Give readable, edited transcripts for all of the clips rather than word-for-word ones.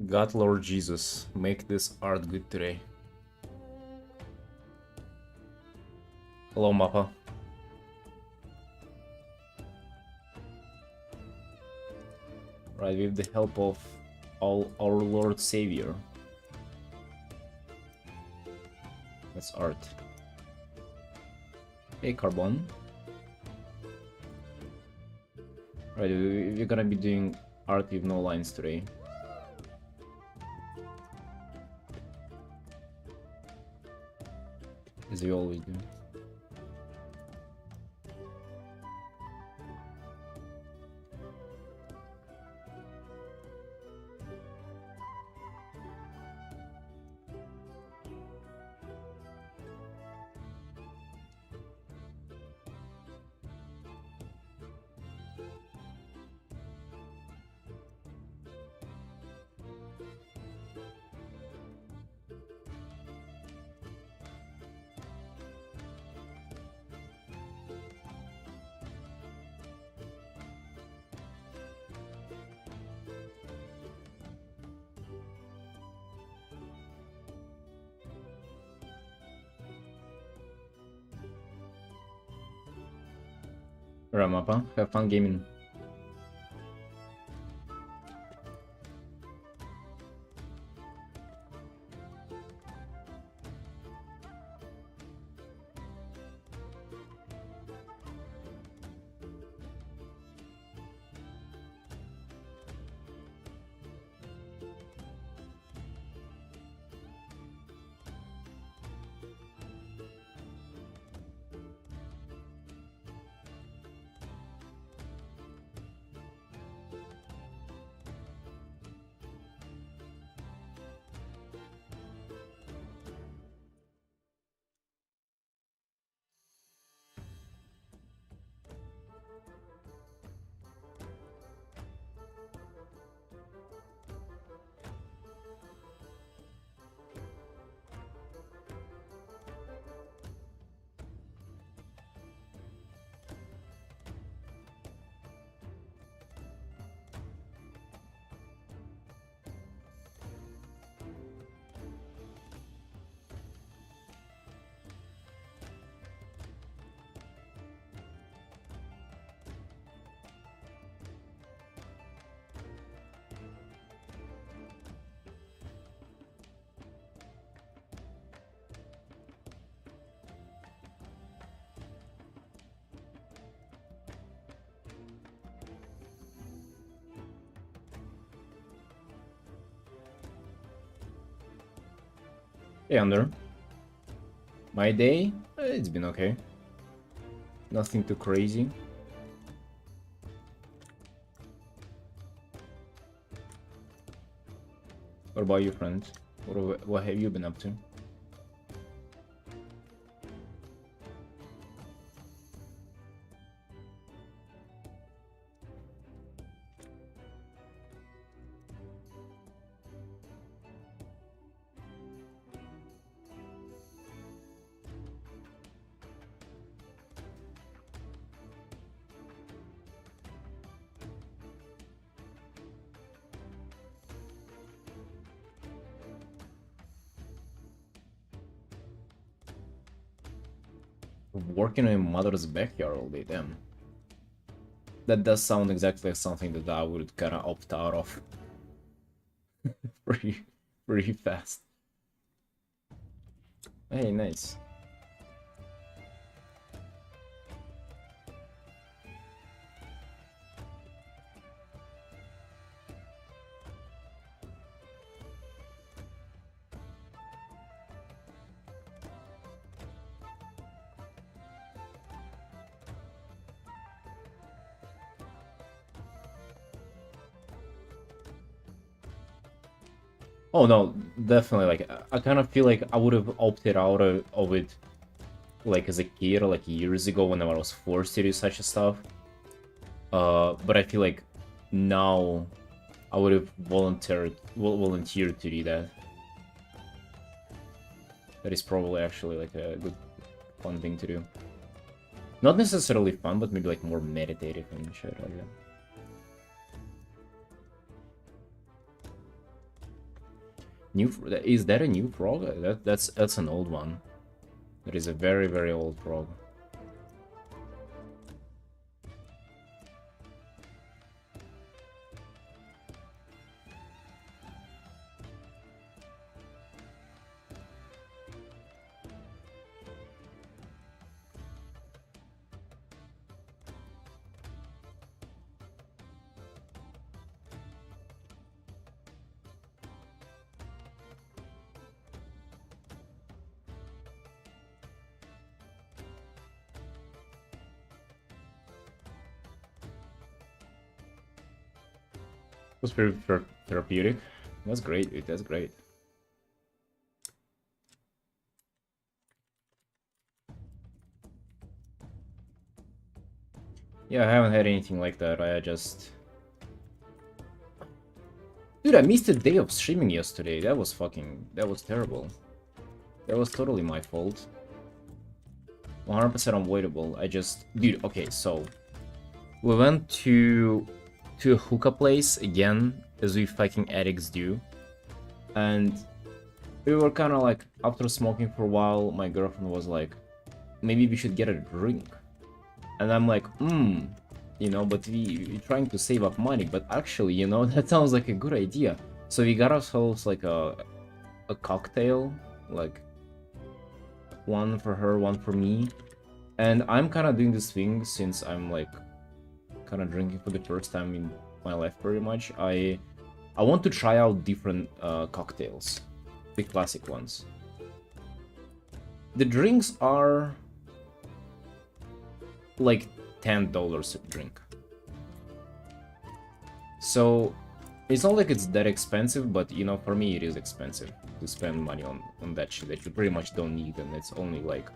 God, Lord Jesus, make this art good today. Hello, Mappa. Right, with the help of our Lord Savior. That's art. Hey, Carbon. Right, we're gonna be doing art with no lines today. As we always do. Alright, Mappa, have fun gaming. Hey, Under. My day? It's been okay. Nothing too crazy. What about you, friend? What have you been up to? Working in my mother's backyard all day, damn. That does sound exactly like something that I would kinda opt out of. pretty fast. Hey, nice. Oh no, definitely. Like, I kind of feel like I would have opted out of it, like as a kid, or like years ago when I was forced to do such a stuff. But I feel like now I would have volunteered to do that. That is probably actually like a good, fun thing to do. Not necessarily fun, but maybe like more meditative and shit like that. New, is that a new frog? That's an old one. That is a very, very old frog. Was very therapeutic. That's great, dude. That's great. Yeah, I haven't had anything like that. I just... Dude, I missed a day of streaming yesterday. That was terrible. That was totally my fault. 100% unavoidable. Dude, okay, so... We went to a hookah place again, as we fucking addicts do. And we were kind of like, after smoking for a while, my girlfriend was like, maybe we should get a drink. And I'm like, you know, but we're trying to save up money, but actually, you know, that sounds like a good idea. So we got ourselves like a cocktail, like one for her, one for me. And I'm kind of doing this thing since I'm like kind of drinking for the first time in my life pretty much. I want to try out different cocktails, the classic ones. The drinks are like $10 a drink. So it's not like it's that expensive, but you know, for me it is expensive to spend money on that shit that you pretty much don't need, and it's only like,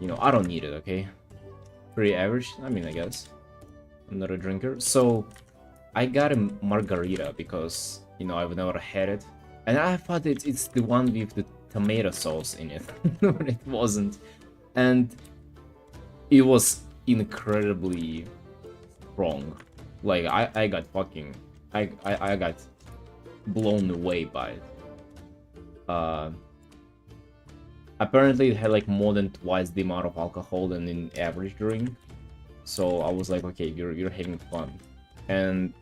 you know, I don't need it, okay? Pretty average, I mean, I guess. I'm not a drinker. So I got a margarita because, you know, I've never had it. And I thought it's the one with the tomato sauce in it, but it wasn't. And it was incredibly strong. Like, I got fucking... I got blown away by it. Apparently it had like more than twice the amount of alcohol than an average drink. So I was like, okay, you're having fun. And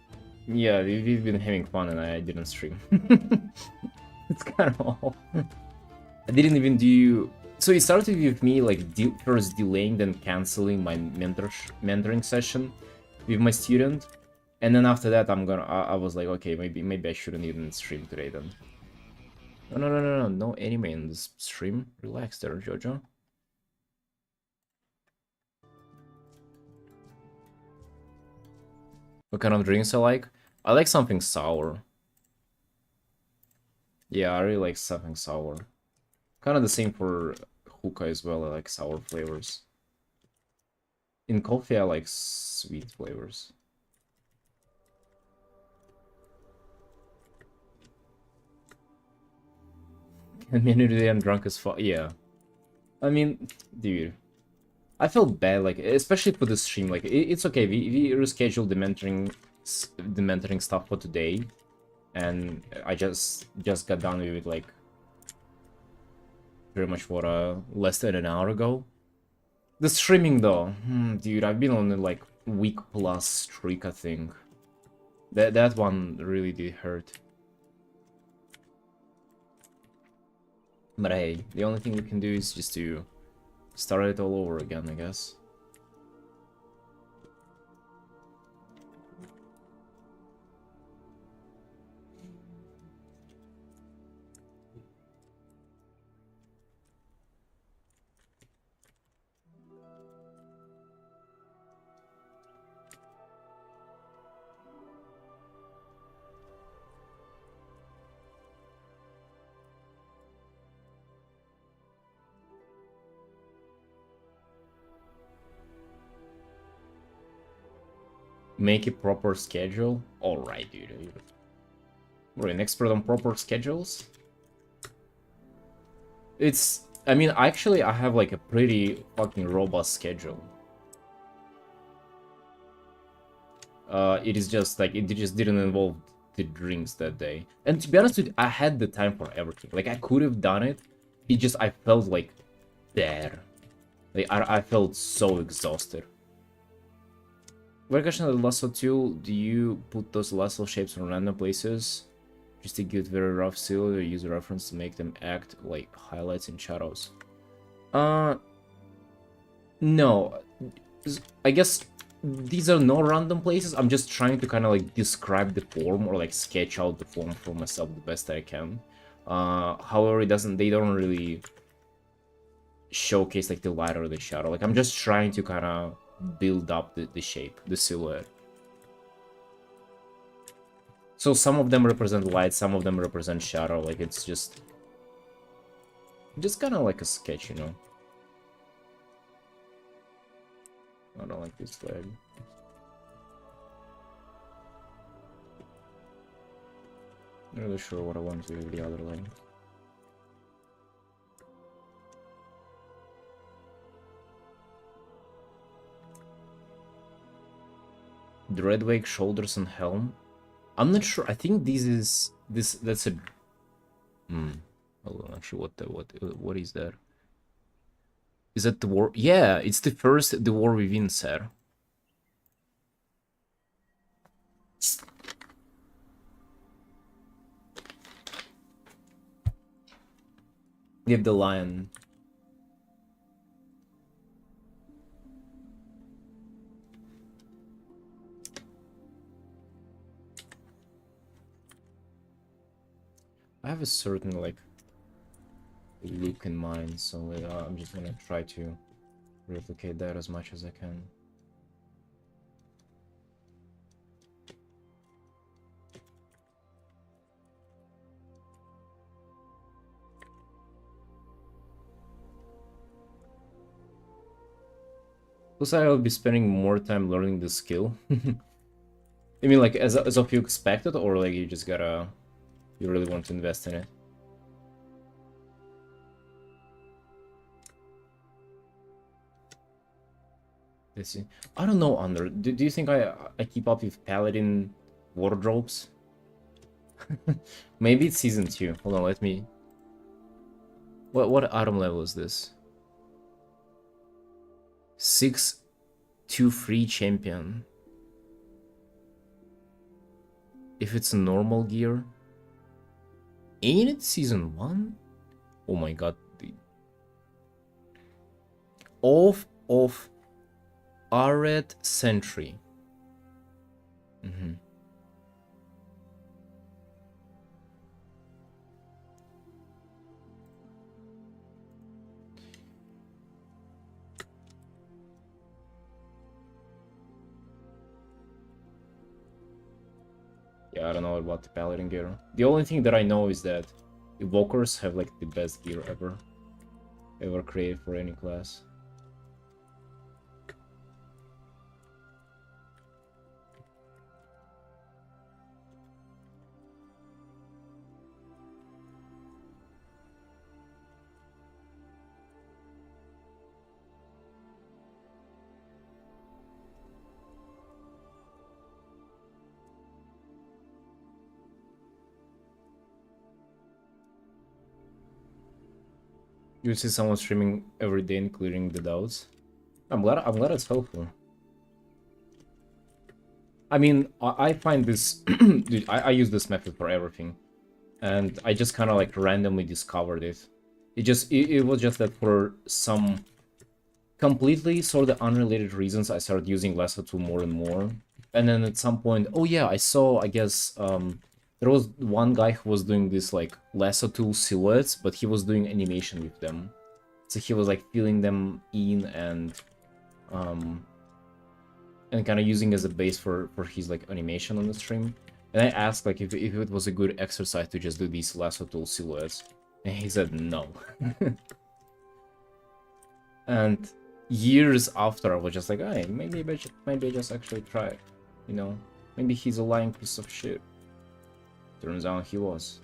yeah, we've been having fun and I didn't stream. It's kind of all. I didn't even do... So it started with me like first delaying, then canceling my mentoring session with my student. And then after that, I was like, okay, maybe I shouldn't even stream today then. No anime in this stream. Relax there, Jojo. What kind of drinks I like? I like something sour. Yeah, I really like something sour. Kind of the same for hookah as well. I like sour flavors. In coffee, I like sweet flavors. And today I'm drunk as fuck. Yeah. I mean, dude. I felt bad, like, especially for the stream. Like, it's okay. We rescheduled the mentoring stuff for today. And I just got done with it, like, pretty much what, less than an hour ago. The streaming, though. Dude, I've been on a, like, week-plus streak, I think. That one really did hurt. But hey, the only thing we can do is just to start it all over again, I guess. Make a proper schedule? Alright, dude. We're an expert on proper schedules? I mean, actually, I have like a pretty fucking robust schedule. It is just like, it just didn't involve the drinks that day. And to be honest with you, I had the time for everything. Like, I could have done it. It just, I felt like there. Like, I felt so exhausted. One question on the lasso tool, do you put those lasso shapes on random places? Just to give very rough seal or use a reference to make them act like highlights and shadows? No. I guess these are no random places. I'm just trying to kind of like describe the form or like sketch out the form for myself the best I can. However, they don't really showcase like the light or the shadow. Like, I'm just trying to kind of build up the shape, the silhouette. So some of them represent light, some of them represent shadow. Like, it's just kind of like a sketch, you know. I don't like this flag. Not really sure what I want to do with the other line. The red wake, shoulders, and helm. I'm not sure. I think that's a. Hold on, actually, what is that? Is that the war? Yeah, it's the first the war within, sir. Give the lion. I have a certain like look in mind, so I'm just gonna try to replicate that as much as I can. Plus, I'll be spending more time learning the skill. I mean, like, as of you expected, or like you just gotta, you really want to invest in it? Let's see. I don't know, Under. Do you think I keep up with Paladin wardrobes? Maybe it's season 2. Hold on, let me. What item level is this? 6 2 free champion. If it's a normal gear. Ain't it season 1? Oh my god. Off of Arret Sentry. Yeah, I don't know about the Paladin gear. The only thing that I know is that Evokers have like the best gear ever created for any class. You see someone streaming every day and clearing the doubts. I'm glad it's helpful. I mean, I find this dude, I use this method for everything. And I just kinda like randomly discovered it. It was just that for some completely sort of unrelated reasons I started using Lasso Tool more and more. And then at some point, oh yeah, I saw, I guess, there was one guy who was doing this like Lasso Tool silhouettes, but he was doing animation with them. So he was like filling them in and kind of using as a base for his like animation on the stream. And I asked like if it was a good exercise to just do these Lasso Tool silhouettes. And he said no. And years after, I was just like, hey, maybe I just actually try it. You know, maybe he's a lying piece of shit. Turns out he was.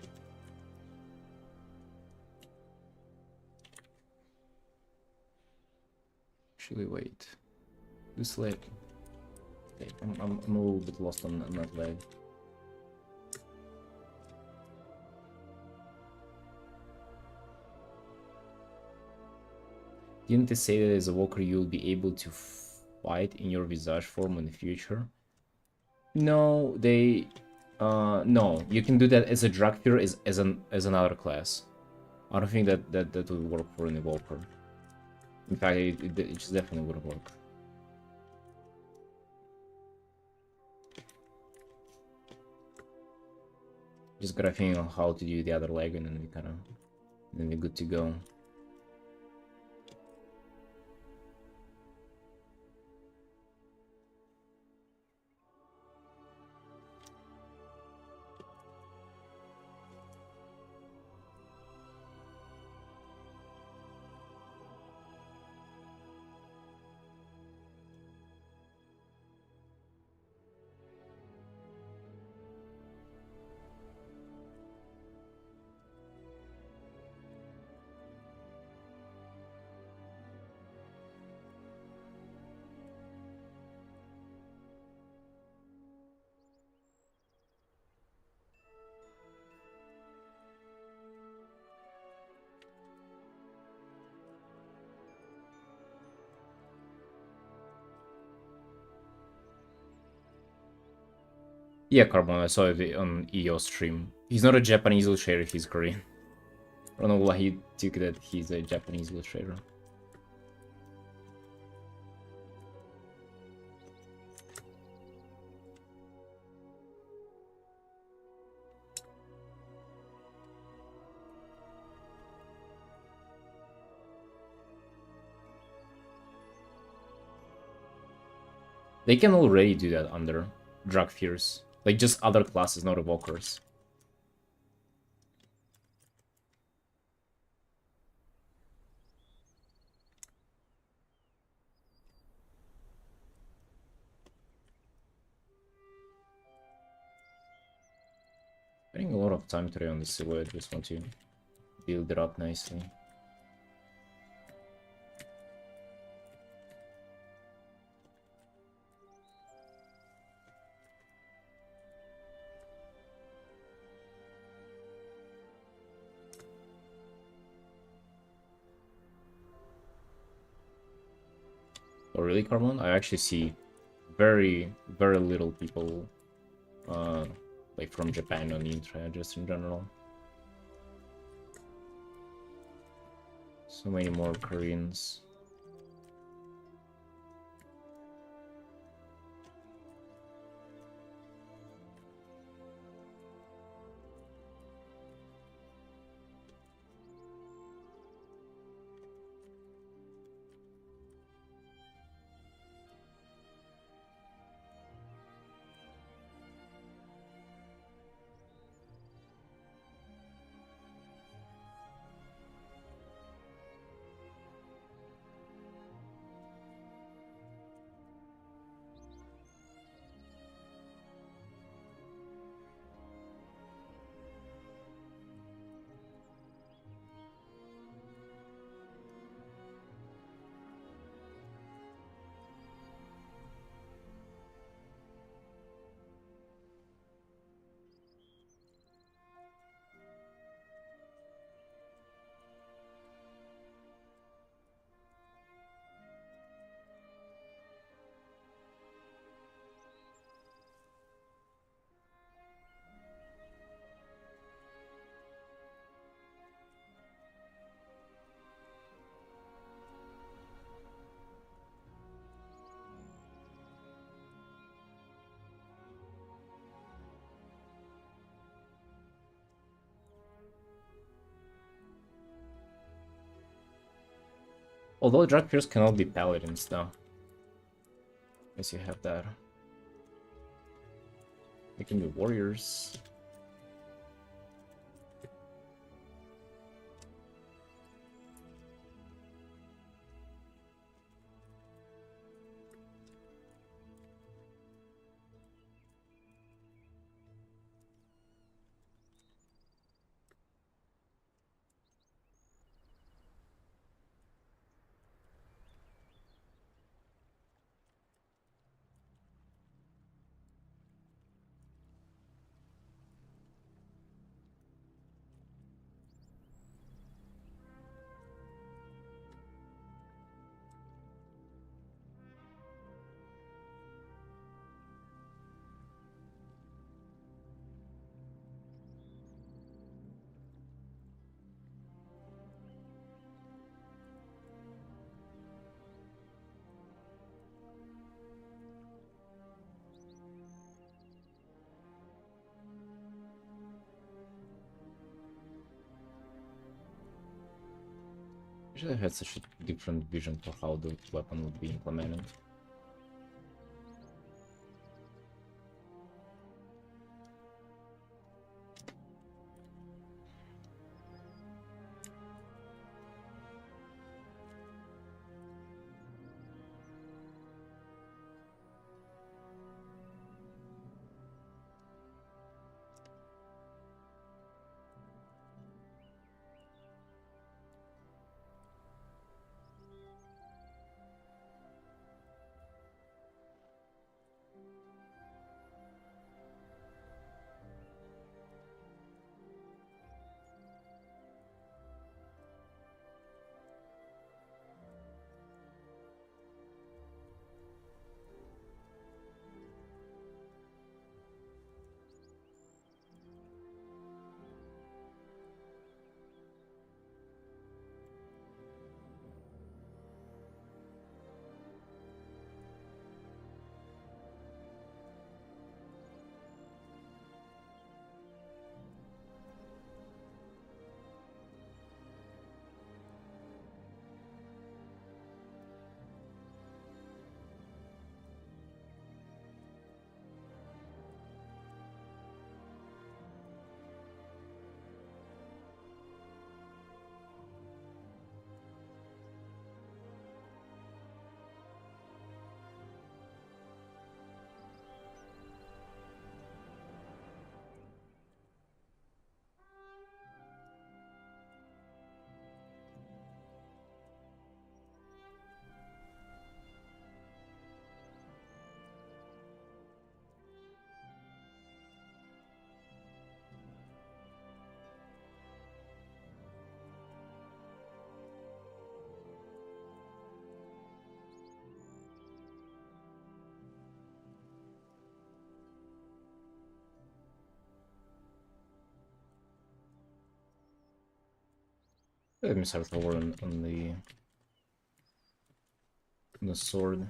Actually, wait. This leg. Okay, I'm a little bit lost on that leg. Didn't they say that as a walker you'll be able to fight in your visage form in the future? No, they... no, you can do that as a drug cure as another class. I don't think that would work for an evoker. In fact, it just definitely wouldn't work. Just gotta think on how to do the other leg, and then we're good to go. Yeah, Carbon, I saw it on EO stream. He's not a Japanese illustrator, he's Korean. I don't know why he took that he's a Japanese illustrator. They can already do that under Drug Fears. Like, just other classes, not evokers. Spending a lot of time today on the silhouette, just want to build it up nicely. Oh really, Carmon? I actually see very, very little people like from Japan on the internet, just in general. So many more Koreans. Although Drug Fears cannot be paladins though. Guess you have that. They can be warriors. I had such a different vision for how the weapon would be implemented. Let me start over on the sword.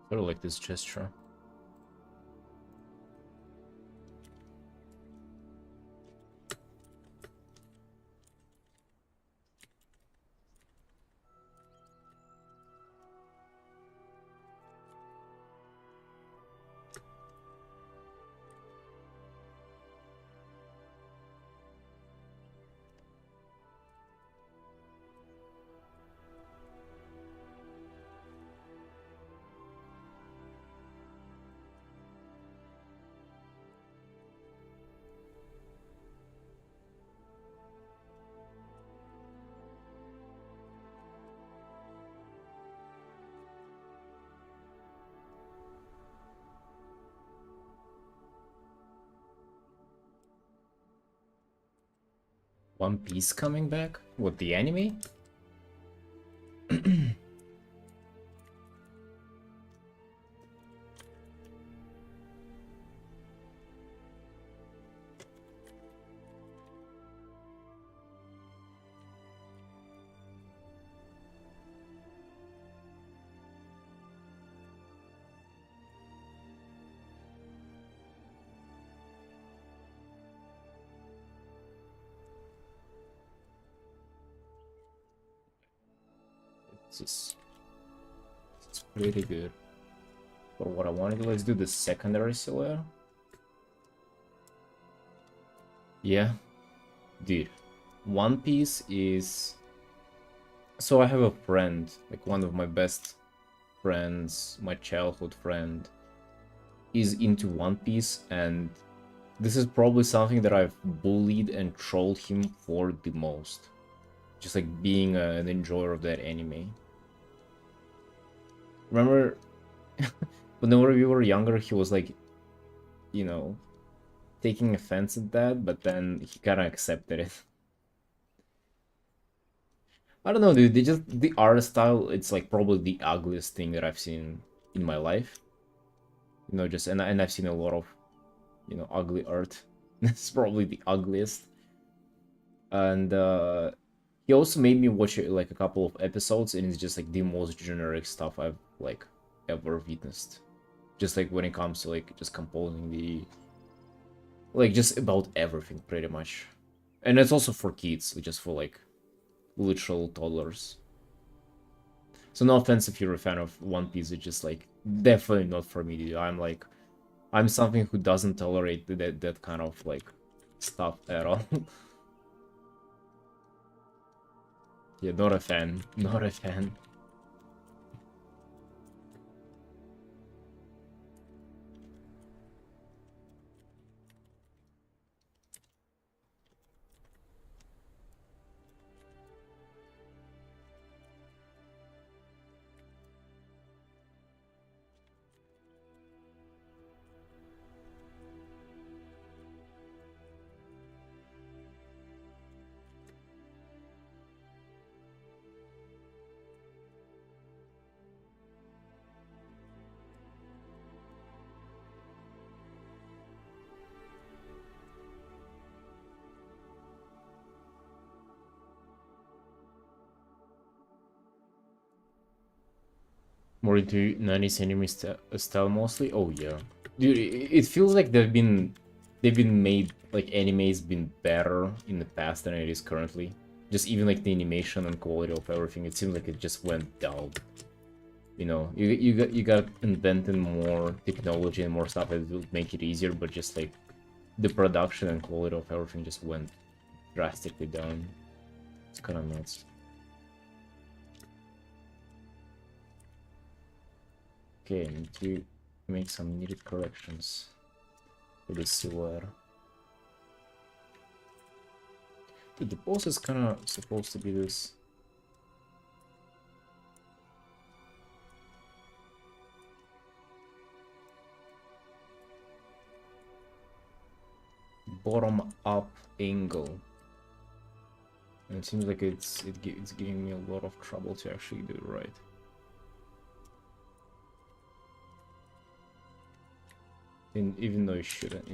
Sort of like this gesture. One Piece coming back? What, the anime? It's pretty good. But what I want to do, let's do the secondary silhouette. Yeah, dude. One Piece is... So I have a friend, like one of my best friends, my childhood friend, is into One Piece, and this is probably something that I've bullied and trolled him for the most. Just like being an enjoyer of that anime. Remember, whenever we were younger, he was like, you know, taking offense at that, but then he kind of accepted it. I don't know, dude. They just the art style. It's like probably the ugliest thing that I've seen in my life. You know, just and I've seen a lot of ugly art. It's probably the ugliest. And he also made me watch like a couple of episodes, and it's just like the most generic stuff I've like ever witnessed. Just like when it comes to like just composing the like just about everything pretty much. And it's also for kids, just for like literal toddlers. So no offense if you're a fan of One Piece, it's just like definitely not for me, dude. I'm something who doesn't tolerate that kind of like stuff at all. Yeah, not a fan. Not a fan. More into 90s anime style mostly. Oh yeah, dude, it feels like they've been made like anime's been better in the past than it is currently. Just even like the animation and quality of everything, it seems like it just went down. You know, you got inventing more technology and more stuff that will make it easier, but just like the production and quality of everything just went drastically down. It's kind of nuts. Okay, I need to make some needed corrections for the silhouette. Dude, the pose is kind of supposed to be this. Bottom up angle. And it seems like it's giving me a lot of trouble to actually do it right. And even though it shouldn't.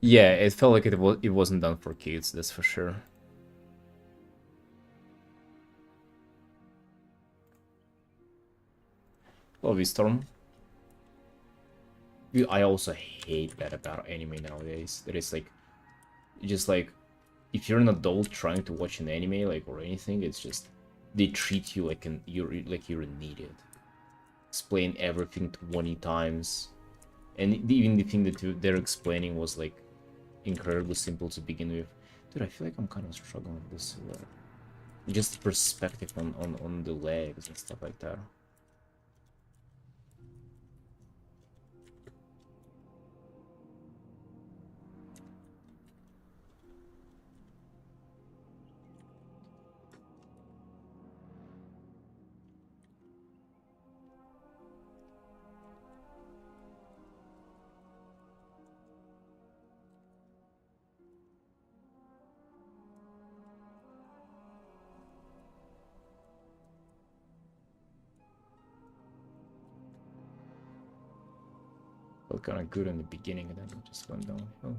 Yeah, it felt like it wasn't done for kids, that's for sure. Love you, Storm. Dude, I also hate that about anime nowadays. That is like, just like, if you're an adult trying to watch an anime, like, or anything, it's just, they treat you like you're an idiot. Explain everything 20 times. And even the thing that they're explaining was like incredibly simple to begin with. Dude, I feel like I'm kind of struggling with this. Just perspective on the legs and stuff like that. Felt kind of good in the beginning and then it just went downhill.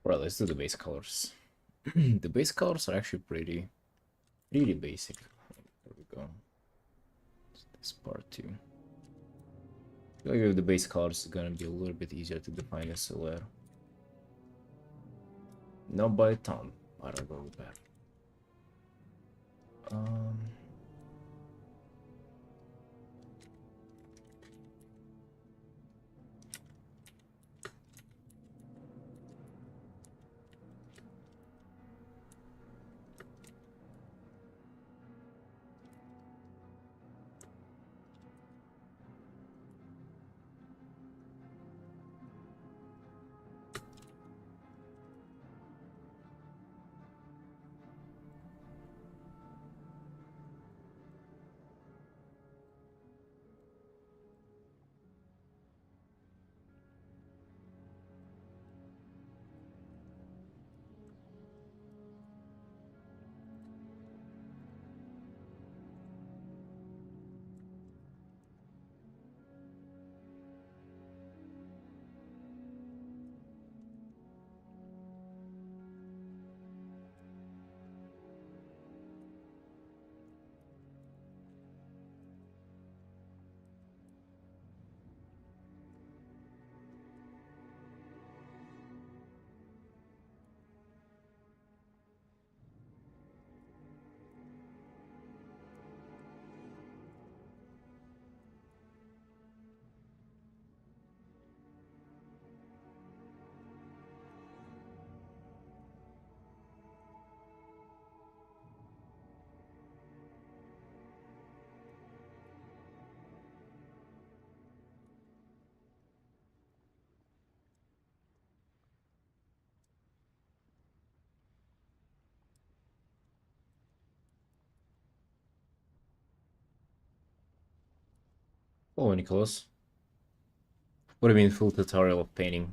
Well, let's do the base colors. The base colors are actually pretty basic. There we go. This part too. I feel like with the base colors is gonna be a little bit easier to define the silhouette. Not by a ton, but a little bit. Oh, Nicholas. What do you mean full tutorial of painting?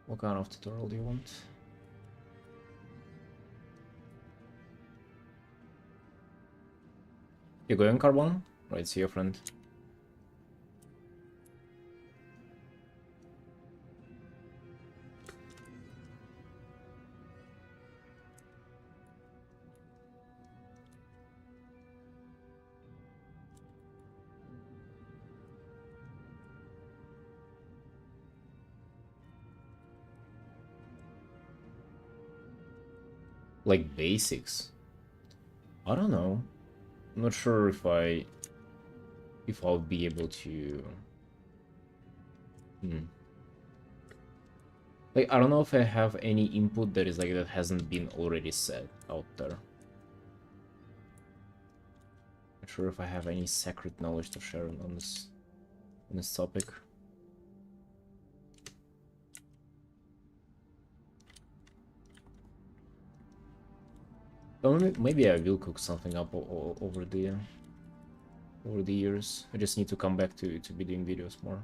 What kind of tutorial do you want? You going, Carbon? Right, see your friend. Like basics. I don't know. I'm not sure if I'll be able to. Like, I don't know if I have any input that is like that hasn't been already said out there. Not sure if I have any secret knowledge to share on this topic. Or maybe I will cook something up over the years. I just need to come back to be doing videos more.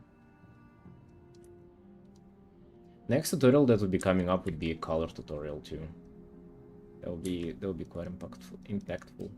Next tutorial that will be coming up would be a color tutorial too. That will be quite impactful.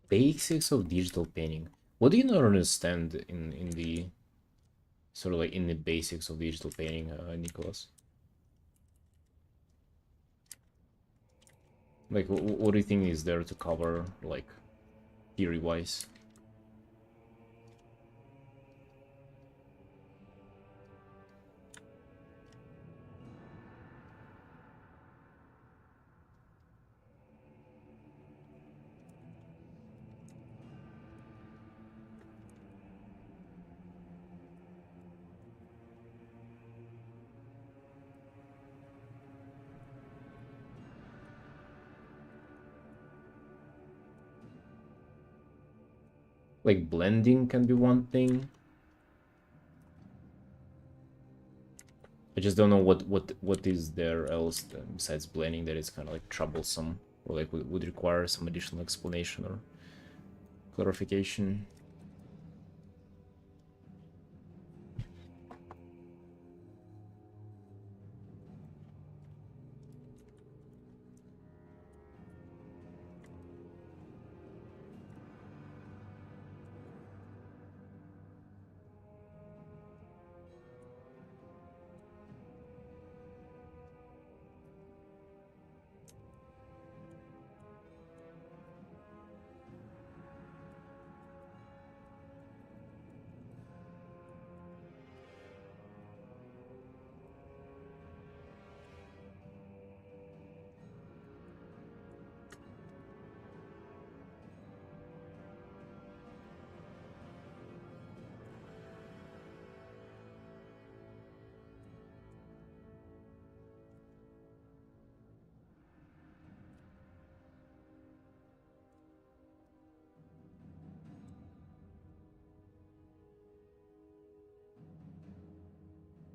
Basics of digital painting. What do you not understand in the sort of like in the basics of digital painting, Nicholas? Like, what do you think is there to cover, like, theory-wise? Like, blending can be one thing. I just don't know what is there else besides blending that is kind of like troublesome or like would require some additional explanation or clarification.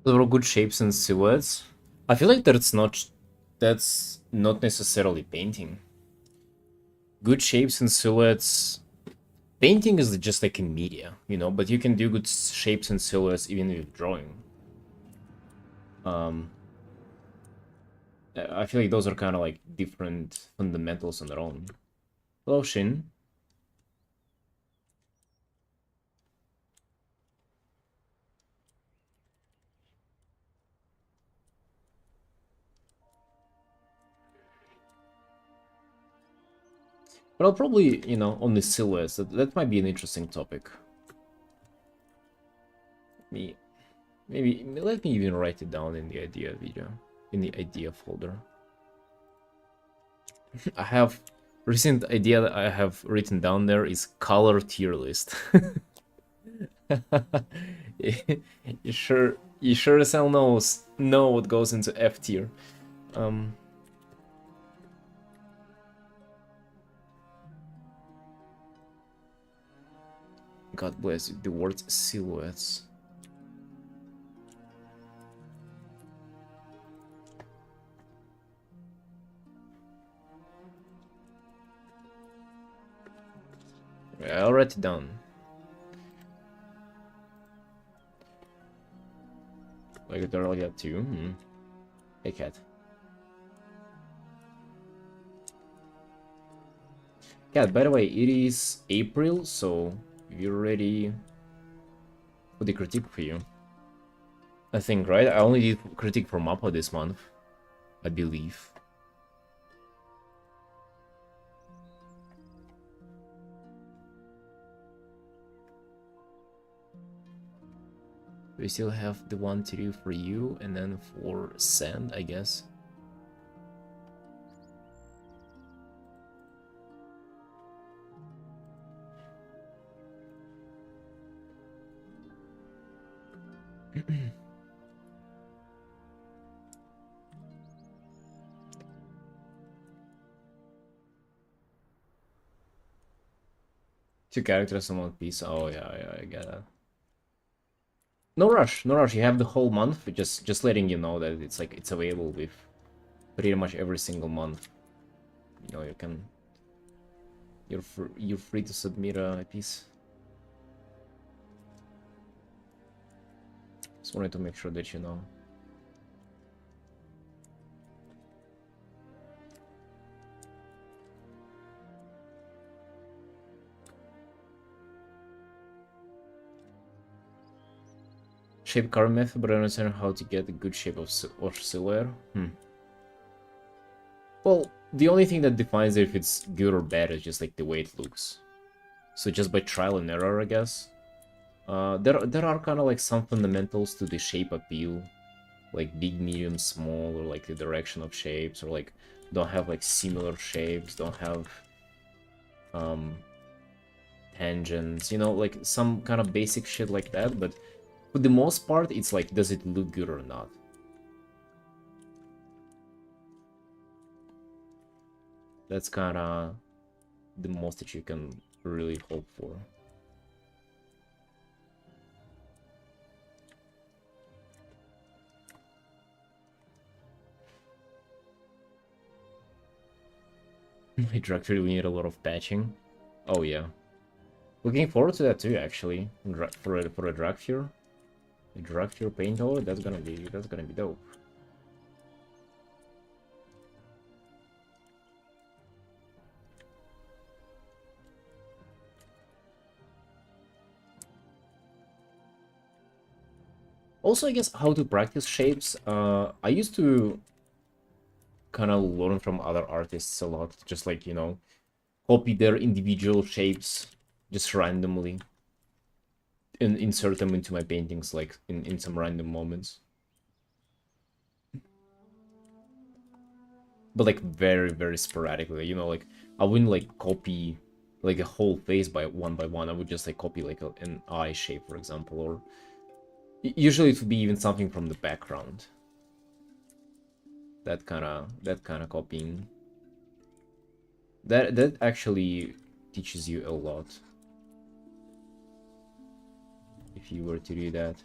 There are good shapes and silhouettes. I feel like that's not necessarily painting. Good shapes and silhouettes. Painting is just like a media, you know, but you can do good shapes and silhouettes even with drawing. Um, I feel like those are kind of like different fundamentals on their own. Hello, Shin. But I'll probably, you know, on the silhouettes, that might be an interesting topic. Me, maybe let me even write it down in the idea video, in the idea folder. I have recent idea that I have written down there is color tier list. You sure as hell know what goes into F tier. God bless you, the word silhouettes. I'll write it down. Like it earlier too. Hey cat. Cat, by the way, it is April, so you're ready for the critique for you. I think, right? I only did critique for Mappa this month, I believe. We still have the one to do for you, and then for Sand, I guess. Two characters in one piece. Oh yeah, I get that. No rush, no rush. You have the whole month. Just letting you know that it's like it's available with pretty much every single month. You know, you can. You're free to submit a piece. Just wanted to make sure that you know. shape carving method, but I don't understand how to get a good shape of silhouette. Well, the only thing that defines if it's good or bad is just like the way it looks. So just by trial and error, I guess. There are kind of like some fundamentals to the shape appeal, like big, medium, small, or like the direction of shapes, or like don't have like similar shapes, don't have tangents, you know, like some kind of basic shit like that. But for the most part, it's like, does it look good or not? That's kind of the most that you can really hope for. My drug really need a lot of patching. Oh yeah. Looking forward to that too, actually. For a drug cure. A drug cure paint over, that's gonna be dope. Also, I guess how to practice shapes. I used to kind of learn from other artists a lot, just like, you know, copy their individual shapes just randomly and insert them into my paintings, like in some random moments. But like very, very sporadically, you know, like I wouldn't like copy like a whole face by one. I would just like copy like an eye shape, for example, or usually it would be even something from the background. That kind of copying. That actually teaches you a lot if you were to do that.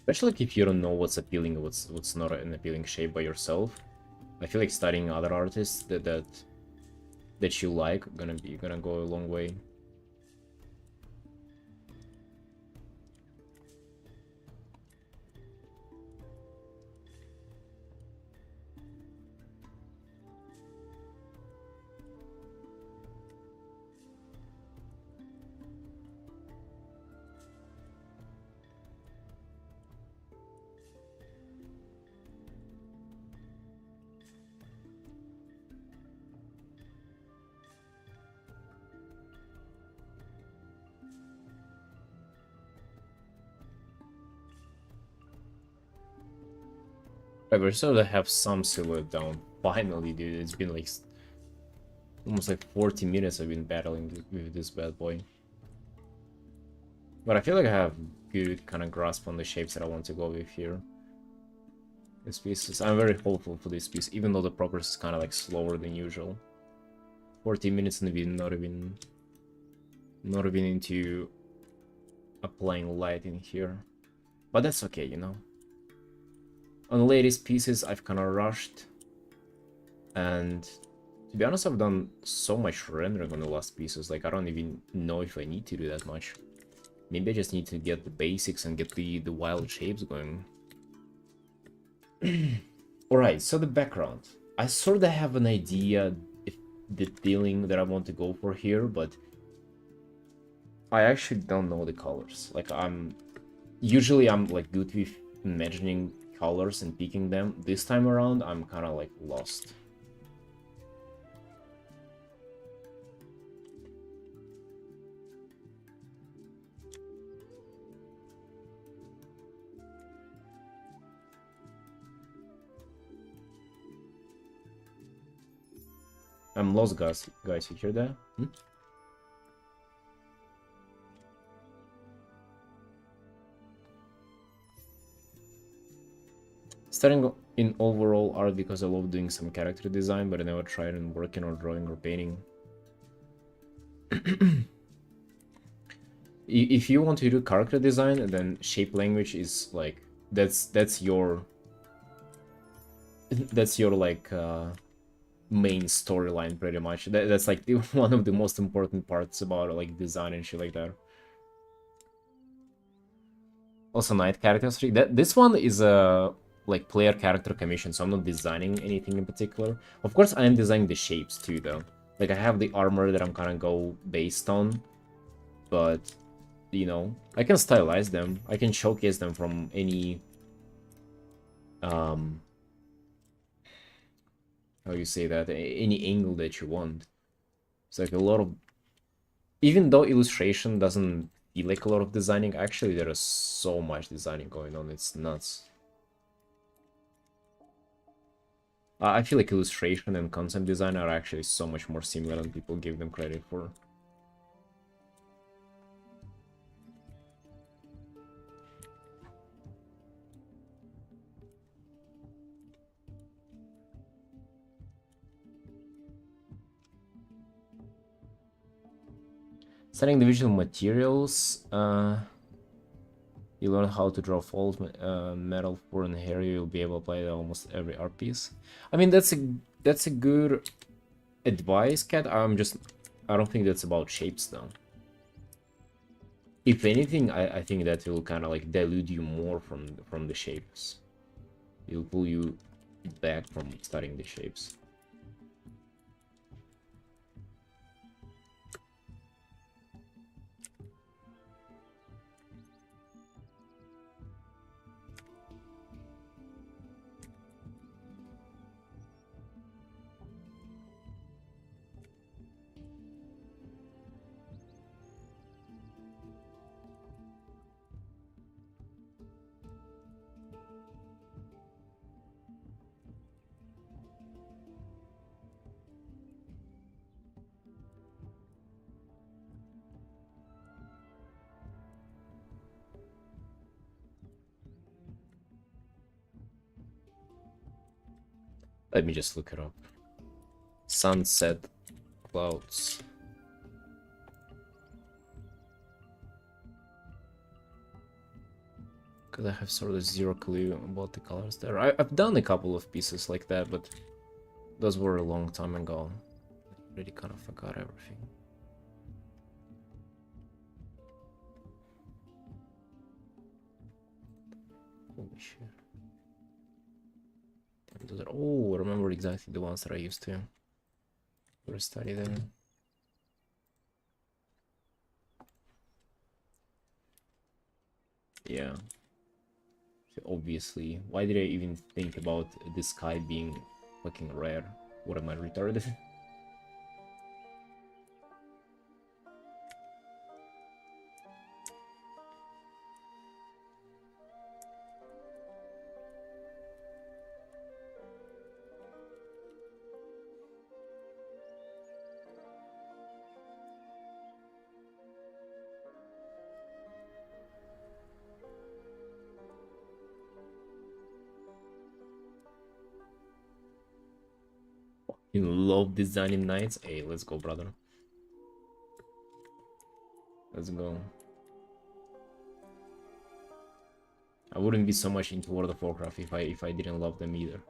Especially if you don't know what's appealing, what's not an appealing shape by yourself. I feel like studying other artists that you like gonna go a long way. Right, we're starting to have some silhouette down. Finally, dude, it's been like almost like 40 minutes I've been battling with this bad boy. But I feel like I have good kind of grasp on the shapes that I want to go with here. This piece I'm very hopeful for this piece, even though the progress is kind of like slower than usual. 40 minutes and we're not even into applying light in here. But that's okay, you know. On the latest pieces, I've kind of rushed. And to be honest, I've done so much rendering on the last pieces, like I don't even know if I need to do that much. Maybe I just need to get the basics and get the wild shapes going. Alright, so the background. I sort of have an idea if the feeling that I want to go for here, but I actually don't know the colors. Like usually I'm like good with imagining colors and picking them. This time around, I'm kind of like lost. I'm lost, guys. Guys, you hear that? Starting in overall art because I love doing some character design, but I never tried in working or drawing or painting. if you want to do character design, then shape language is like that's your like main storyline pretty much. That's like one of the most important parts about like design and shit like that. Also, night characters. This one is a like player character commission, so I'm not designing anything in particular. Of course, I am designing the shapes too, though. Like I have the armor that I'm gonna go based on, but you know, I can stylize them. I can showcase them from any how you say that, any angle that you want. It's like a lot of, even though illustration doesn't feel like a lot of designing, actually there is so much designing going on. It's nuts. I feel like illustration and concept design are actually so much more similar than people give them credit for. Studying the visual materials, you learn how to draw fold, metal, fur, and hair. You'll be able to apply it to almost every art piece. I mean, that's a good advice, Cat. I don't think that's about shapes though. If anything, I think that will kind of like dilute you more from the shapes. It'll pull you back from studying the shapes. Let me just look it up. Sunset clouds. Because I have sort of zero clue about the colors there. I've done a couple of pieces like that, but those were a long time ago. I already kind of forgot everything. Holy shit. Those are, oh, I remember exactly the ones that I used to study there. Yeah. So obviously, why did I even think about the sky being fucking rare? What am I, retarded? You love designing nights? Hey, let's go, brother. Let's go. I wouldn't be so much into World of Warcraft if I didn't love them either.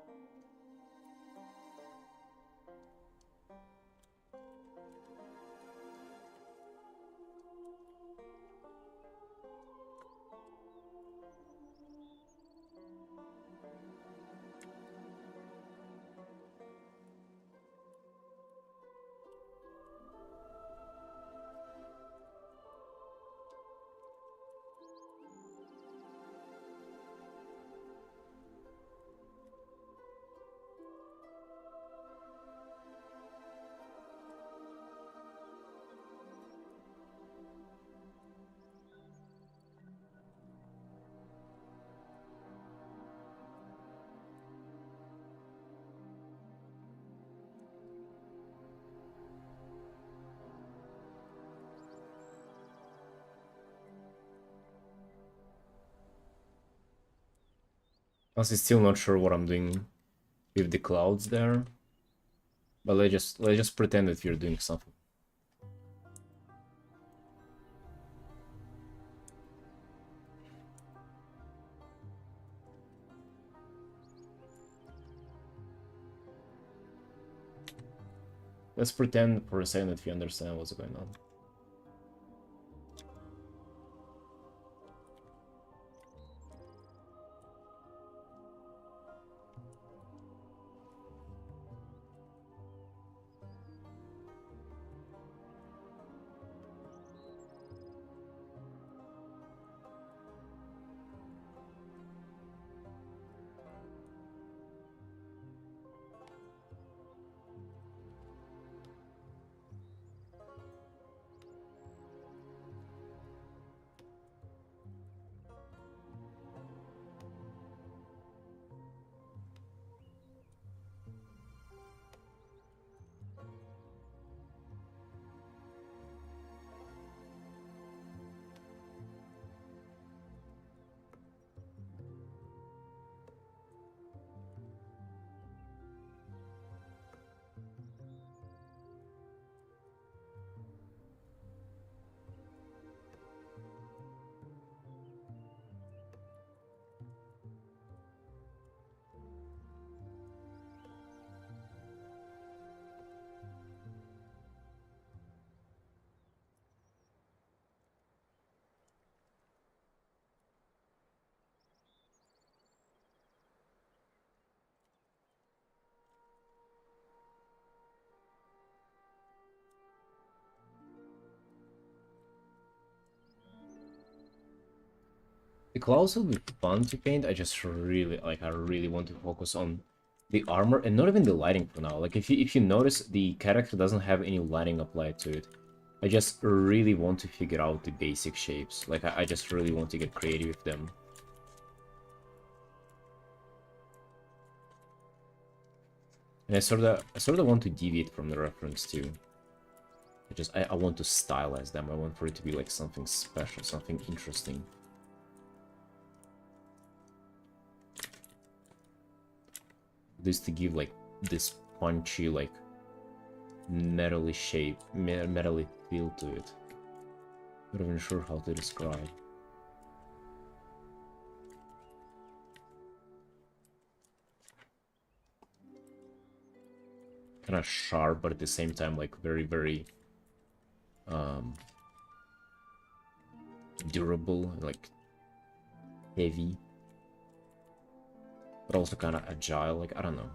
Honestly, still not sure what I'm doing with the clouds there, but let's just pretend that we're doing something. Let's pretend for a second that we understand what's going on. The clouds will be fun to paint. I just really I really want to focus on the armor and not even the lighting for now. Like if you notice, the character doesn't have any lighting applied to it. I just really want to figure out the basic shapes. Like I just really want to get creative with them. And I sort of want to deviate from the reference too. I want to stylize them. I want for it to be like something special, something interesting. This to give like this punchy, like metally shape, metally feel to it. Not even sure how to describe. Kind of sharp, but at the same time like very durable, like heavy, but also kind of agile. Like I don't know.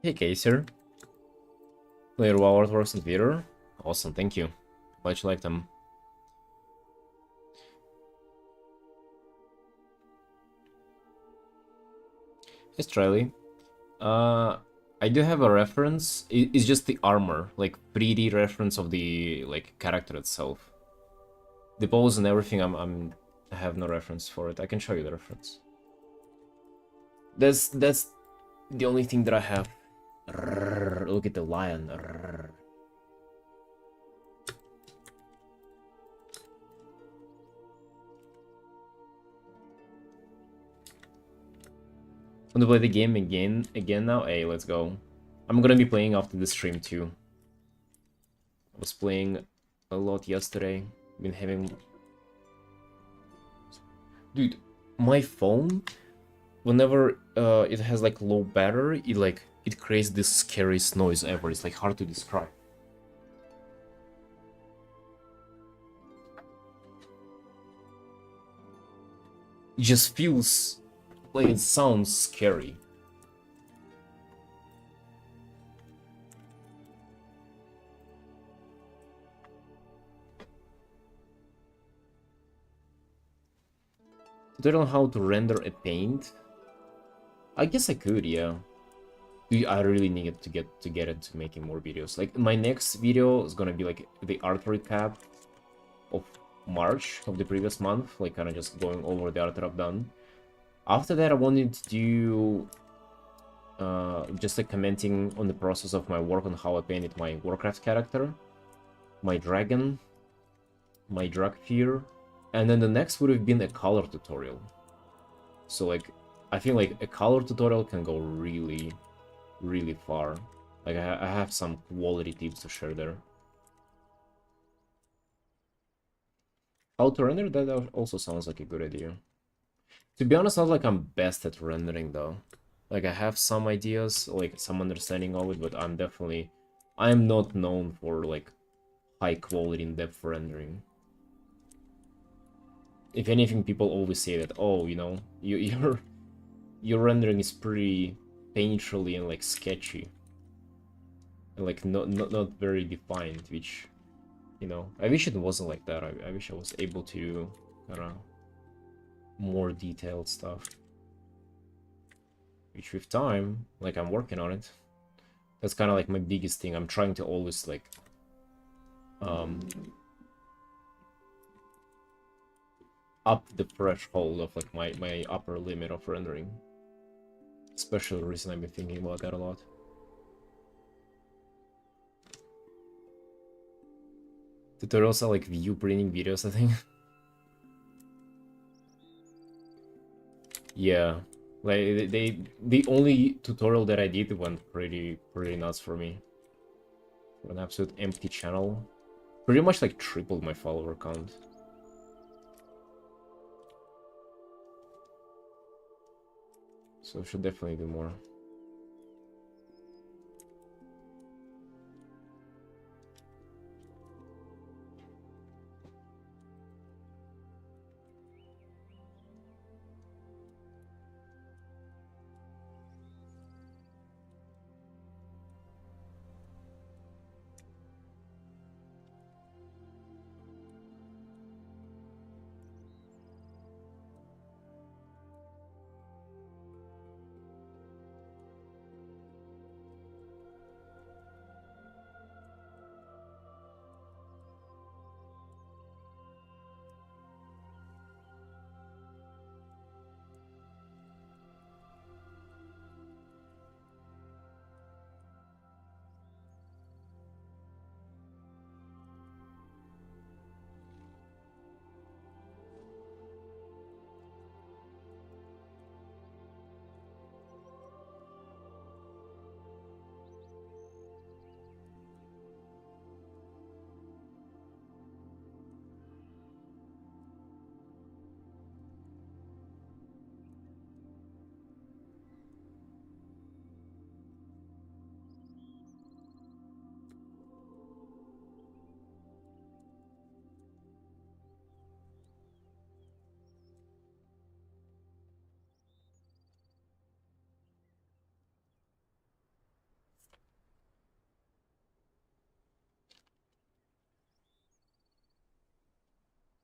Hey, Kaser. Player WoW artworks in theater. Awesome, thank you. Glad you like them. It's Triley. I do have a reference. It's just the armor, like 3D reference of the like character itself. The pose and everything. I have no reference for it. I can show you the reference. That's the only thing that I have. Look at the lion. Want to play the game again now? Hey, let's go. I'm gonna be playing after the stream too. I was playing a lot yesterday. Been having... Dude, my phone, whenever it has like low battery, it creates this scariest noise ever. It's like hard to describe. It just feels like it sounds scary. Tutorial on how to render a paint. I guess I could, yeah. I really need to get into making more videos. Like my next video is gonna be like the art recap of March of the previous month, like kind of just going over the art that I've done. After that, I wanted to do just like commenting on the process of my work on how I painted my Warcraft character, my dragon, my Dragfear, and then the next would have been a color tutorial. So like, I feel like a color tutorial can go really, really far. Like I have some quality tips to share there. How to render? That also sounds like a good idea. To be honest, not like I'm best at rendering though. Like I have some ideas, like some understanding of it, but I am not known for like high quality in-depth rendering. If anything, people always say that, oh, you know, your rendering is pretty painterly and like sketchy. And like not very defined, which, you know, I wish it wasn't like that. I wish I was able to do kind of more detailed stuff. Which with time, like I'm working on it. That's kind of like my biggest thing. I'm trying to always like up the threshold of like my upper limit of rendering. Especially recently I've been thinking about that a lot. Tutorials are like view printing videos, I think. Yeah. Like the only tutorial that I did went pretty nuts for me. For an absolute empty channel. Pretty much like tripled my follower count. So I should definitely do more.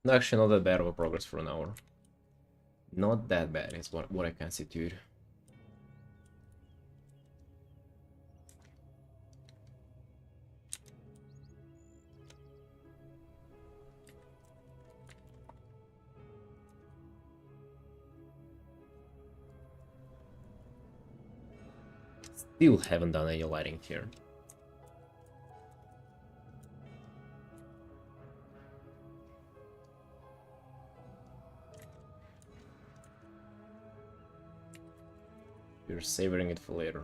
Actually, not that bad of a progress for an hour. Not that bad is what I constitute. Still haven't done any lighting here. You're savoring it for later.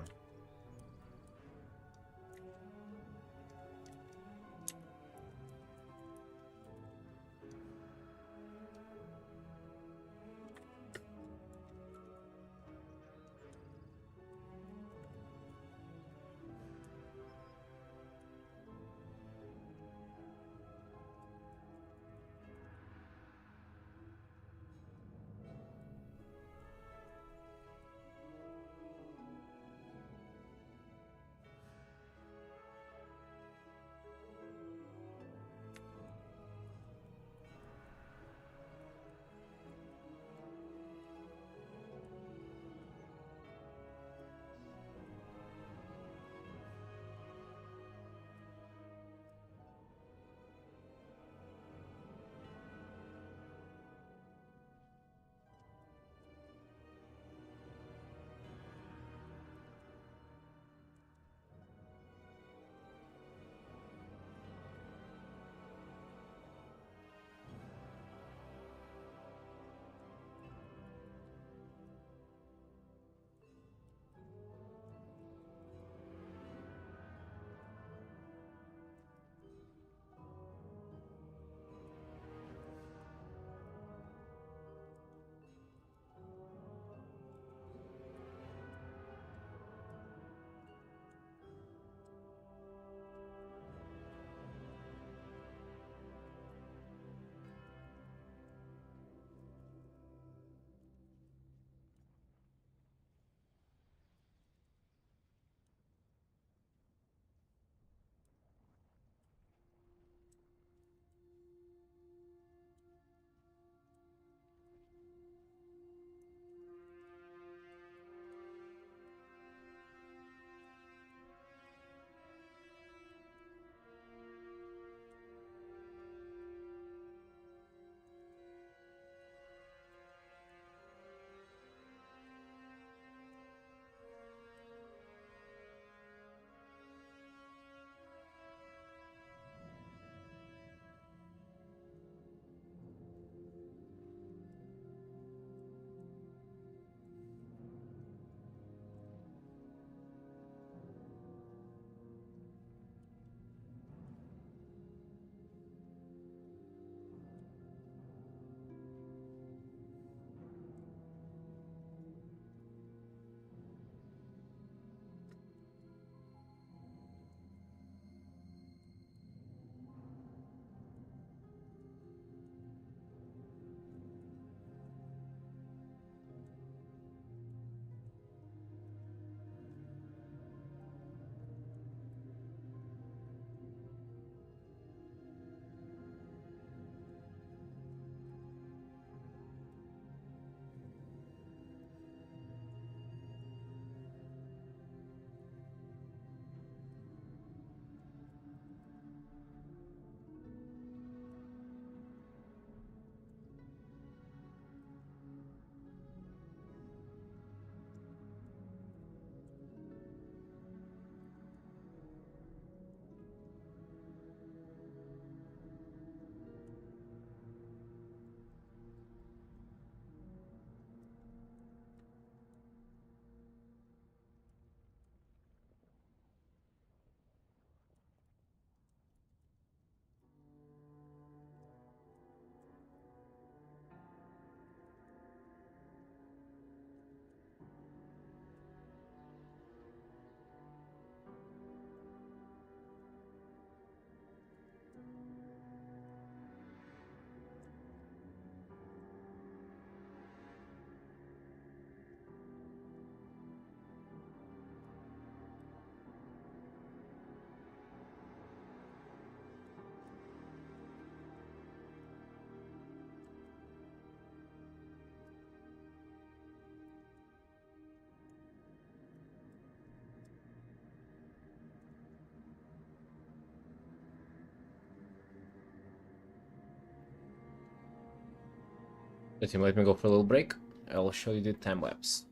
Let me go for a little break. I'll show you the time lapse.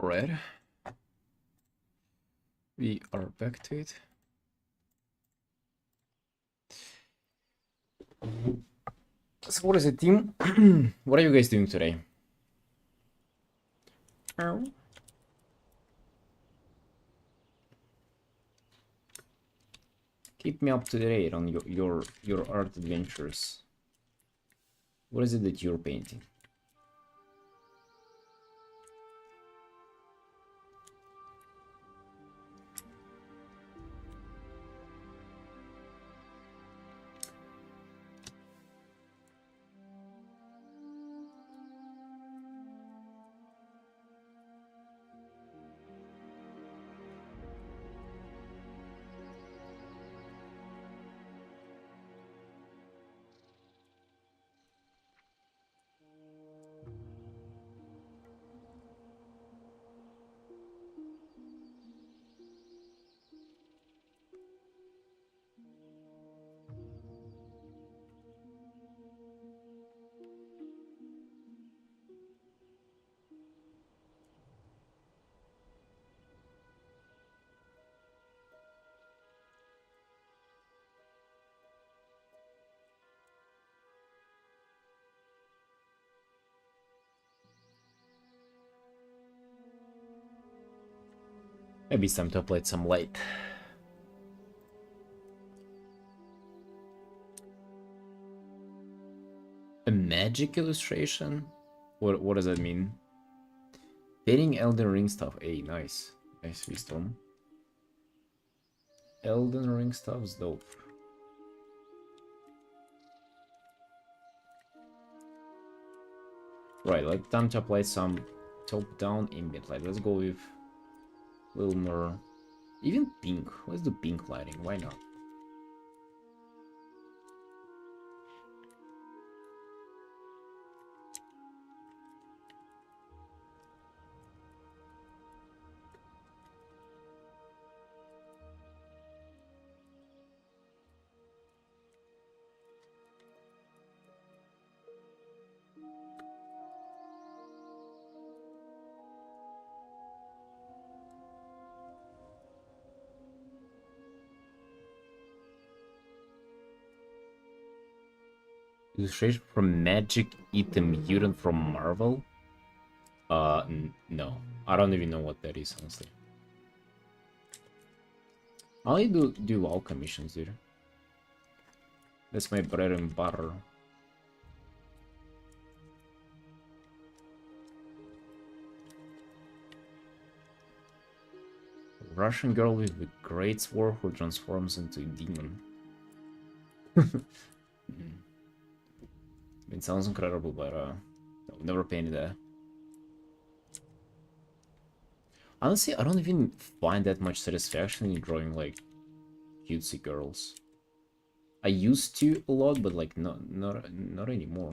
Alright, we are back to it. So what is it, team? What are you guys doing today? Ow. Keep me up to date on your art adventures. What is it that you're painting? Maybe it's time to apply some light. A magic illustration? What does that mean? Painting Elden Ring stuff. Hey, nice. Nice wisdom. Elden Ring stuff's dope. Right, like time to apply some top-down ambient light. Let's go with a little more... Even pink. Let's do pink lighting. Why not? Illustration from Magic Eat the Mutant from Marvel? No. I don't even know what that is, honestly. I only do WoW commissions, dude. That's my bread and butter. Russian girl with a great sword who transforms into a demon. It sounds incredible, but I've never painted that. Honestly, I don't even find that much satisfaction in drawing like cutesy girls. I used to a lot, but like not anymore.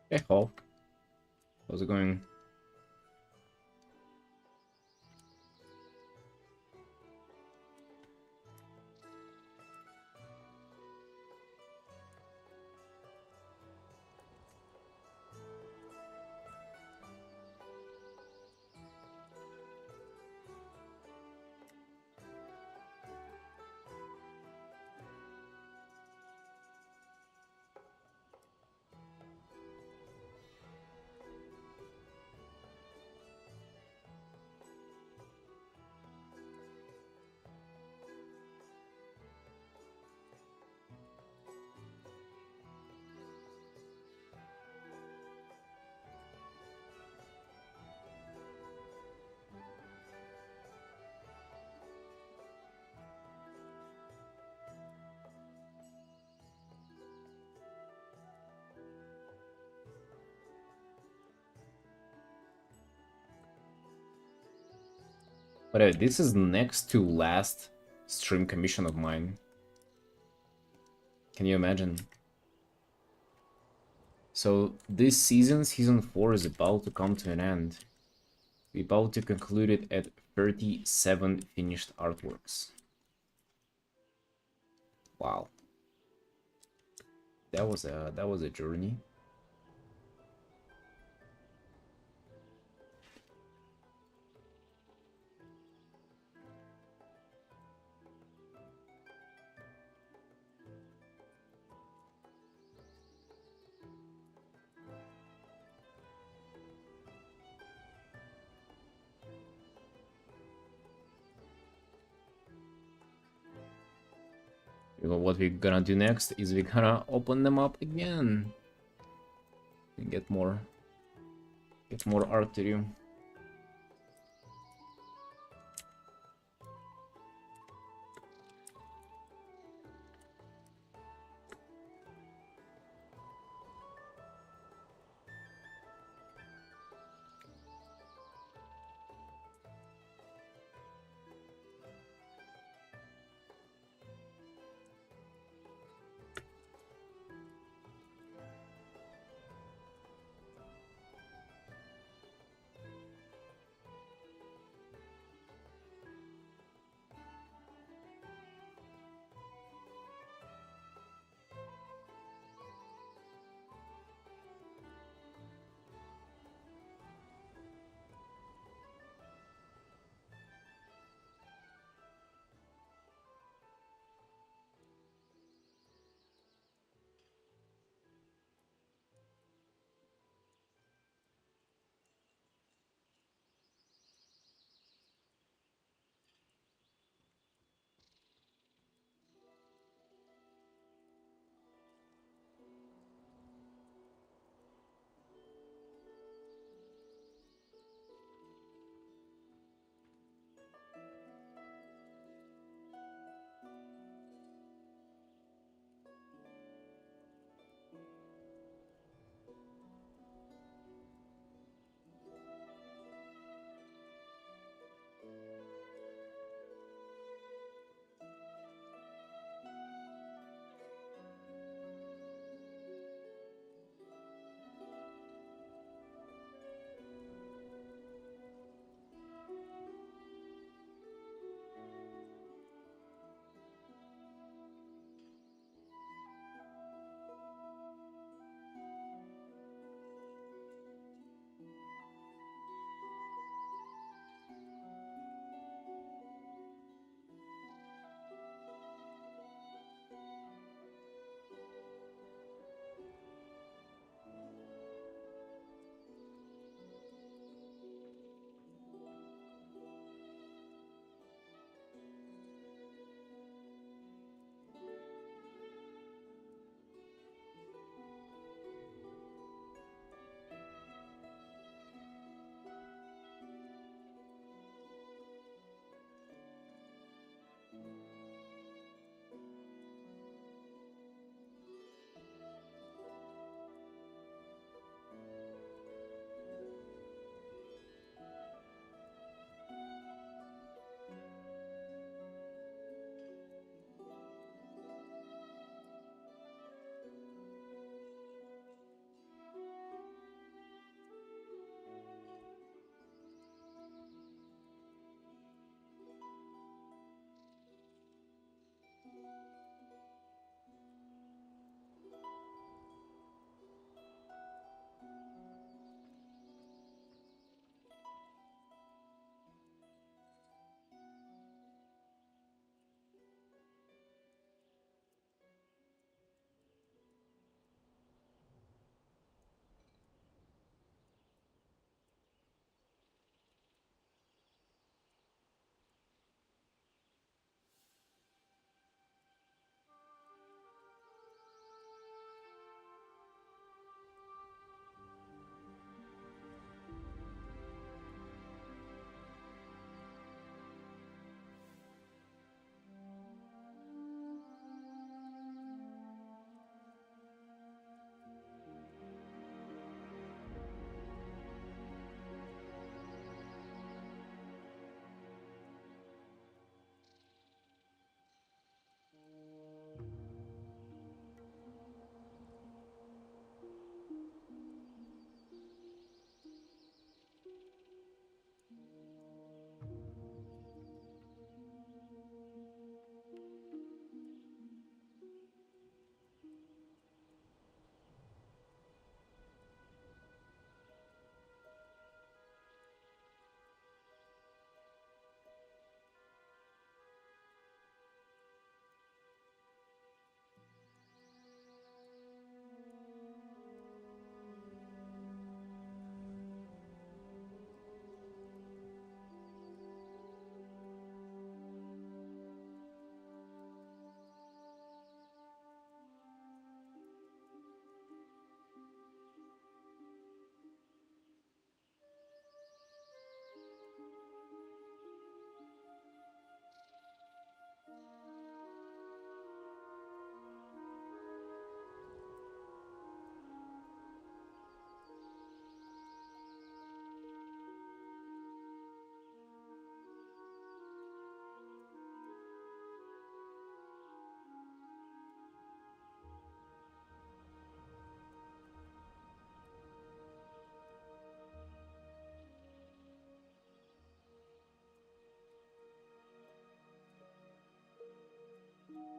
Hey, Hall. How's it going? But this is next to last stream commission of mine. Can you imagine? So this season, season 4, is about to come to an end. We're about to conclude it at 37 finished artworks. Wow. That was a journey. You know what we're gonna do next is we're gonna open them up again and get more art to do.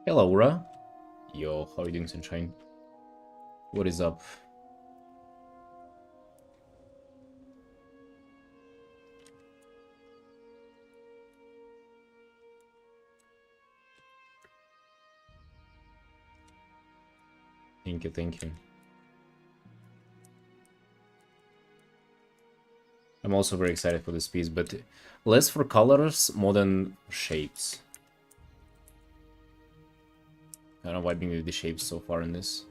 Hey Laura. Yo, how are you doing, Sunshine? What is up? Thank you, thank you. I'm also very excited for this piece, but less for colors, more than shapes. Kind of vibing with the shapes so far in this.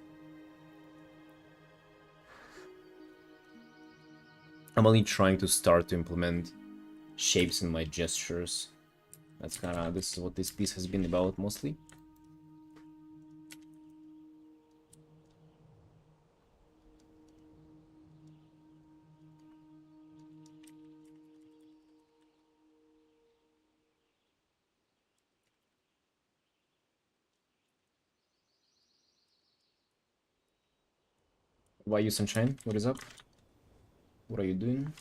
I'm only trying to start to implement shapes in my gestures. That's kind of, this is what this piece has been about mostly. Why you, Sunshine? What is up? What are you doing?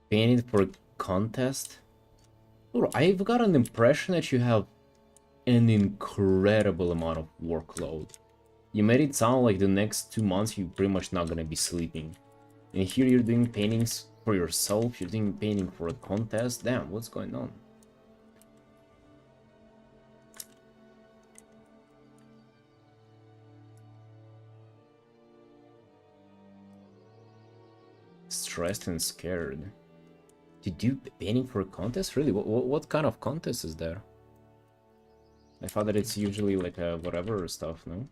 Painted for a contest? Oh, I've got an impression that you have an incredible amount of workload. You made it sound like the next 2 months you're pretty much not gonna be sleeping. And here you're doing paintings for yourself, you're doing painting for a contest. Damn, what's going on? Stressed and scared. To do painting for a contest? Really? What kind of contest is there? I thought that it's usually like a whatever stuff, no?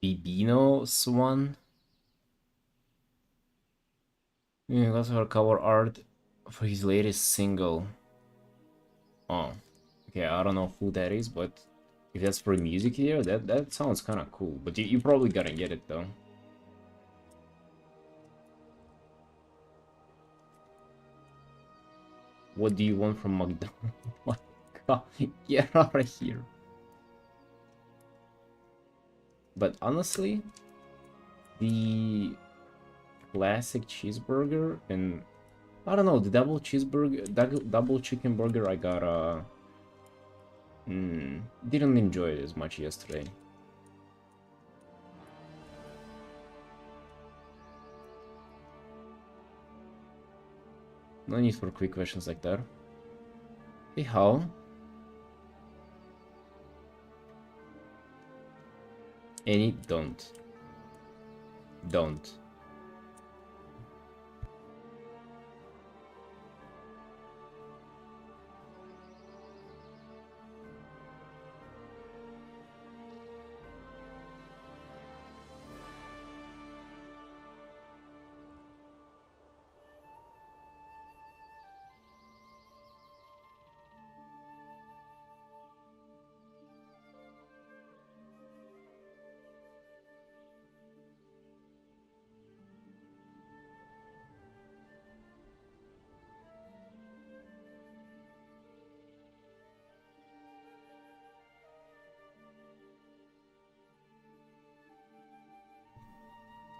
Bibino Swan? Yeah, that's our cover art for his latest single. Oh, okay, I don't know who that is, but if that's for a music video, that sounds kind of cool. But you probably gotta get it though. What do you want from McDonald's? My God, get out of here. But honestly, the classic cheeseburger and I don't know, the double cheeseburger, double chicken burger I got didn't enjoy it as much yesterday. No need for quick questions like that. Hey, how? Any don't. Don't.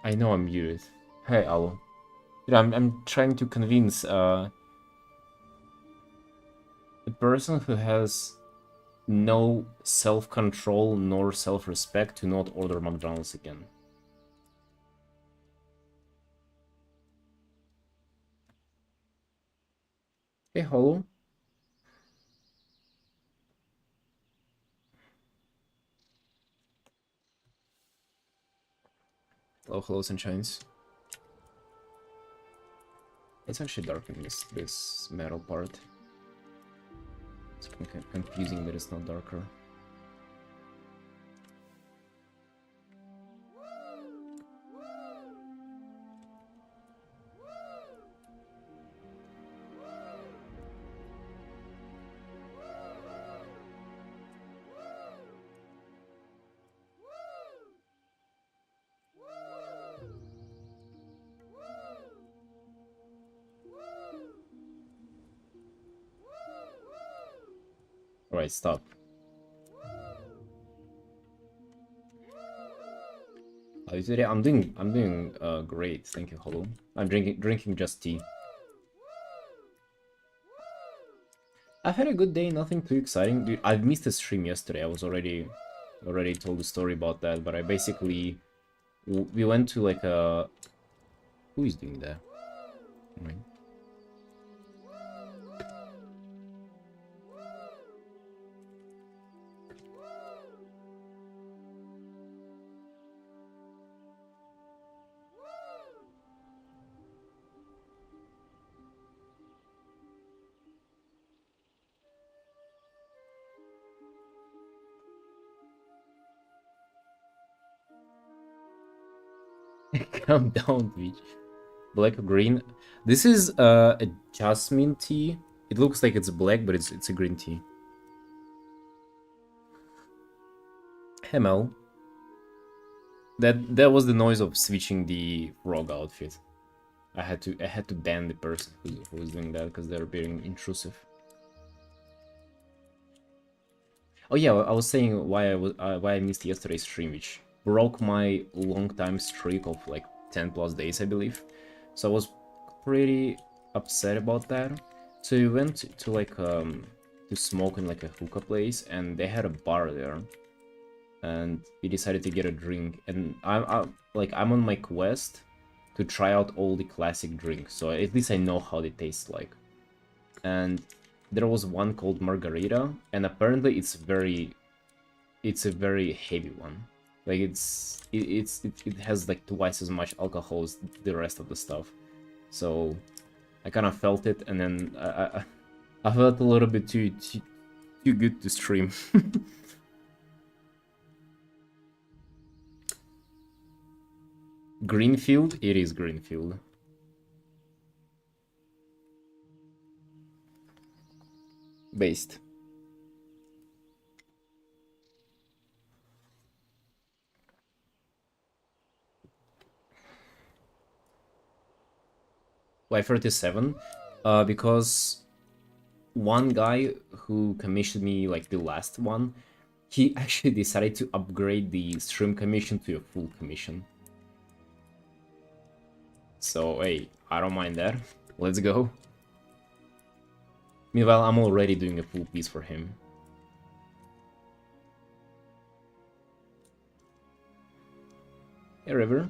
I know I'm muted. Hey, Alo. Dude, I'm trying to convince the person who has no self-control nor self-respect to not order McDonald's again. Hey, Hollow. Oh, hello, sunshines. It's actually dark in this metal part. It's confusing that it's not darker. Alright, stop. Today I'm doing great, thank you, Hollow. I'm drinking just tea. I've had a good day, nothing too exciting. Dude, I've missed a stream yesterday. I was already told the story about that, but I basically we went to like a who is doing that? Right. Calm down, bitch. Black or green. This is a jasmine tea. It looks like it's black, but it's a green tea. Hey Mel. That was the noise of switching the frog outfit. I had to ban the person who was doing that because they're being intrusive. Oh yeah, I was saying why I missed yesterday's stream, which broke my long time streak of like 10 plus days, I believe. So I was pretty upset about that. So we went to like to smoke in like a hookah place, and they had a bar there, and we decided to get a drink. And I'm on my quest to try out all the classic drinks, so at least I know how they taste like. And there was one called margarita, and apparently it's a very heavy one. Like it has like twice as much alcohol as the rest of the stuff. So I kind of felt it, and then I felt a little bit too good to stream. Greenfield? It is Greenfield. Based. Why 37? Because one guy who commissioned me like the last one, he actually decided to upgrade the stream commission to a full commission. So hey, I don't mind that. Let's go. Meanwhile, I'm already doing a full piece for him. Hey, River.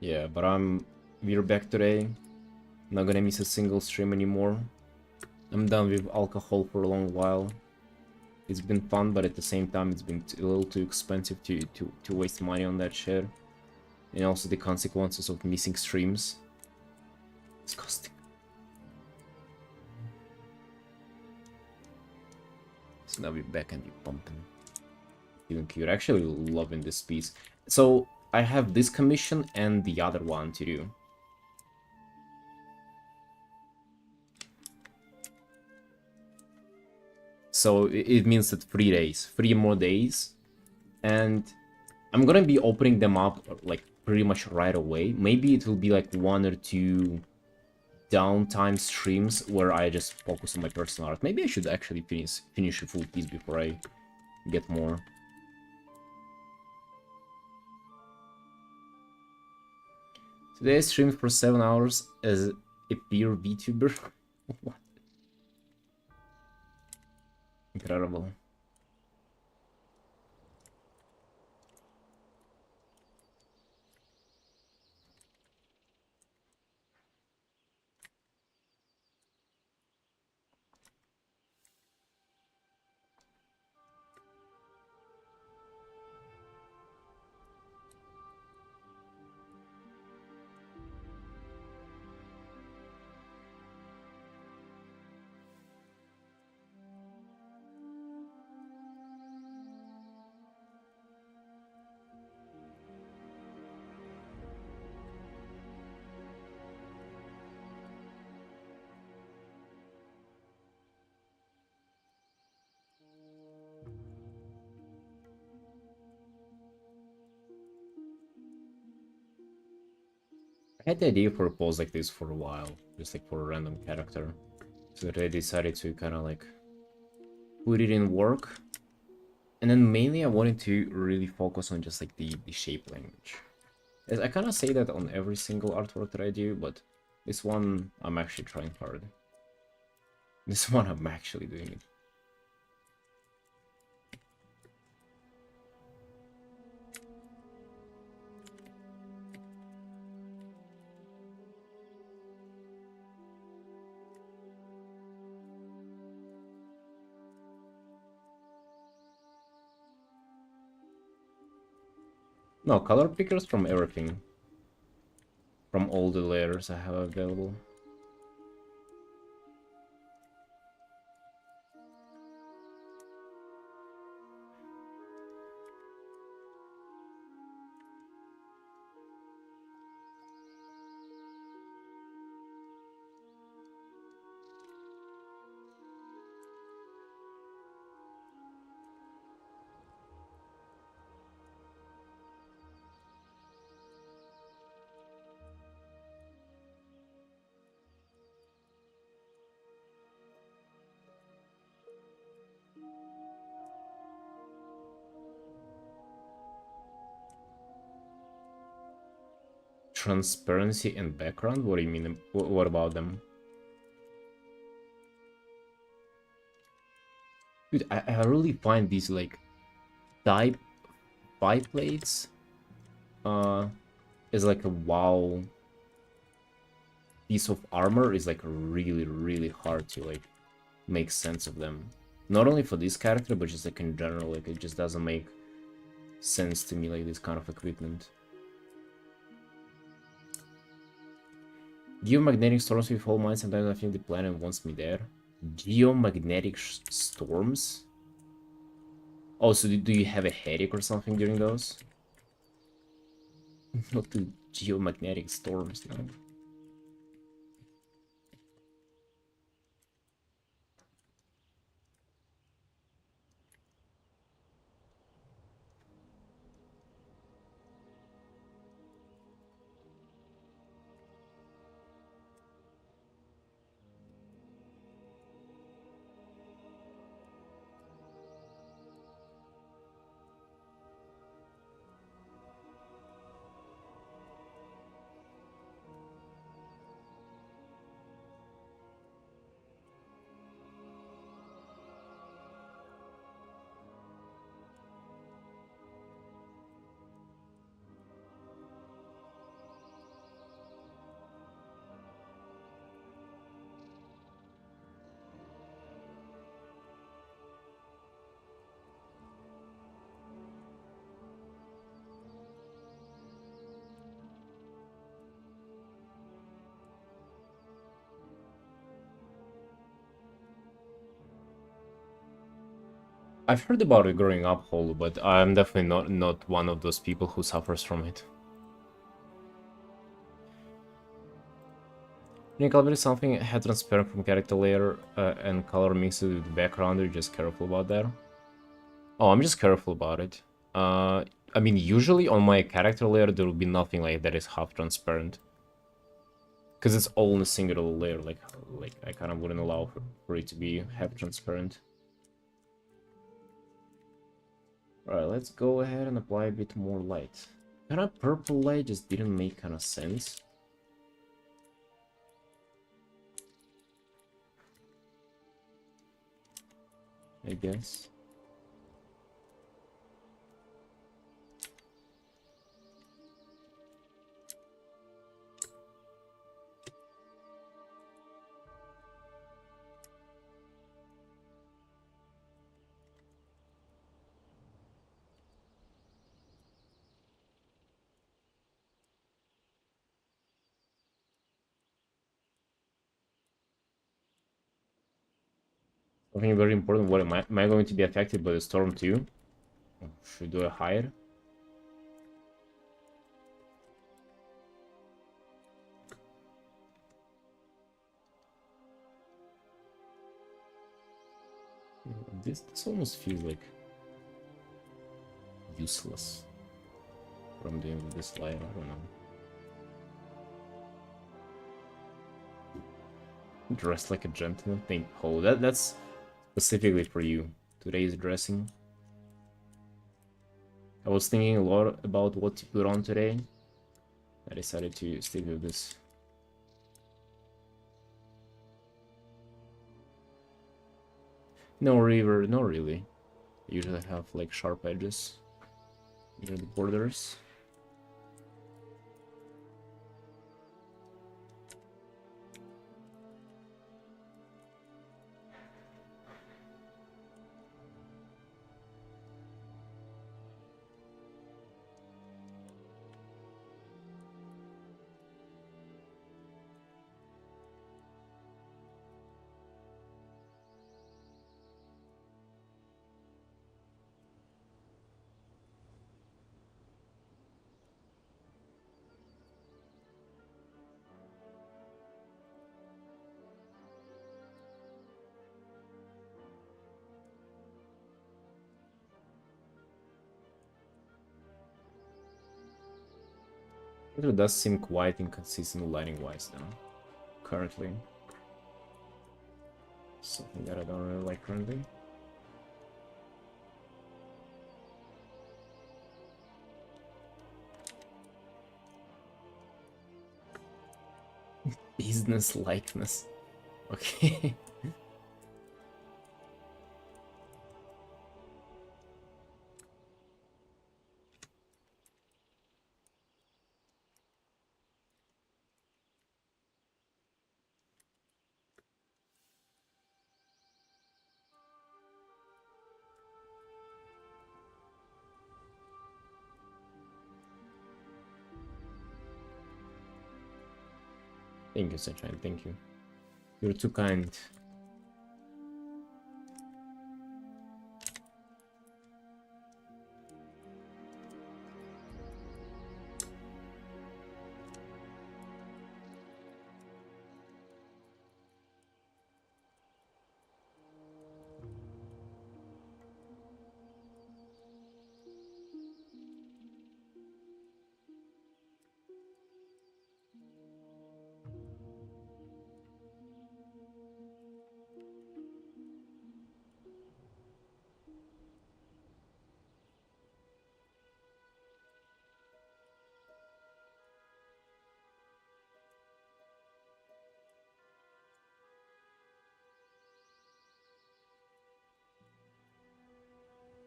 Yeah, but we're back today. Not gonna miss a single stream anymore. I'm done with alcohol for a long while. It's been fun, but at the same time, it's been a little too expensive to waste money on that shit. And also the consequences of missing streams. Disgusting. So now we're back and we're pumping. Feeling cute. Actually loving this piece. So I have this commission and the other one to do. So it means that 3 days, 3 more days, and I'm gonna be opening them up like pretty much right away. Maybe it will be like 1 or 2 downtime streams where I just focus on my personal art. Maybe I should actually finish a full piece before I get more. Today I streamed for 7 hours as a peer VTuber. What? Incredible. I had the idea for a pose like this for a while, just like for a random character. So that I decided to kind of like put it in work. And then mainly I wanted to really focus on just like the shape language. As I kind of say that on every single artwork that I do, but this one I'm actually trying hard. This one I'm actually doing it. No, color pickers from everything. From all the layers I have available. Transparency and background? What do you mean? What about them? Dude, I really find these like type biplates is like a wow piece of armor is like really hard to like make sense of them. Not only for this character, but just like in general, like it just doesn't make sense to me, like this kind of equipment. Geomagnetic storms with whole mine, sometimes I think the planet wants me there. Geomagnetic storms? Oh, so do you have a headache or something during those? Not the geomagnetic storms, no. I've heard about it growing up, Holo, but I'm definitely not one of those people who suffers from it. When you collaborate something, head transparent from character layer and color mixed with the background, you're just careful about that. Oh, I'm just careful about it. I mean, usually on my character layer, there will be nothing like that is half transparent. Because it's all in a single layer, like I kind of wouldn't allow for it to be half transparent. Alright, let's go ahead and apply a bit more light. Kind of purple light just didn't make kind of sense. I guess. Something very important. What am I going to be affected by the storm too? Should I hide? This almost feels like useless from doing this light. I don't know. Dressed like a gentleman. Think, oh, that's specifically for you. Today's dressing. I was thinking a lot about what to put on today. I decided to stick with this. No river, not really. I usually have like sharp edges near the borders. It does seem quite inconsistent lighting-wise though, currently. Something that I don't really like currently. Business likeness. Okay. Thank you, Sunshine, thank you. You're too kind.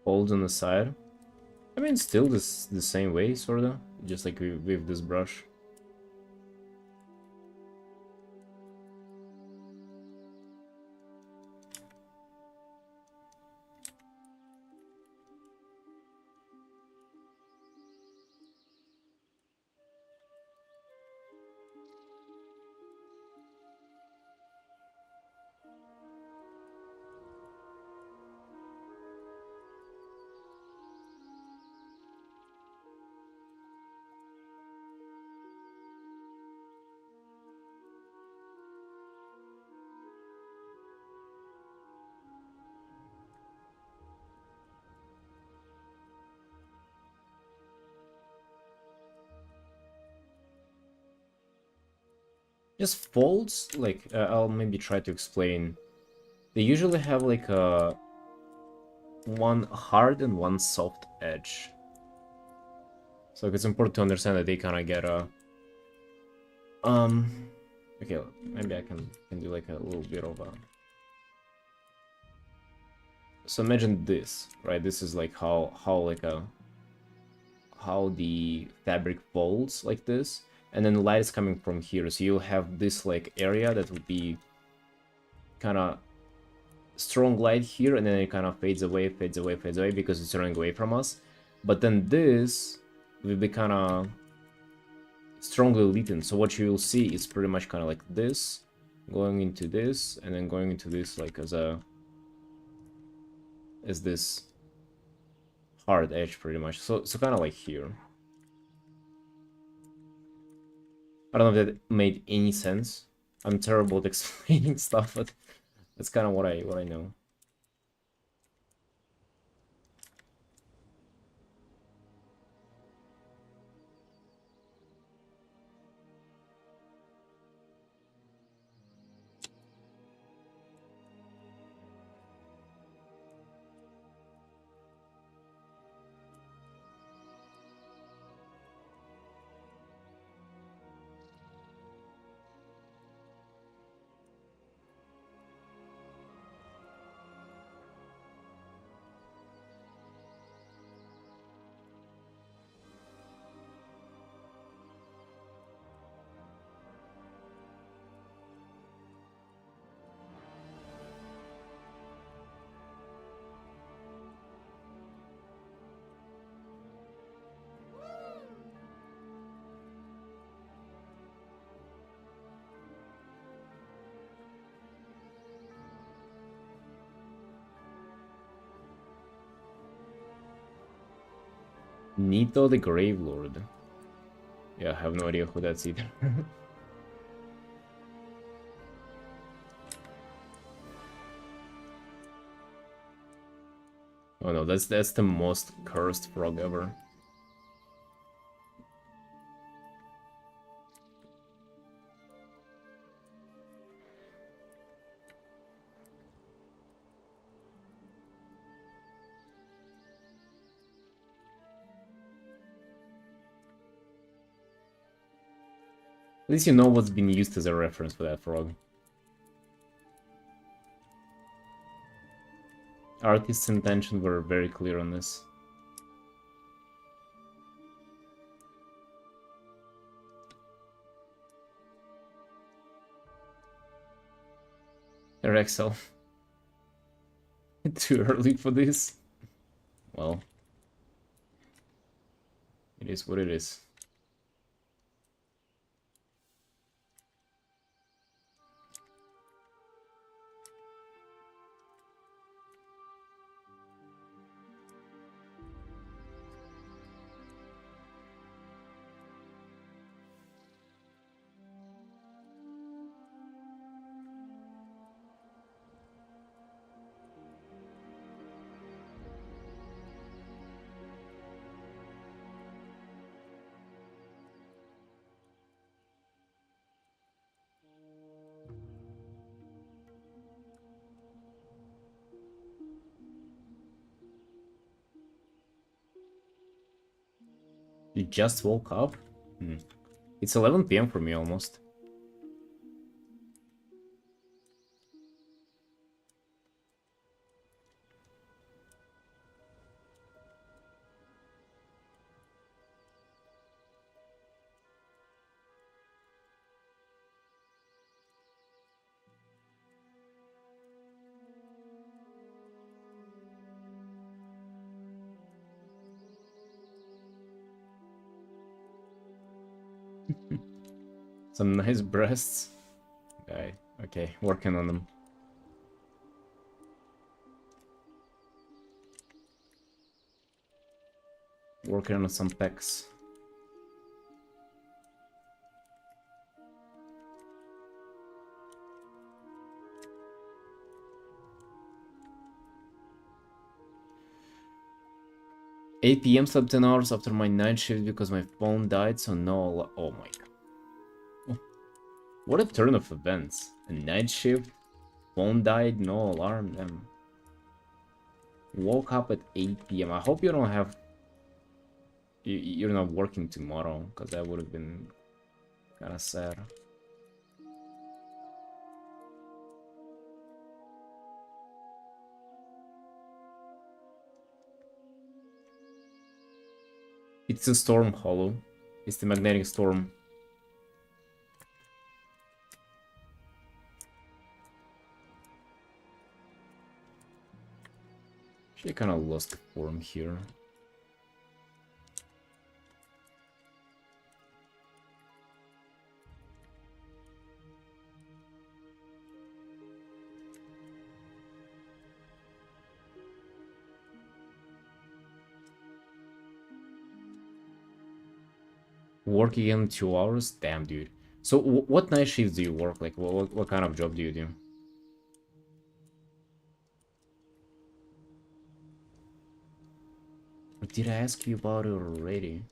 Folds on the side. I mean, still the same way, sorta. Just like with this brush. Just folds, like, I'll maybe try to explain. They usually have like a one hard and one soft edge. So it's important to understand that they kind of get a okay, maybe I can do like a little bit of a. So imagine this, right? This is like how like a how the fabric folds like this, and then the light is coming from here, so you'll have this like area that would be kind of strong light here, and then it kind of fades away, fades away, fades away because it's running away from us. But then this will be kind of strongly lit. So what you will see is pretty much kind of like this, going into this, and then going into this like as this hard edge pretty much. So kind of like here. I don't know if that made any sense. I'm terrible at explaining stuff, but that's kind of what I know. Nito the Grave Lord. Yeah, I have no idea who that's either. Oh no, that's the most cursed frog ever. At least you know what's been used as a reference for that frog. Artist's intentions were very clear on this. Rexel. Too early for this? Well, it is what it is. You just woke up? It's 11 PM for me almost. Some nice breasts. Okay, working on them. Working on some pecs. "8 PM, slept 10 hours after my night shift because my phone died, so no. Oh my god. What a turn of events. A night shift, phone died, no alarm, them. Woke up at 8 p.m. I hope you don't have... You're not working tomorrow, because that would have been kind of sad. It's a storm, Hollow. It's the magnetic storm. She kind of lost the form here. Work again 2 hours? Damn, dude. So what night shifts do you work? Like, what kind of job do you do? Or did I ask you about it already?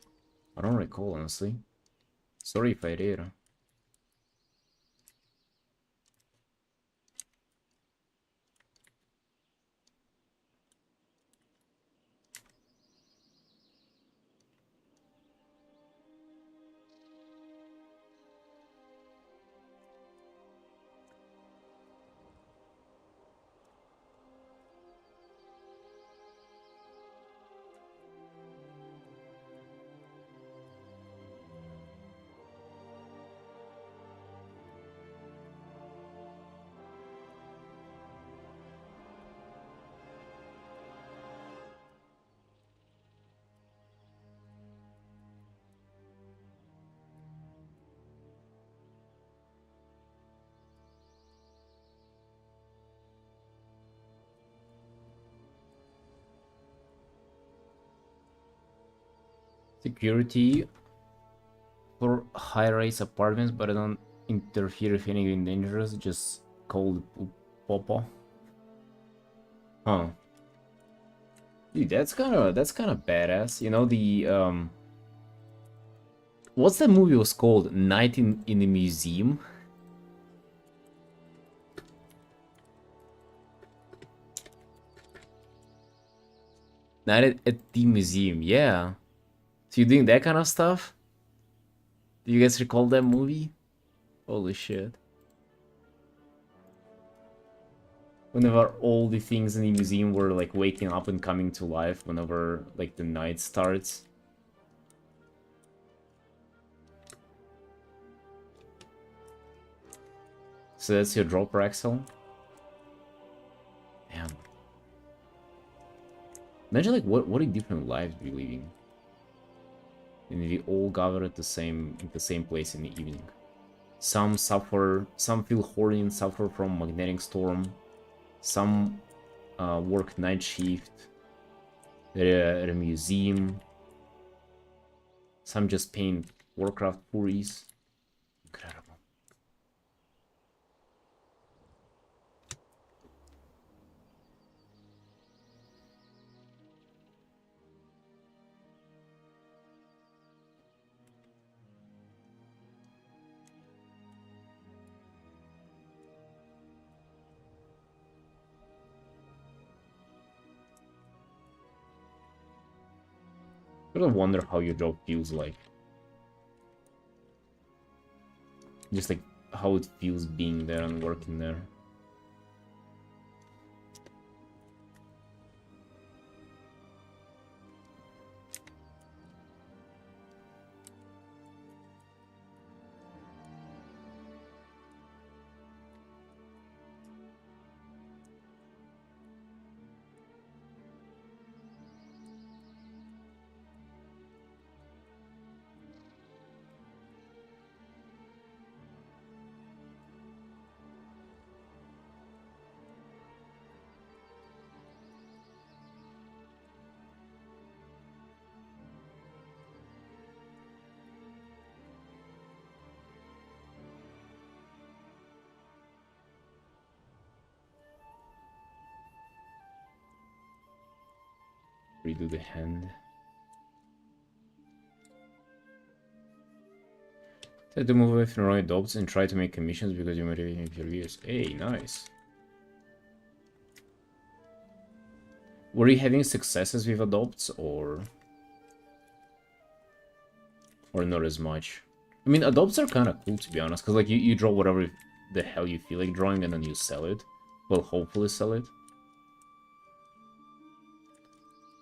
I don't recall, honestly. Sorry if I did. Security for high-rise apartments, but I don't interfere if anything dangerous. Just call the Popo. Huh. Dude, that's kind of badass. You know what's that movie was called? Night in the Museum. Night at the museum. Yeah. So you doing that kind of stuff? Do you guys recall that movie? Holy shit. Whenever all the things in the museum were like waking up and coming to life whenever like the night starts. So that's your drop, Axel? Damn. Imagine like what a different lives we're living. And we all gather at the same place in the evening. Some suffer, some feel horny and suffer from magnetic storm. Some work night shift at a museum. Some just paint Warcraft Furies. Incredible. I sort of wonder how your job feels like. Just like how it feels being there and working there. Redo the hand. Try to move away from wrong adopts and try to make commissions because you're motivating your viewers. Hey, nice. Were you having successes with adopts or not as much? I mean, adopts are kind of cool, to be honest, because like you draw whatever the hell you feel like drawing and then you sell it. Well, hopefully sell it.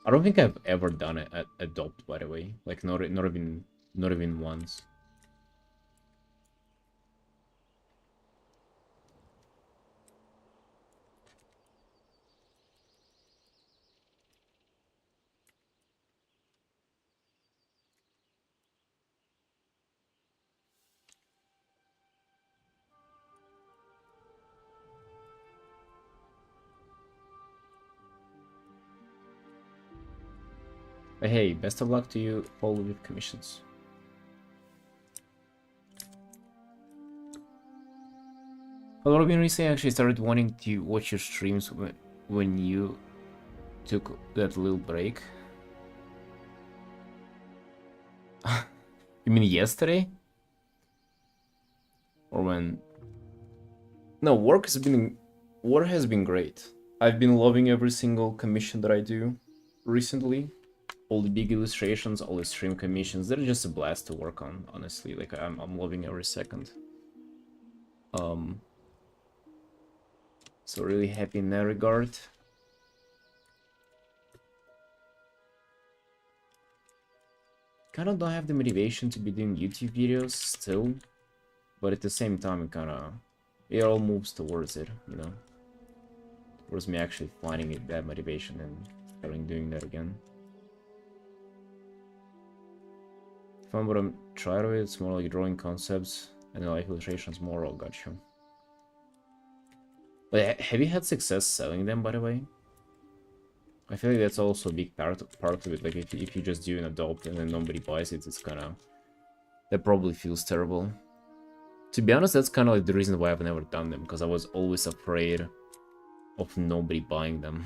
I don't think I've ever done it at adopt, by the way. Like not even once. But hey, best of luck to you all with commissions. Well, Robin recently actually started wanting to watch your streams when you took that little break. You mean yesterday? Or when? No, work has been great. I've been loving every single commission that I do recently. All the big illustrations, all the stream commissions, they're just a blast to work on, honestly. Like I'm loving every second. So really happy in that regard. Kind of don't have the motivation to be doing YouTube videos still, but at the same time, it all moves towards it, you know, towards me actually finding that motivation and starting doing that again. Fun, but I'm trying with it's more like drawing concepts and like illustrations more. Oh, gotcha. But have you had success selling them, by the way? I feel like that's also a big part of it. Like if you just do an adopt and then nobody buys it, it's kind of, that probably feels terrible. To be honest, that's kind of like the reason why I've never done them, because I was always afraid of nobody buying them.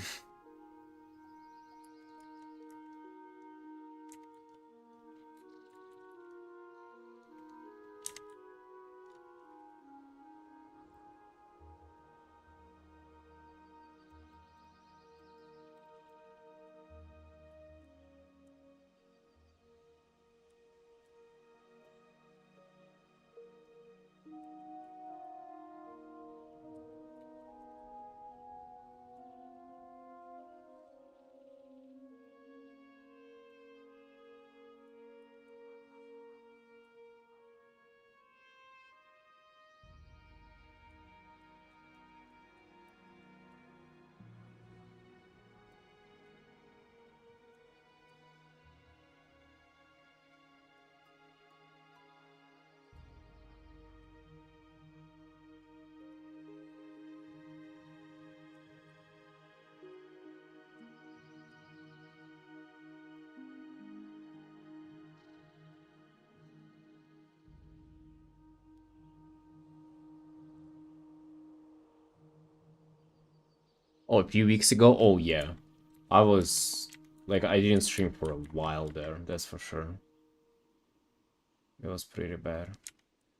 Oh, a few weeks ago? Oh, yeah. I was... Like, I didn't stream for a while there, that's for sure. It was pretty bad.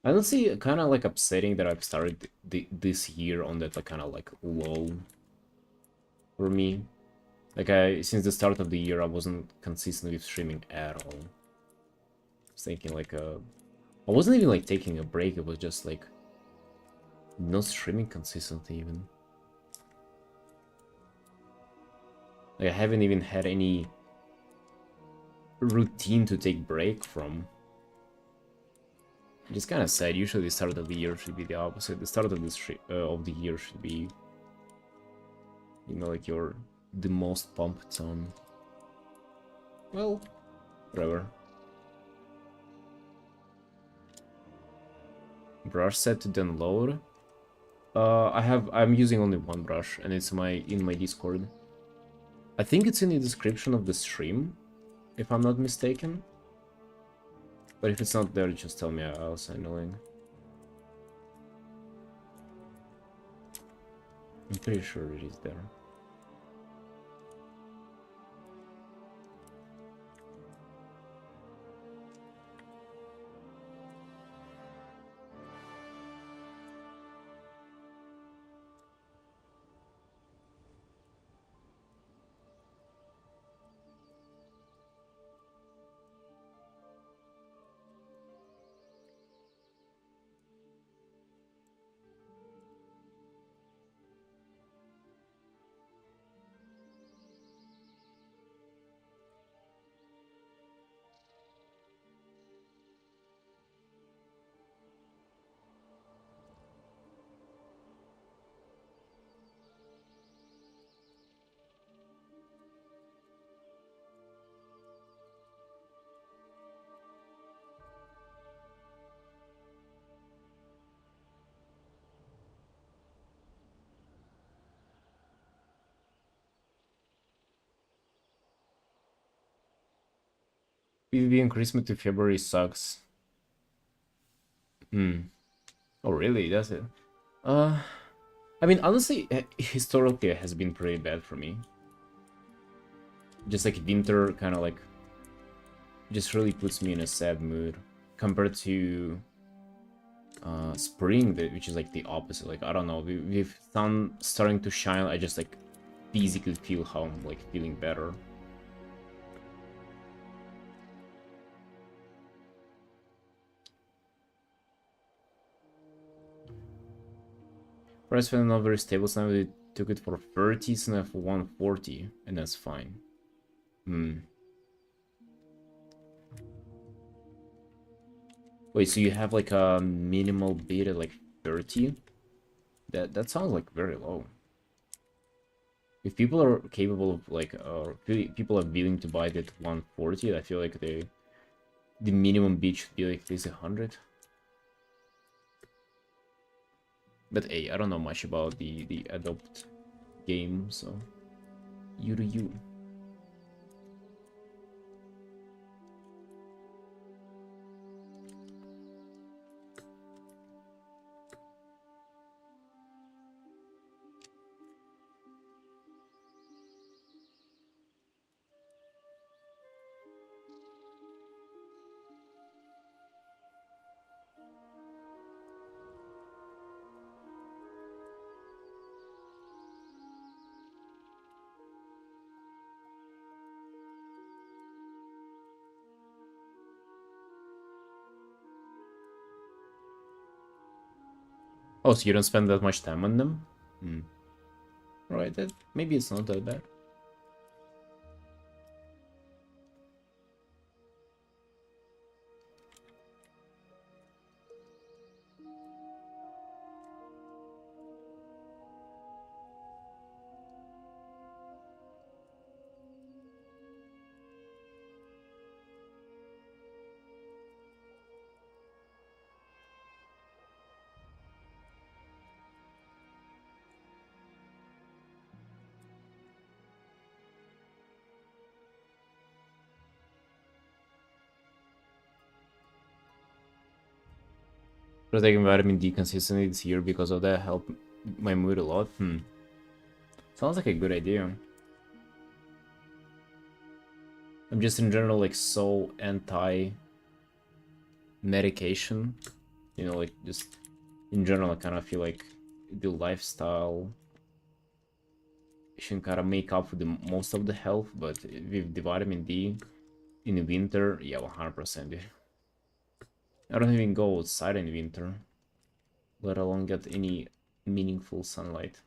Honestly, kind of like upsetting that I've started this year on that like, kind of like low for me. Like, since the start of the year, I wasn't consistent with streaming at all. I was thinking like, I wasn't even like taking a break, it was just like not streaming consistently even. Like, I haven't even had any routine to take break from. It's kind of sad. Usually the start of the year should be the opposite. The start of the year should be, you know, like the most pumped on. Well, whatever. Brush set to then load. I'm using only one brush, and it's in my Discord. I think it's in the description of the stream, if I'm not mistaken. But if it's not there, just tell me, I'll send a link. I'm pretty sure it is there. PvP increasement to February sucks. Hmm. Oh, really? That's it. Uh, I mean, honestly, historically, it has been pretty bad for me. Just like winter, kind of like, just really puts me in a sad mood compared to spring, which is like the opposite. Like, I don't know, with sun starting to shine, I just like physically feel how I'm like feeling better. Price fell not very stable, so now we took it for 30, so now for 140, and that's fine. Hmm. Wait, so you have like a minimal bid at like 30? That sounds like very low. If people are capable of like, people are willing to buy it at 140, I feel like the minimum bid should be like at least 100. But hey, I don't know much about the Adopt game, so you do you. Oh, so you don't spend that much time on them? Hmm. Right, that maybe it's not that bad. But taking vitamin D consistently this year because of that helped my mood a lot. Hmm. Sounds like a good idea. I'm just in general like so anti medication. You know, like just in general, I kind of feel like the lifestyle should kind of make up for the most of the health, but with the vitamin D in the winter, yeah, 100%. I don't even go outside in winter, let alone get any meaningful sunlight.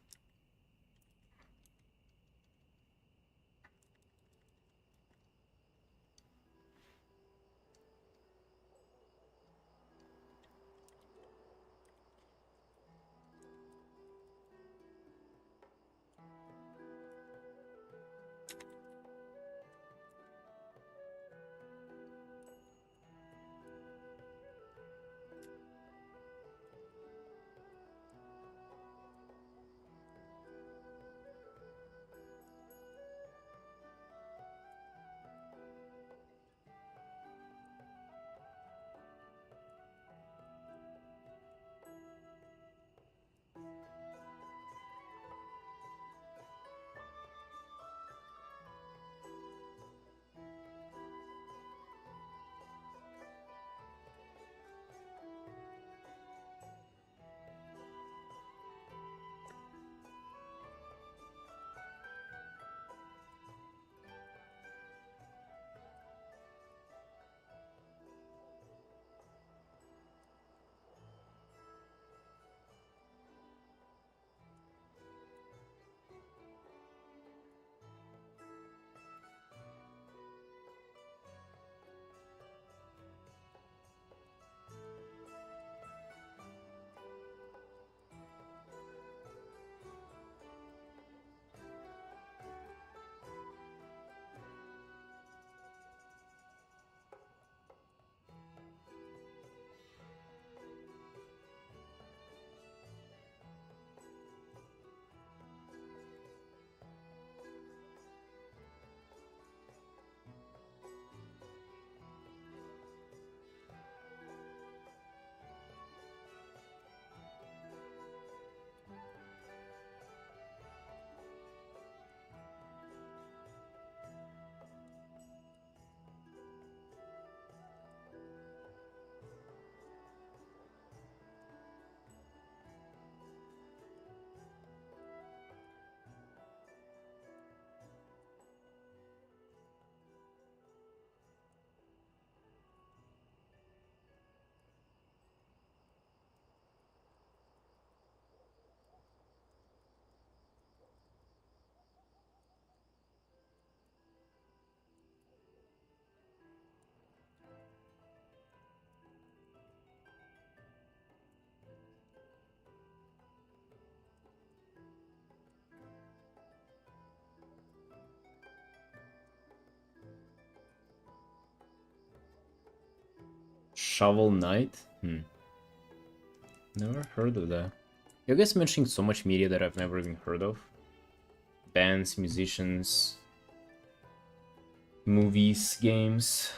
Shovel Knight? Never heard of that. You guys mentioning so much media that I've never even heard of. Bands, musicians, movies, games.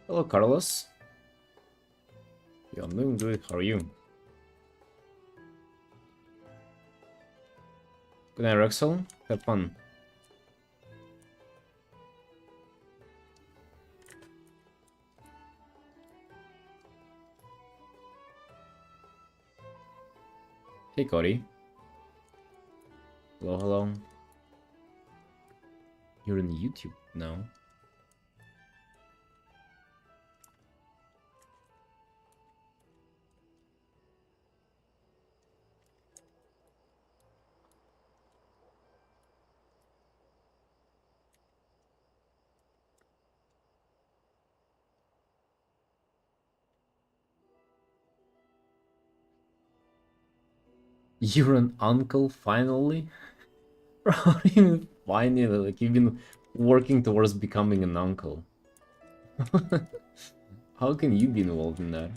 Hello, Carlos. Yeah, I'm doing good. How are you? Good night, Rexel. Have fun. Hey, Cody. Hello, hello. You're in YouTube now. You're an uncle, finally? How do you mean finally? Like, you've been working towards becoming an uncle. How can you be involved in that?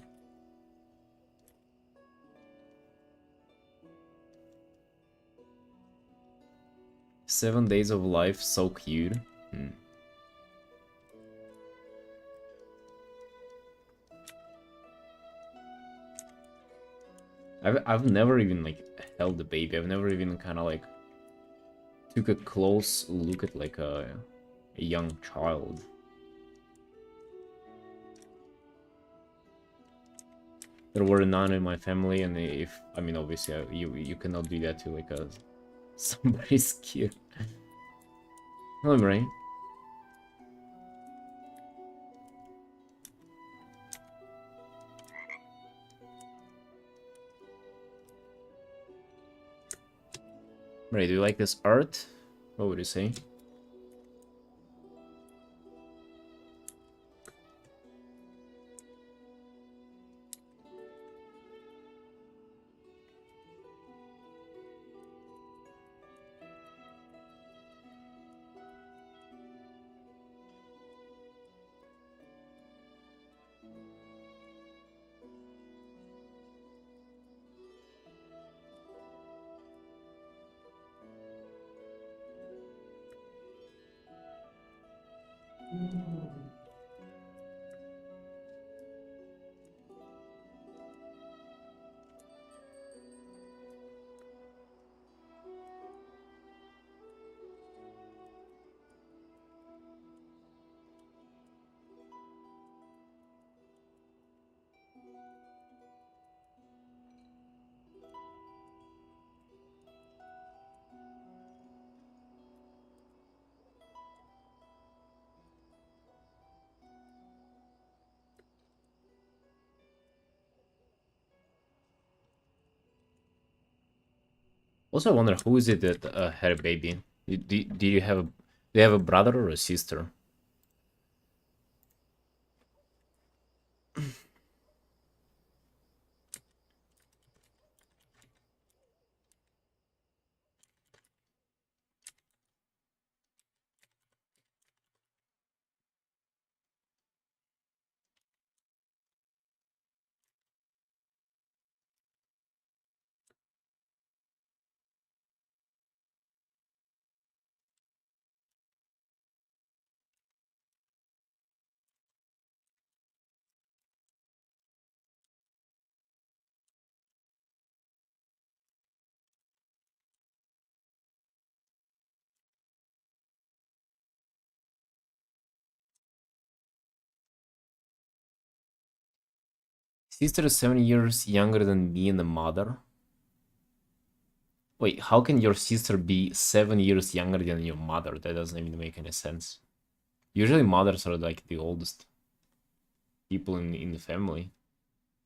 Seven Days of Life, so cute. I've never even like held a baby. I've never even kind of like took a close look at like a young child. There were none in my family, and if I mean obviously you cannot do that to like a somebody's kid. I'm right. Right, do you like this art? What would you say? Also, I wonder who is it that had a baby? Do you have do you have a brother or a sister? Sister is 7 years younger than me and the mother. Wait, how can your sister be 7 years younger than your mother? That doesn't even make any sense. Usually mothers are like the oldest people in the family.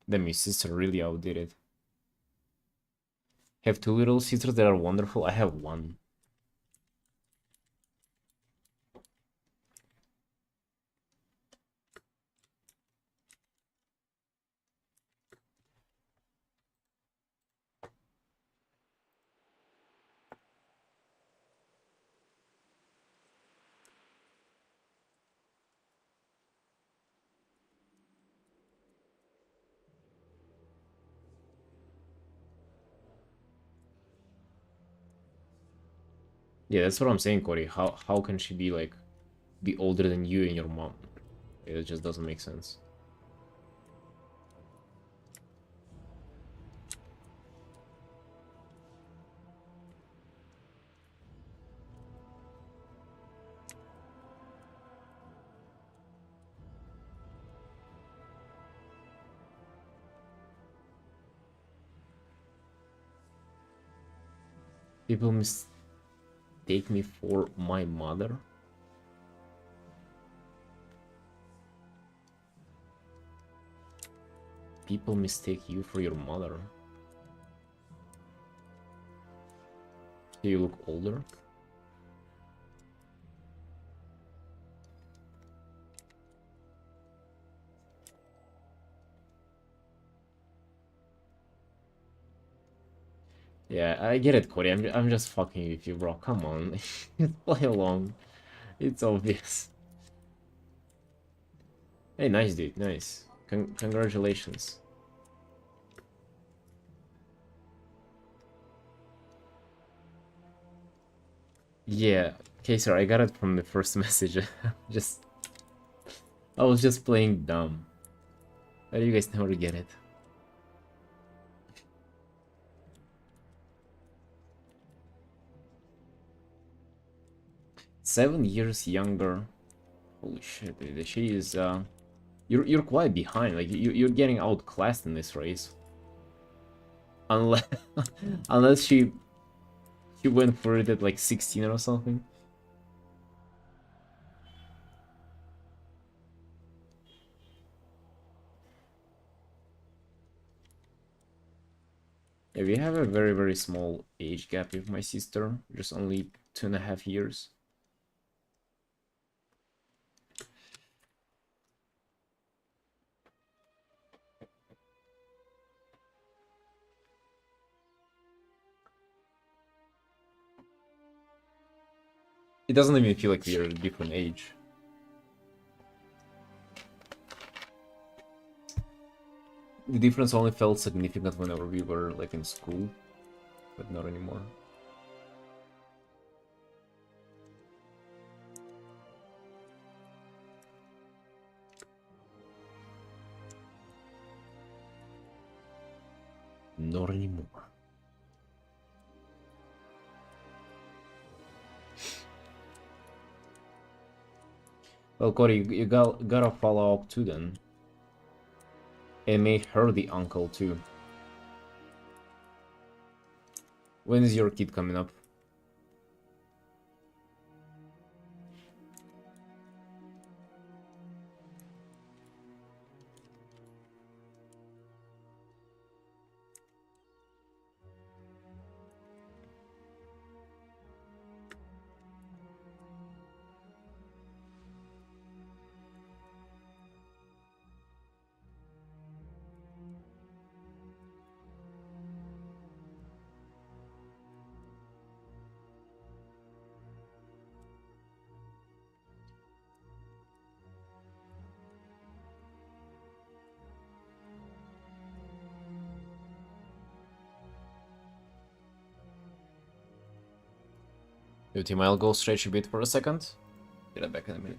Then my sister really outdid it. Have two little sisters that are wonderful. I have one. Yeah, that's what I'm saying, Cody. How can she be like be older than you and your mom? It just doesn't make sense. People mistake me for my mother. People mistake you for your mother. Do you look older? Yeah, I get it, Cody. I'm just fucking with you, bro. Come on. Just play along. It's obvious. Hey, nice, dude. Nice. Congratulations. Yeah. Okay, sir, I got it from the first message. Just... I was just playing dumb. Why do you guys never get it? Seven years younger. Holy shit, dude. She is, You're quite behind. Like, you're getting outclassed in this race. Unless... Unless she went for it at, like, 16 or something. Yeah, we have a very, very small age gap with my sister. Just only 2.5 years. It doesn't even feel like we are a different age. The difference only felt significant whenever we were, like, in school, but not anymore. Not anymore. Well, Cody, you gotta follow up too then. And make her the uncle too. When is your kid coming up? Yo, team, I'll go stretch a bit for a second. Get it back in a minute.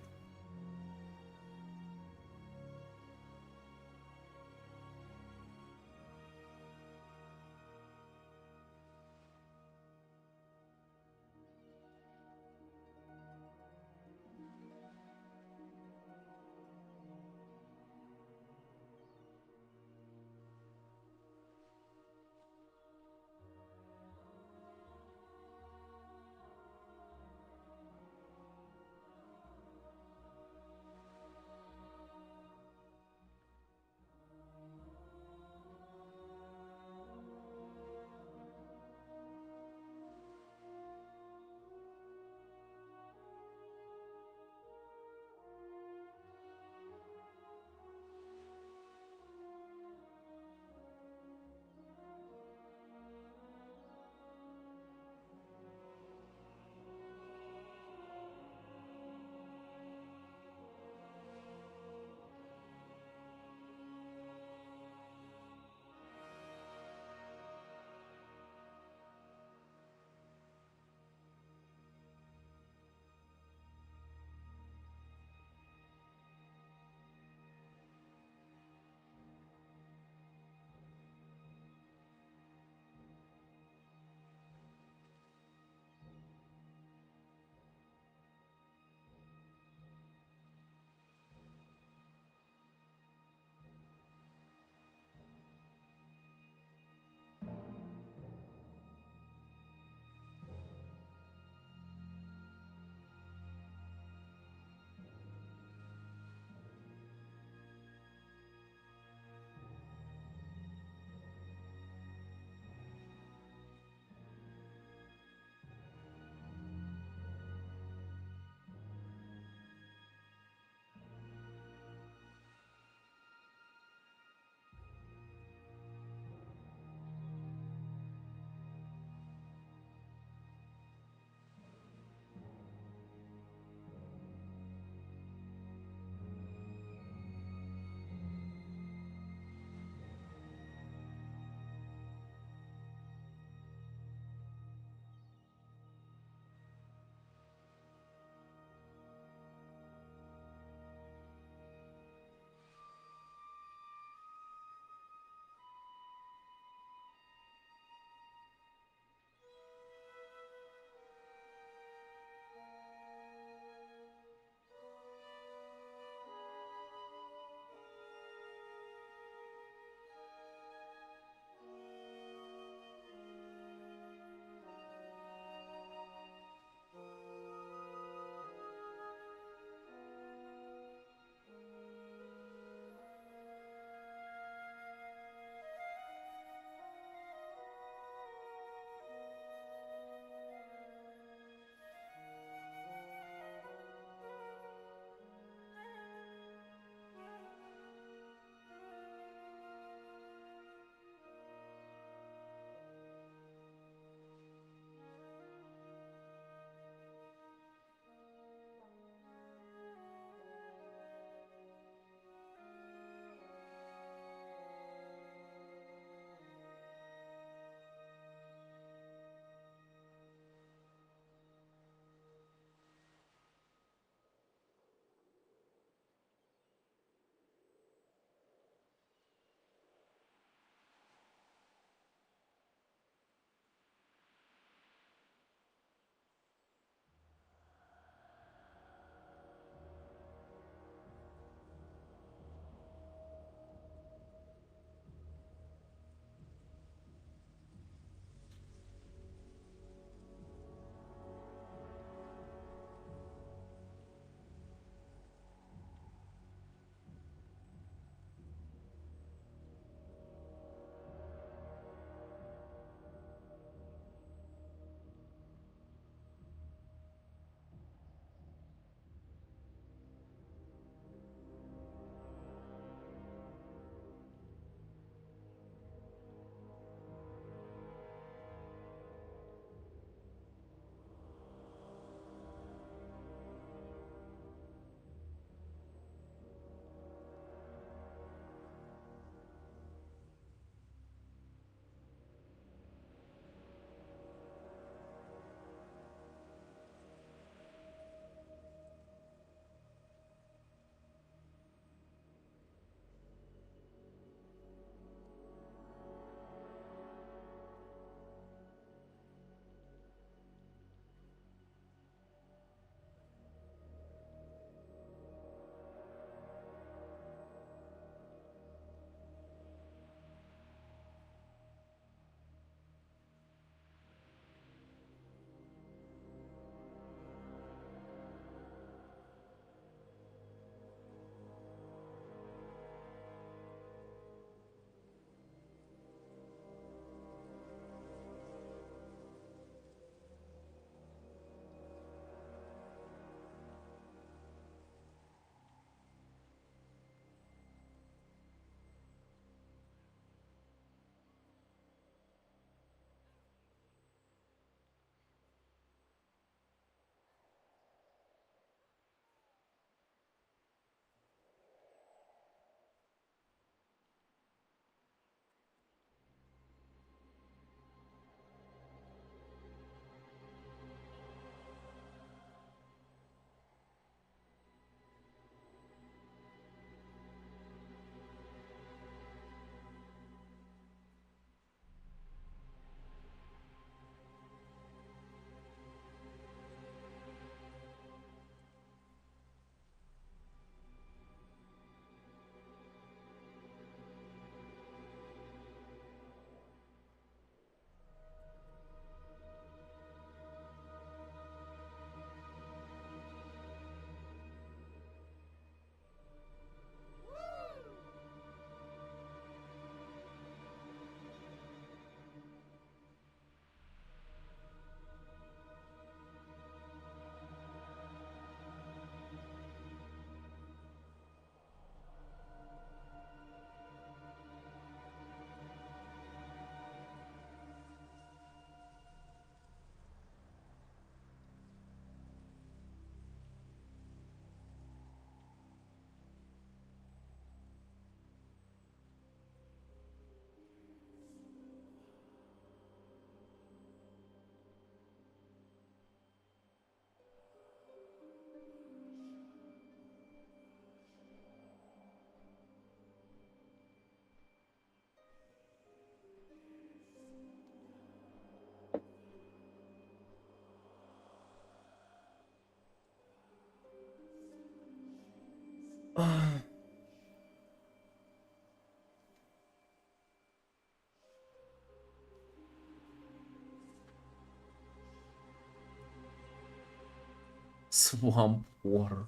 Swamp water.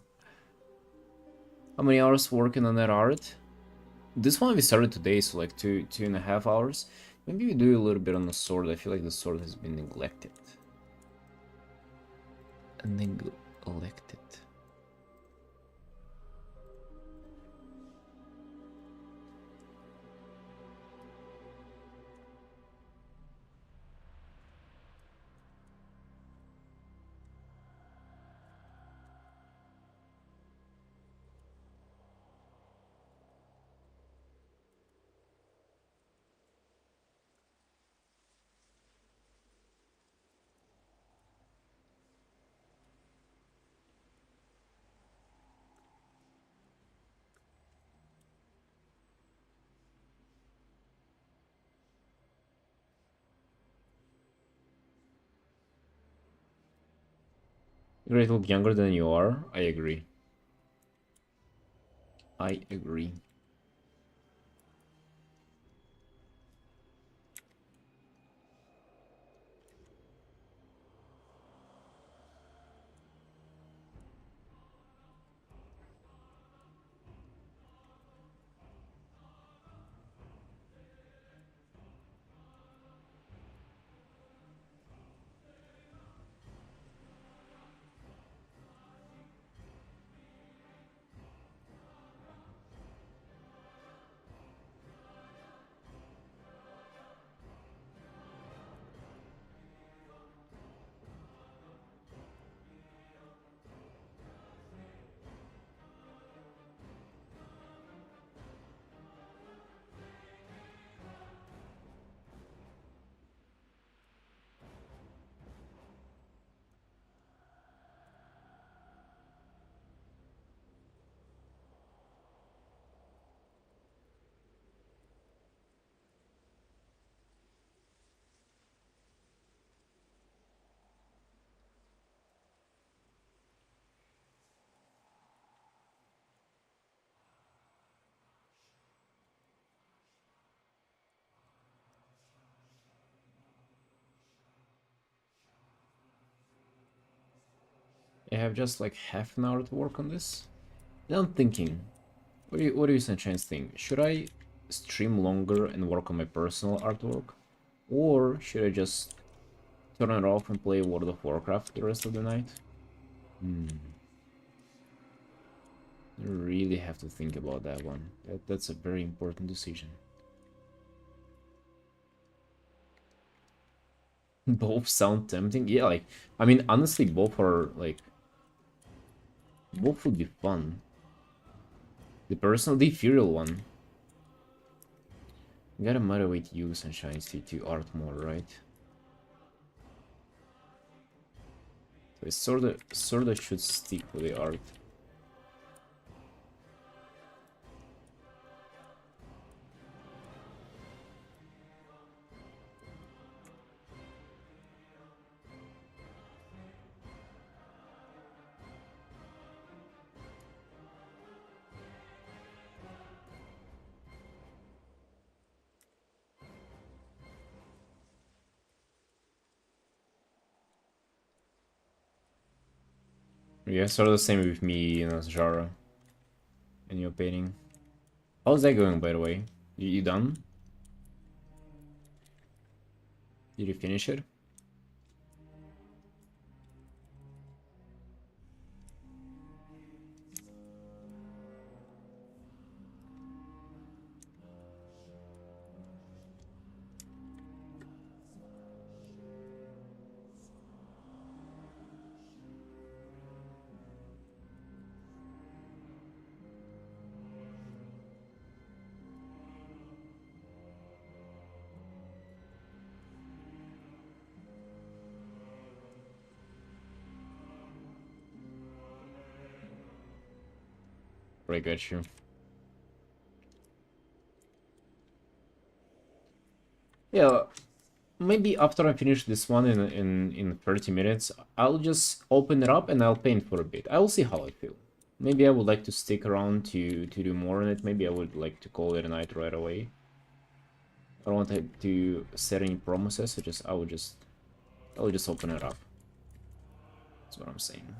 How many hours working on that art? This one we started today, so like 2.5 hours. Maybe we do a little bit on the sword. I feel like the sword has been neglected. Neglected. You're a little younger than you are. I agree. I agree. I have just like half an hour to work on this. Then I'm thinking, what do you Sunshines think? Should I stream longer and work on my personal artwork? Or should I just turn it off and play World of Warcraft the rest of the night? I really have to think about that one. That's a very important decision. Both sound tempting. Yeah, like, I mean, honestly, both are, like, both would be fun. The ethereal one. You gotta motivate you, Sunshine, to art more, right? So it sorta should stick with the art. Yeah, sort of the same with me and Jara and your painting. How's that going, by the way? You done? Did you finish it? I got you. Yeah, maybe after I finish this one in 30 minutes, I'll just open it up and I'll paint for a bit. I'll see how I feel. Maybe I would like to stick around to do more on it. Maybe I would like to call it a night right away. I don't want to set any promises, I will just open it up. That's what I'm saying.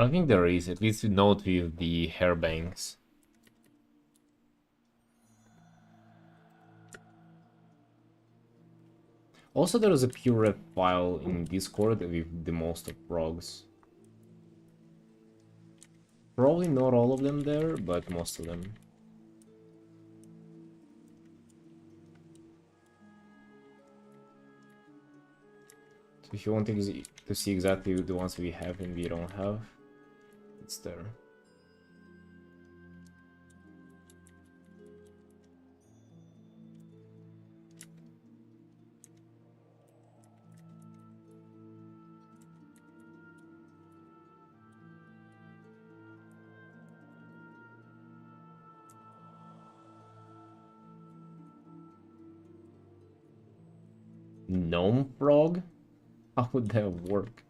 I think there is, at least note with the hair bangs. Also, there is a pure rep file in Discord with the most of frogs. Probably not all of them there, but most of them. So if you want to see exactly the ones we have and we don't have, it's there. Gnome frog? How would that work?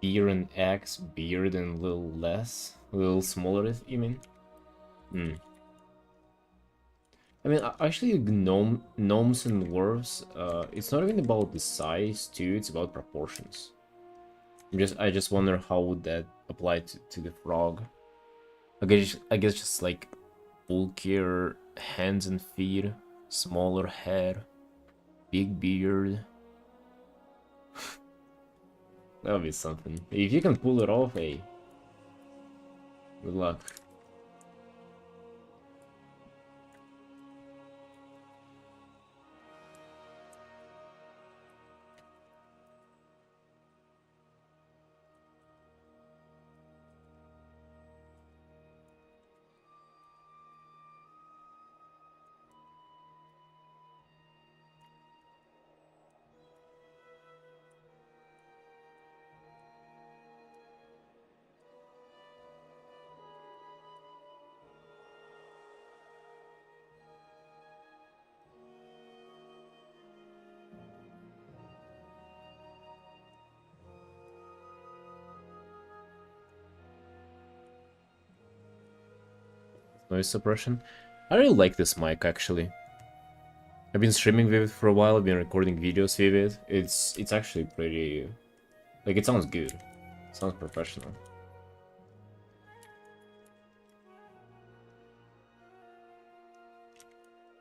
Beer and X, beard and a little less, a little smaller, you mean? Hmm. I mean, actually, gnomes and dwarves, it's not even about the size, too, it's about proportions. I just wonder how would that apply to the frog. I guess just like bulkier hands and feet, smaller head, big beard. That would be something. If you can pull it off, hey, good luck. Noise suppression. I really like this mic actually. I've been streaming with it for a while. I've been recording videos with it. It's actually pretty, like, it sounds good. It sounds professional.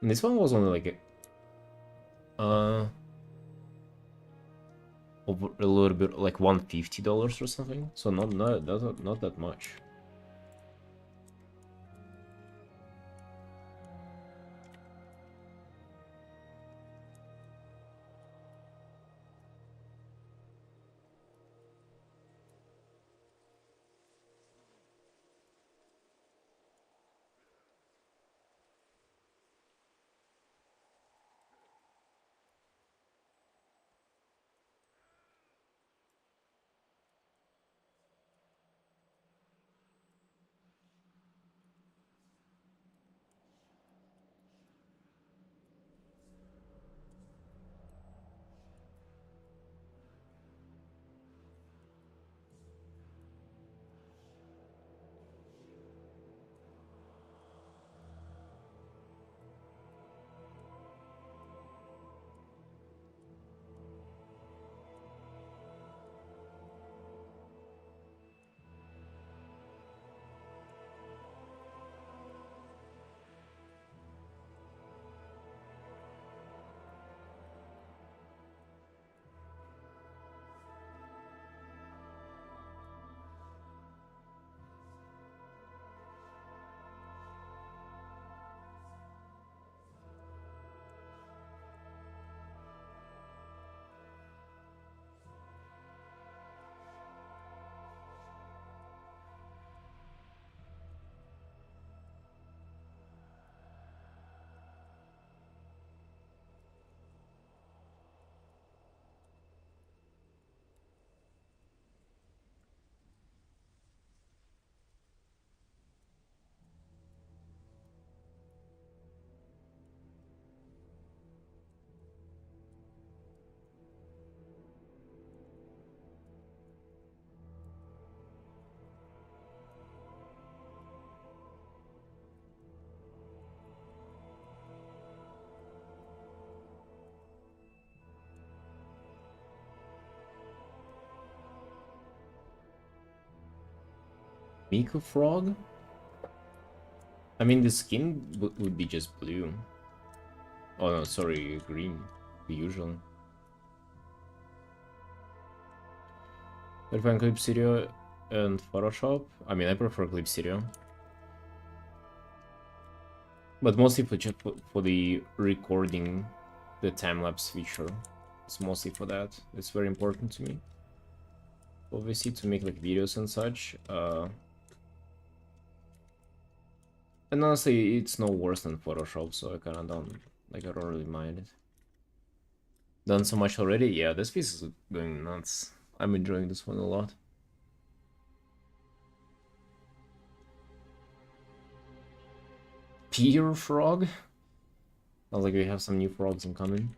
And this one was only like over a little bit, like $150 or something. So not that much. Miku Frog? I mean, the skin would be just blue. Oh no, sorry, green. The usual. If I Clip Studio and Photoshop, I mean, I prefer Clip Studio. But mostly for the recording, the time-lapse feature. It's mostly for that. It's very important to me. Obviously, to make like videos and such. And honestly, it's no worse than Photoshop, so I kind of don't, like, I don't really mind it. Done so much already? Yeah, this piece is going nuts. I'm enjoying this one a lot. Peter Frog? Sounds like we have some new frogs incoming.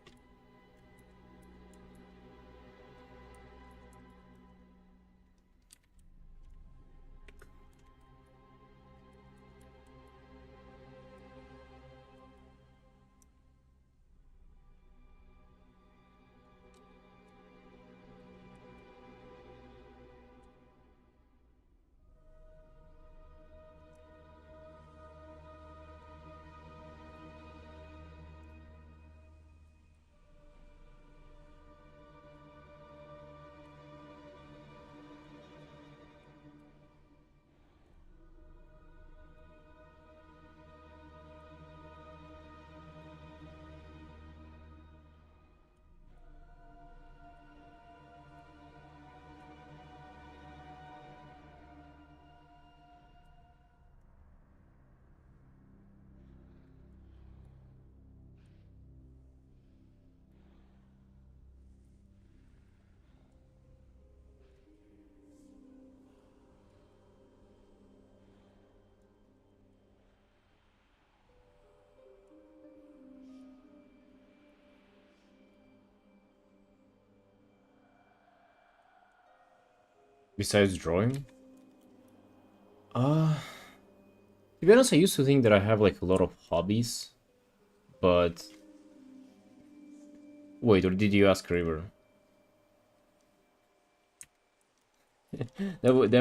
Besides drawing? Uh, to be honest, I used to think that I have like a lot of hobbies, but wait, or did you ask River? that would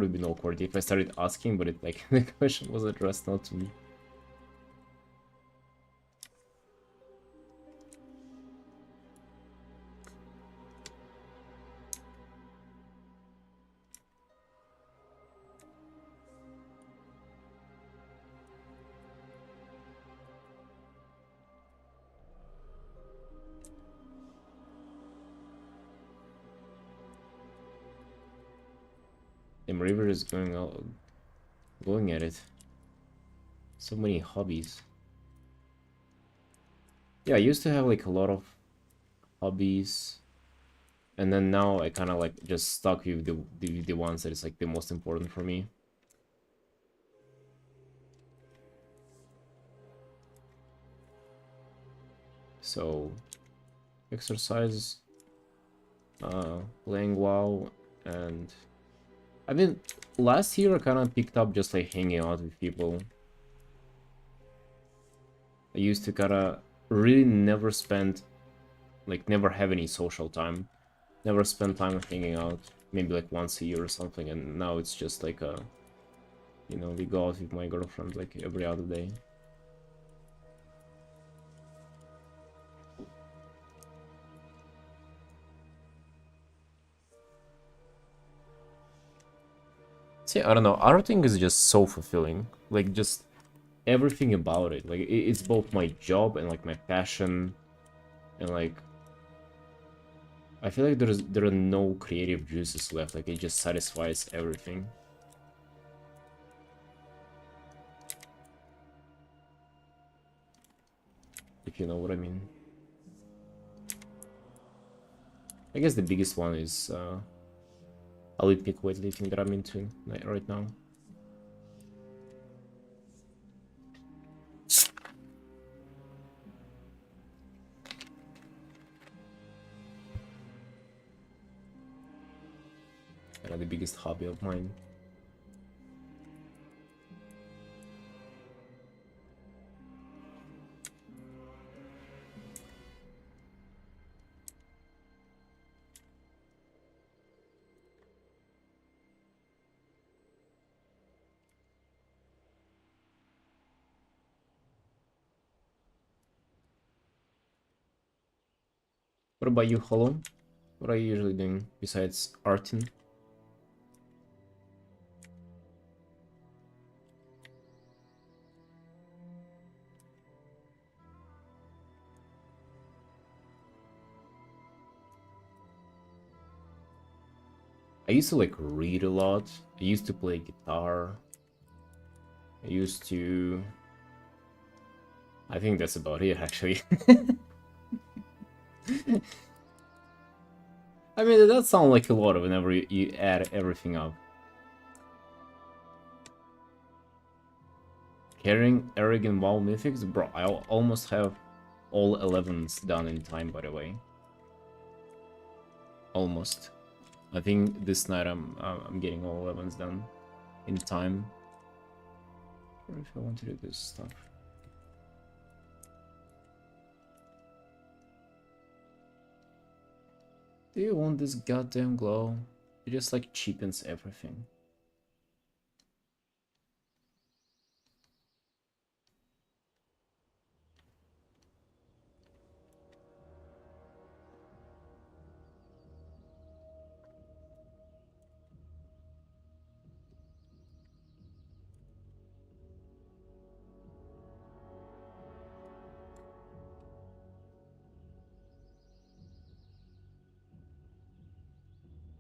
have been awkward if I started asking, but it like the question was addressed not to me. Damn, River is going at it. So many hobbies. Yeah, I used to have like a lot of hobbies, and then now I kind of like just stuck with the ones that is like the most important for me. So, exercise, playing WoW, and I mean, last year I kind of picked up just like hanging out with people. I used to kind of really never spend, like, never have any social time, never spend time hanging out, maybe like once a year or something, and now it's just like we go out with my girlfriend like every other day. See, I don't know, Arting is just so fulfilling, like, just everything about it, like, it's both my job and like my passion, and like, I feel like there are no creative juices left, like, it just satisfies everything. If you know what I mean. I guess the biggest one is Olympic weightlifting that I'm into right now. The biggest hobby of mine. What about you, Hollow? What are you usually doing besides Artin? I used to like read a lot. I used to play guitar. I used to... I think that's about it, actually. I mean, that sounds like a lot whenever you add everything up. Carrying Eric and WoW Mythics? Bro, I almost have all 11s done in time, by the way. Almost. I think this night I'm getting all 11s done in time. Or if I want to do this stuff. Do you want this goddamn glow? It just like cheapens everything.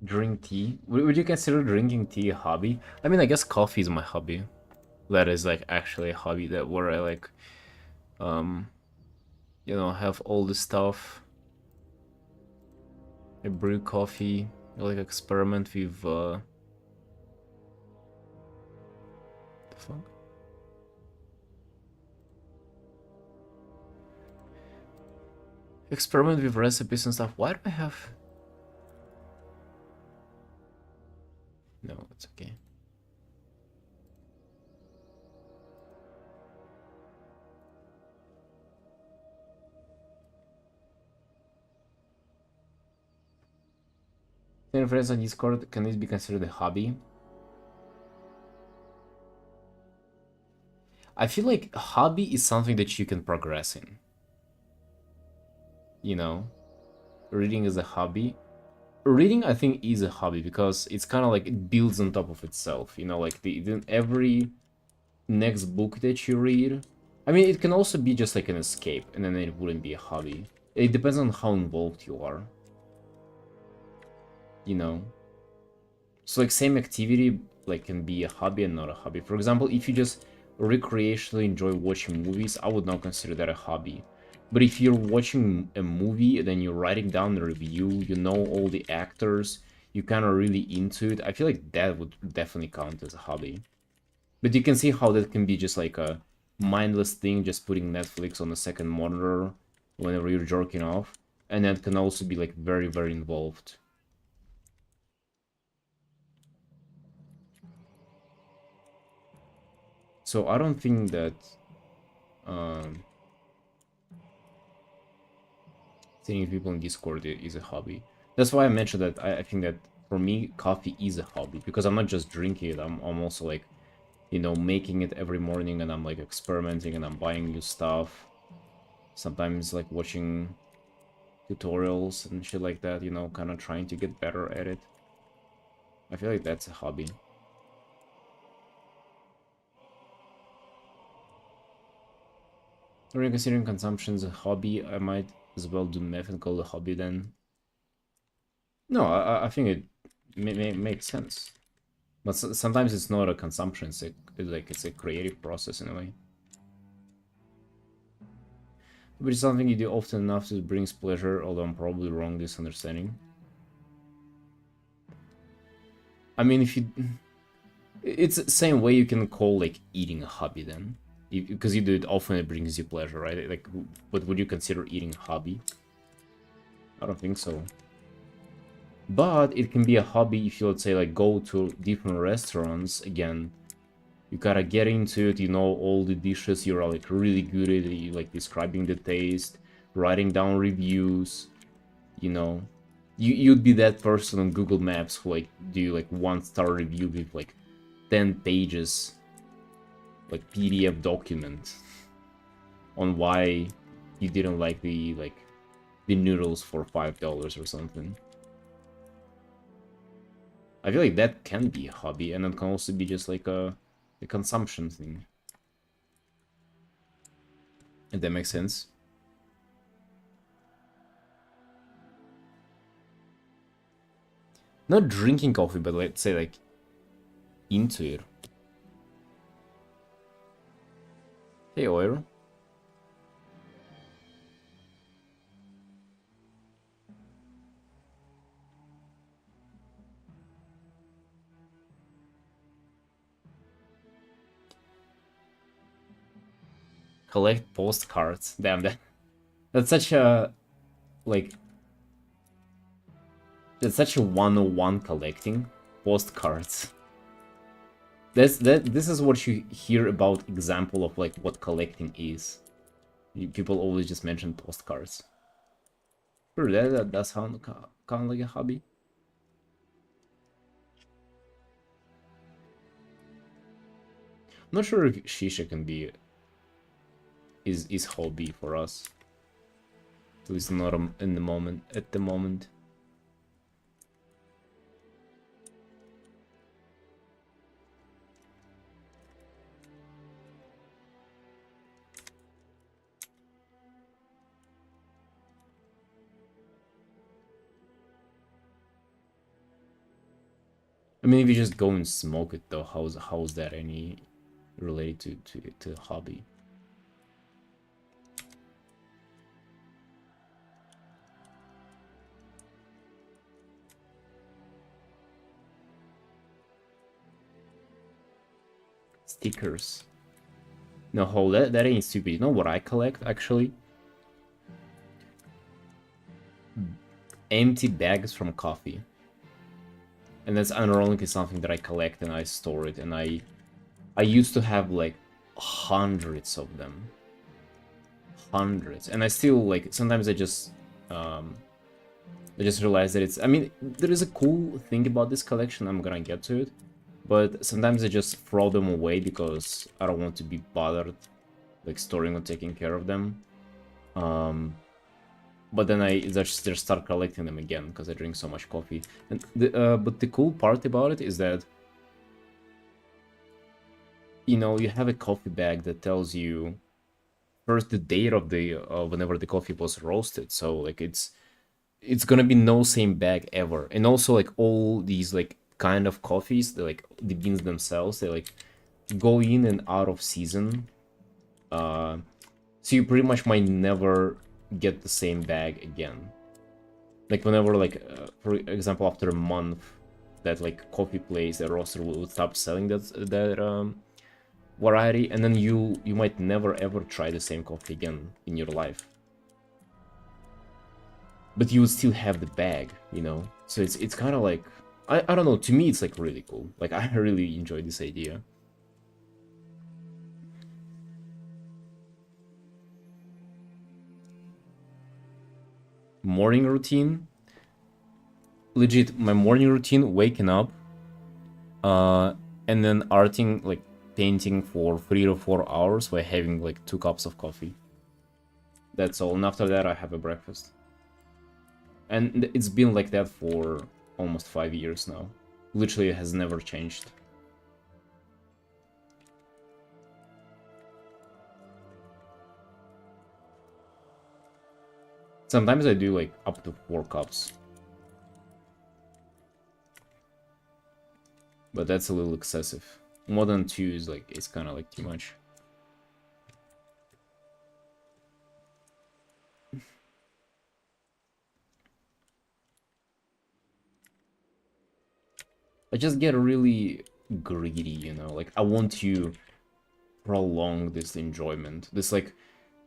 Drink tea? Would you consider drinking tea a hobby? I mean, I guess coffee is my hobby. That is like actually a hobby that where I like, um, you know, have all the stuff. I brew coffee. I like experiment with the fuck? Experiment with recipes and stuff. Why do I have? No, it's okay. Ten friends on Discord, can this be considered a hobby? I feel like a hobby is something that you can progress in. You know? Reading is a hobby. Reading, I think, is a hobby because it's kind of like it builds on top of itself. You know, like every next book that you read. I mean, it can also be just like an escape, and then it wouldn't be a hobby. It depends on how involved you are. You know? So like same activity like can be a hobby and not a hobby. For example, if you just recreationally enjoy watching movies, I would not consider that a hobby. But if you're watching a movie and then you're writing down the review, you know all the actors, you kind of really into it, I feel like that would definitely count as a hobby. But you can see how that can be just like a mindless thing, just putting Netflix on the second monitor whenever you're jerking off. And that can also be like very, very involved. So I don't think that um, seeing people in Discord is a hobby. That's why I mentioned that I think that for me, coffee is a hobby because I'm not just drinking it. I'm also like, you know, making it every morning and I'm like experimenting and I'm buying new stuff. Sometimes like watching tutorials and shit like that, you know, kind of trying to get better at it. I feel like that's a hobby. Or considering consumption is a hobby, I might as well do meth and call it a hobby then. No, I think it makes sense. But sometimes it's not a consumption, it's a creative process in a way. But it's something you do often enough that brings pleasure, although I'm probably wrong this understanding. I mean, if you... It's the same way you can call, like, eating a hobby then. Because you do it often, it brings you pleasure, right? Like, but would you consider eating a hobby? I don't think so. But it can be a hobby if you, let's say, like, go to different restaurants, again, you gotta get into it, you know all the dishes, you're like really good at it, you like describing the taste, writing down reviews, you know. You'd be that person on Google Maps who like do like 1-star review with like 10 pages, like PDF document on why you didn't like the like the noodles for $5 or something. I feel like that can be a hobby, and it can also be just like a consumption thing. If that makes sense. Not drinking coffee, but let's say like into it. Hey, Oiro. Collect postcards. Damn, that's such a like that's such a 101 collecting postcards. This is what you hear about example of like what collecting is. People always just mention postcards. Sure, that does sound kind of like a hobby. I'm not sure if shisha can be is hobby for us. At least not in the moment. At the moment. I mean, if you just go and smoke it, though, how's that any related to hobby? Stickers. No, hold that ain't stupid. You know what I collect actually? Empty bags from coffee. And that's ironically something that I collect and I store it, and I used to have like hundreds of them. Hundreds. And I still like sometimes I just realize that it's, I mean, there is a cool thing about this collection, I'm gonna get to it, but sometimes I just throw them away because I don't want to be bothered like storing or taking care of them. But then I just start collecting them again because I drink so much coffee. And but the cool part about it is that, you know, you have a coffee bag that tells you first the date of the whenever the coffee was roasted. So like it's gonna be no same bag ever. And also like all these like kind of coffees, like the beans themselves, they like go in and out of season. So you pretty much might never get the same bag again. Like whenever like for example after a month that like coffee place, the roaster will stop selling that variety, and then you might never ever try the same coffee again in your life. But you would still have the bag, you know? So it's kind of like, I don't know, to me it's like really cool. Like I really enjoy this idea. Morning routine. Legit, my morning routine, waking up, and then arting, like painting for 3 to 4 hours by having like 2 cups of coffee. That's all, and after that I have a breakfast. And it's been like that for almost 5 years now. Literally, it has never changed. Sometimes I do like up to 4 cups. But that's a little excessive. More than 2 is like, it's kind of like too much. I just get really greedy, you know? Like, I want to prolong this enjoyment. This, like,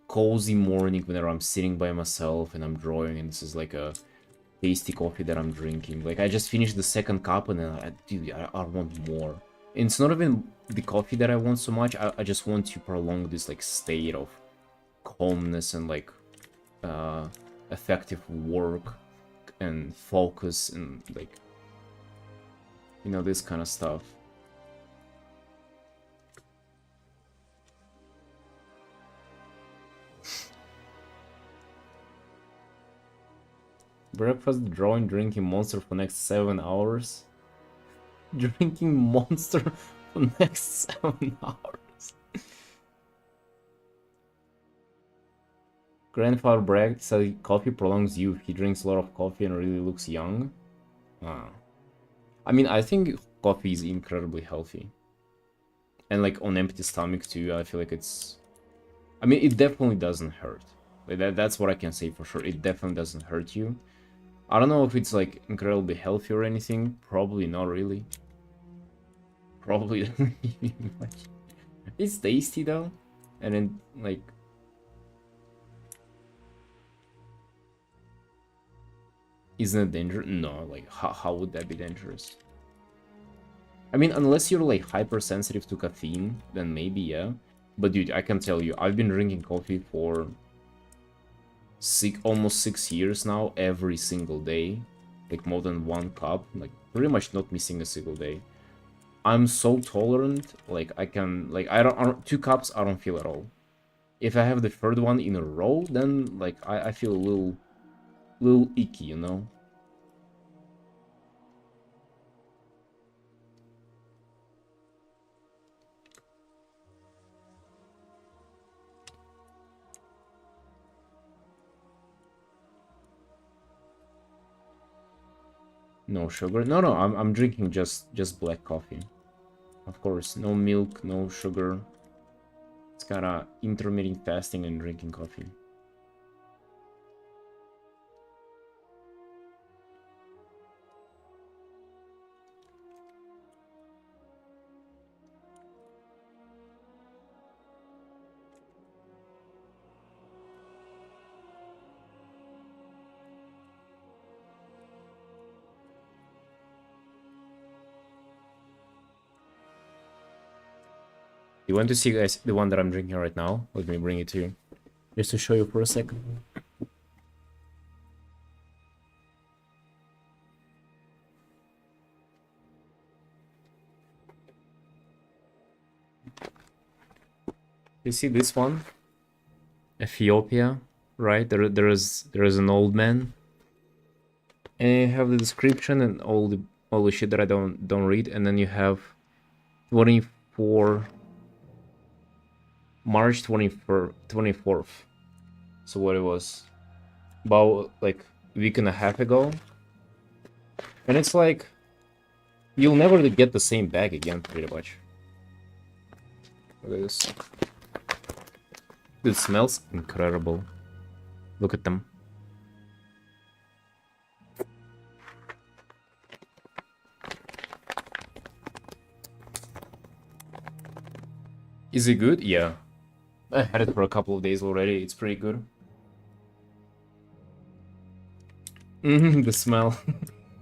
cozy morning whenever I'm sitting by myself and I'm drawing, and this is like a tasty coffee that I'm drinking. Like, I just finished the 2nd cup and then, dude, I want more. And it's not even the coffee that I want so much, I just want to prolong this, like, state of calmness and, like, effective work and focus and, like, you know, this kind of stuff. Breakfast, drawing, drinking Monster for next 7 hours. Drinking Monster for next 7 hours. Grandfather bragged, said coffee prolongs youth. He drinks a lot of coffee and really looks young. Ah. I mean, I think coffee is incredibly healthy. And like on empty stomach too, I feel like it's... I mean, it definitely doesn't hurt. Like that's what I can say for sure. It definitely doesn't hurt you. I don't know if it's like incredibly healthy or anything. Probably not really. Probably doesn't even much. It's tasty though. And then like... Isn't it dangerous? No, like how would that be dangerous? I mean, unless you're like hypersensitive to caffeine, then maybe, yeah. But dude, I can tell you, I've been drinking coffee for almost 6 years now, every single day. Like more than 1 cup, like pretty much not missing a single day. I'm so tolerant, like I can, like I don't 2 cups I don't feel at all. If I have the third one in a row, then like I feel a little icky, you know? No sugar? No, no, I'm drinking just black coffee. Of course, no milk, no sugar. It's kinda intermittent fasting and drinking coffee. You want to see, guys, the one that I'm drinking right now? Let me bring it to you. Just to show you for a second. You see this one? Ethiopia, right? There is an old man. And you have the description and all the shit that I don't read, and then you have 24 March 24th. So what it was about like a week and a half ago. And it's like you'll never get the same bag again, pretty much. Look at this. It smells incredible. Look at them. Is it good? Yeah. I had it for a couple of days already. It's pretty good. The smell.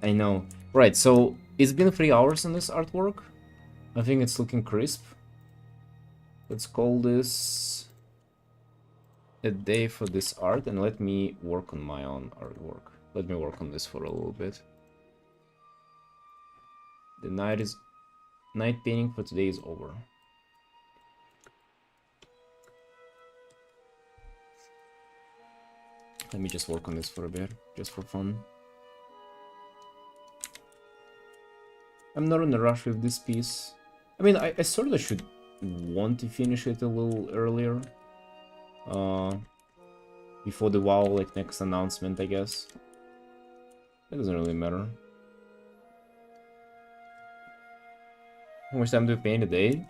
I know. Right, so it's been 3 hours on this artwork. I think it's looking crisp. Let's call this a day for this art, and let me work on my own artwork. Let me work on this for a little bit. The night painting for today is over. Let me just work on this for a bit, just for fun. I'm not in a rush with this piece. I mean, I sort of should want to finish it a little earlier. Before the WoW, like, next announcement, I guess. It doesn't really matter. How much time do we paint a day?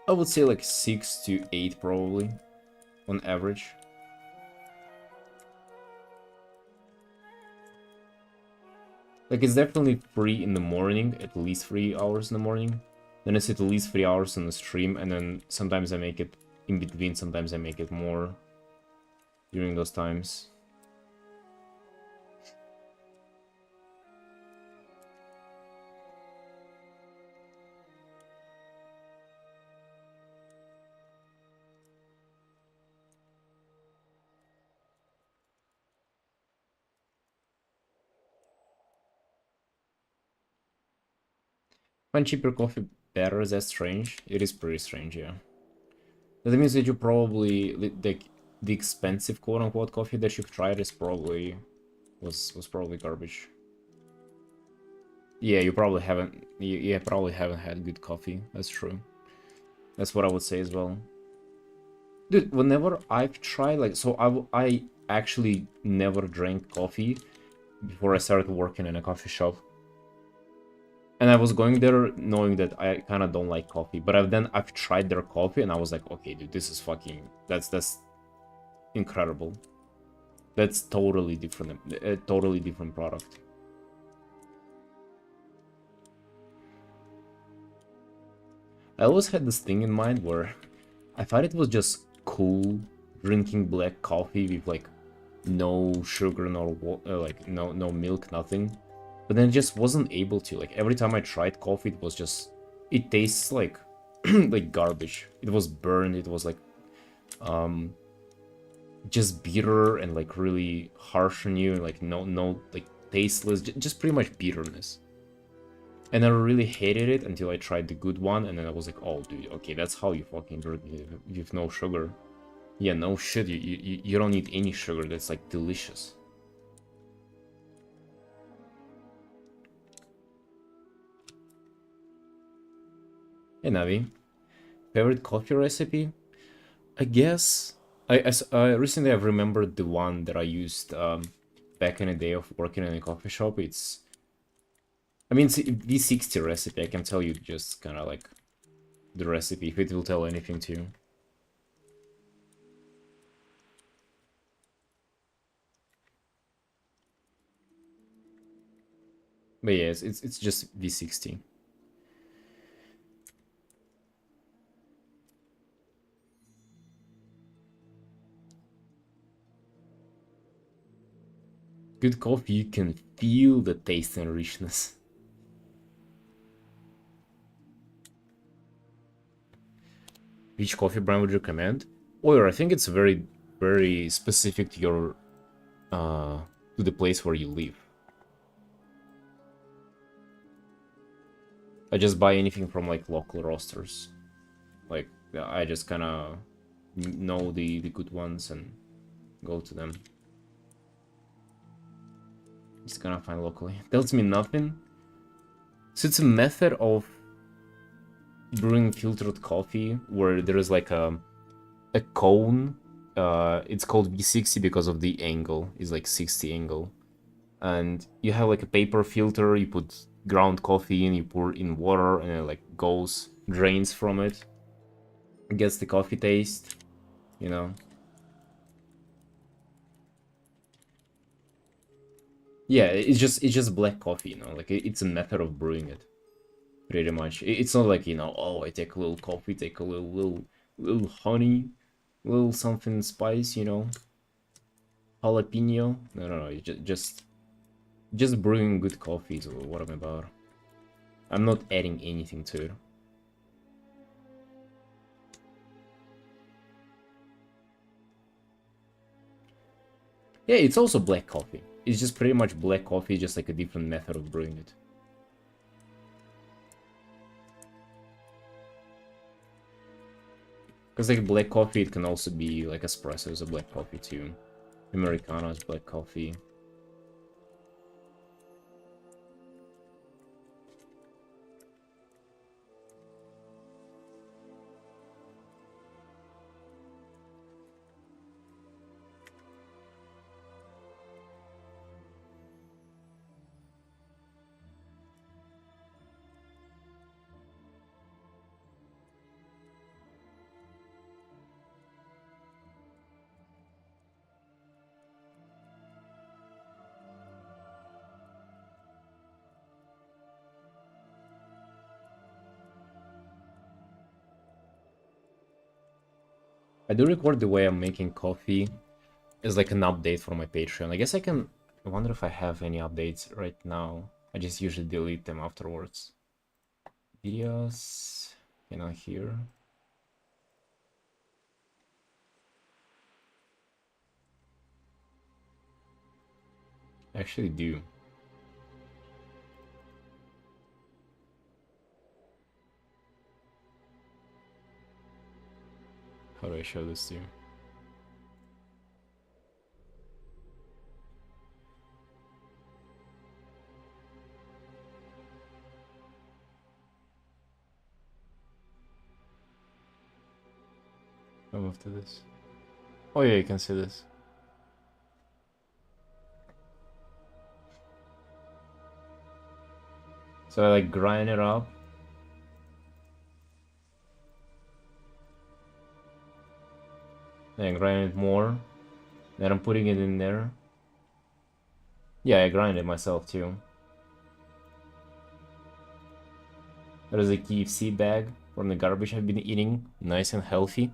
I would say like 6 to 8 probably, on average. Like, it's definitely 3 in the morning, at least 3 hours in the morning. Then it's at least 3 hours on the stream, and then sometimes I make it in between, sometimes I make it more during those times. Find cheaper coffee better, is that strange? It is pretty strange, yeah. That means that you probably, the expensive quote-unquote coffee that you've tried is probably was probably garbage. Yeah, you probably haven't. You probably haven't had good coffee. That's true. That's what I would say as well. Dude, whenever I've tried, like, so I actually never drank coffee before I started working in a coffee shop. And I was going there knowing that I kind of don't like coffee. But I've tried their coffee and I was like, okay, dude, this is fucking, that's incredible. That's totally different, a totally different product. I always had this thing in mind where I thought it was just cool drinking black coffee with like no sugar, like no milk, nothing. But then I just wasn't able to. Like every time I tried coffee, it was just it tastes like like garbage. It was burned. It was like um just bitter and like really harsh on you, and like no like tasteless, just pretty much bitterness. And I really hated it until I tried the good one, and then I was like, oh dude, okay, that's how you fucking drink it with no sugar. Yeah, no shit, you don't need any sugar. That's like delicious. Hey Navi, favorite coffee recipe? I guess recently I've remembered the one that I used back in the day of working in a coffee shop. I mean, it's a V60 recipe. I can tell you just kind of like the recipe if it will tell anything to you. But yeah, it's just V60. Good coffee, you can feel the taste and richness. Which coffee brand would you recommend? Or I think it's very specific to your to the place where you live. I just buy anything from like local roasters. Like I just kind of know the good ones and go to them. Just gonna find locally. Tells me nothing. So it's a method of brewing filtered coffee where there is like a cone. It's called V60 because of the angle. It's like 60 angle. And you have like a paper filter, you put ground coffee in, you pour in water, and it like goes, drains from it. It gets the coffee taste, you know. Yeah, it's just black coffee, you know, like it's a method of brewing it, pretty much. It's not like, you know, oh, I take a little coffee, take a little honey, little something spice, you know, jalapeno. No, just brewing good coffee is what I'm about. I'm not adding anything to it. Yeah, it's also black coffee. It's just pretty much black coffee, just like a different method of brewing it. Because like black coffee, it can also be like espresso is a black coffee too. Americano is black coffee. I do record the way I'm making coffee as like an update for my Patreon. I guess I can... I wonder if I have any updates right now. I just usually delete them afterwards. Videos... Cannot hear. I actually do. How do I show this to you? move to this. Oh yeah, you can see this. So I like grind it up. And grind it more. Then I'm putting it in there. Yeah, I grind it myself too. There's a KFC bag from the garbage I've been eating. Nice and healthy.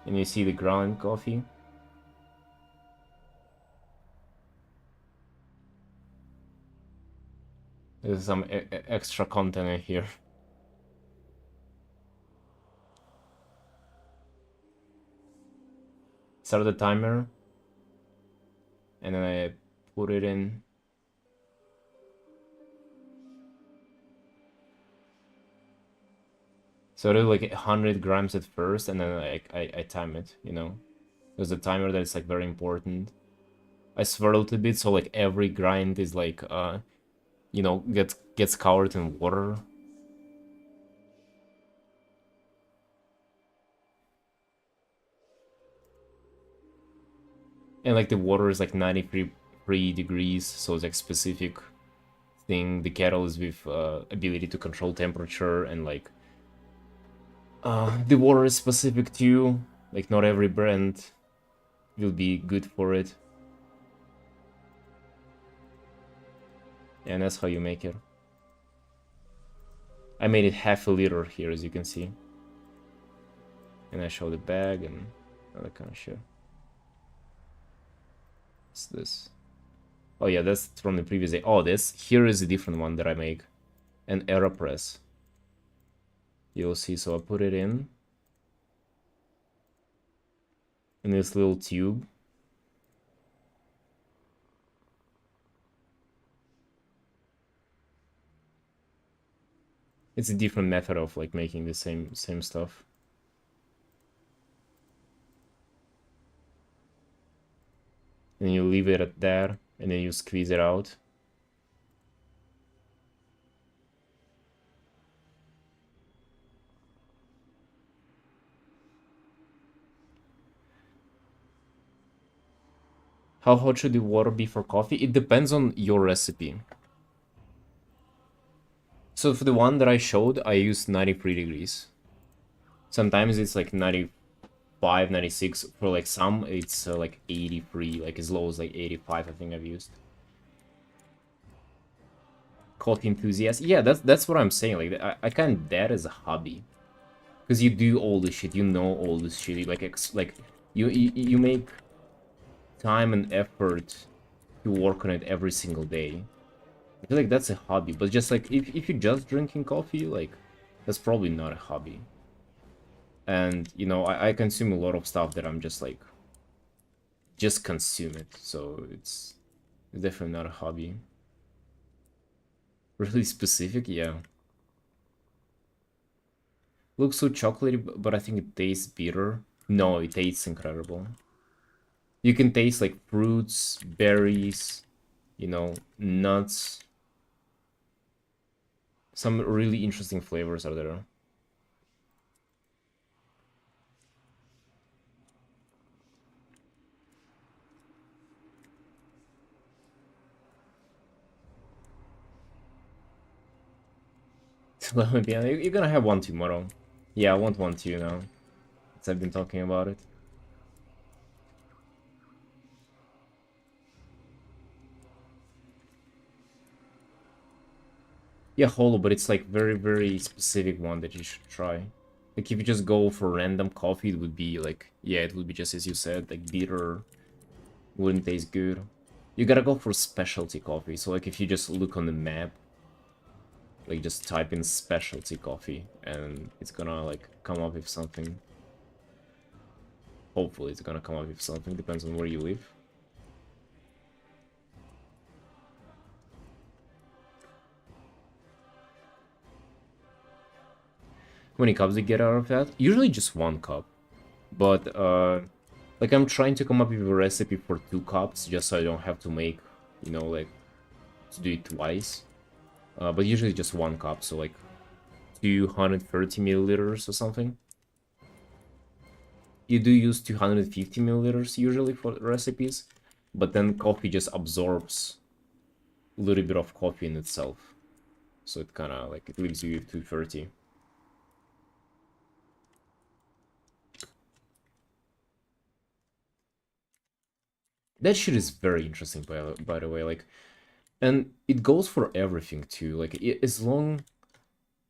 And you see the ground coffee. There's some extra content in here. Start the timer. And then I put it in. So I do like 100 grams at first, and then I time it, you know? There's a timer that's like very important. I swirl it a bit, so like every grind is like, you know, gets covered in water. And like the water is like 93 degrees, so it's like specific thing. The kettle is with ability to control temperature, and like the water is specific too. Like not every brand will be good for it. And that's how you make it. I made it half a liter here, as you can see. And I show the bag and all that kind of shit. What's this? Oh yeah, that's from the previous day. Oh, this here is a different one that I make. An AeroPress. You'll see, so I put it in this little tube. It's a different method of like making the same stuff. And you leave it at there, and then you squeeze it out. How hot should the water be for coffee? It depends on your recipe. So for the one that I showed, I used 93 degrees. Sometimes it's like 95, 96. For like some, it's like 83, like as low as like 85, I think I've used. Coffee enthusiast. Yeah, that's what I'm saying. Like I kind that as a hobby. Because you do all this shit, you know all this shit. Like you make time and effort to work on it every single day. I feel like that's a hobby, but just like if you're just drinking coffee, like that's probably not a hobby. And you know, I consume a lot of stuff that I'm just like just consume it, so it's definitely not a hobby. Really specific, yeah. Looks so chocolatey, but I think it tastes bitter. No, it tastes incredible. You can taste like fruits, berries, you know, nuts. Some really interesting flavors are there. Lemon piano. You're gonna have one tomorrow. Yeah, I want one too now. Since I've been talking about it. Yeah, hollow, but it's like very specific one that you should try. Like if you just go for random coffee, it would be like, yeah, it would be just as you said, like bitter, wouldn't taste good. You gotta go for specialty coffee. So like if you just look on the map, like just type in specialty coffee and it's gonna like come up with something. Hopefully it's gonna come up with something, depends on where you live. How many cups do you get out of that? Usually just 1 cup. But like I'm trying to come up with a recipe for 2 cups just so I don't have to make, you know, like to do it twice. But usually just 1 cup, so like 230 milliliters or something. you do use 250 milliliters usually for recipes, but then coffee just absorbs a little bit of coffee in itself. So it kind of like, it leaves you with 230. That shit is very interesting, by the way. Like, and it goes for everything too. Like, as long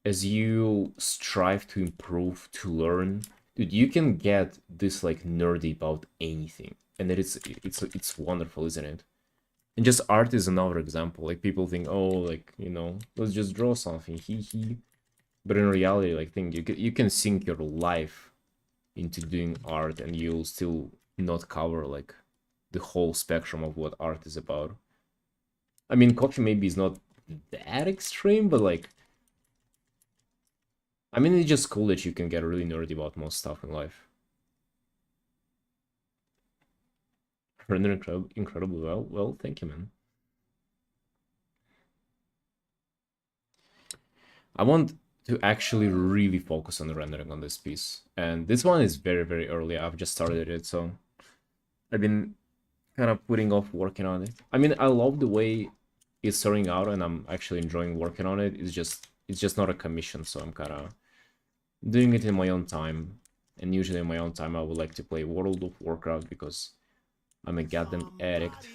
as you strive to improve, to learn, dude, you can get this like nerdy about anything, and it's wonderful, isn't it? And just art is another example. Like, people think, oh, like, you know, let's just draw something, hee. But in reality, like, think you can sink your life into doing art, and you'll still not cover like the whole spectrum of what art is about. I mean, coffee maybe is not that extreme, but like, I mean, it's just cool that you can get really nerdy about most stuff in life. Render incredibly well. Well, thank you, man. I want to actually really focus on the rendering on this piece. And this one is very, very early. I've just started it, so I've been kind of putting off working on it. I mean, I love the way it's turning out, and I'm actually enjoying working on it. It's just not a commission, so I'm kind of doing it in my own time. And usually in my own time, I would like to play World of Warcraft because I'm a goddamn addict.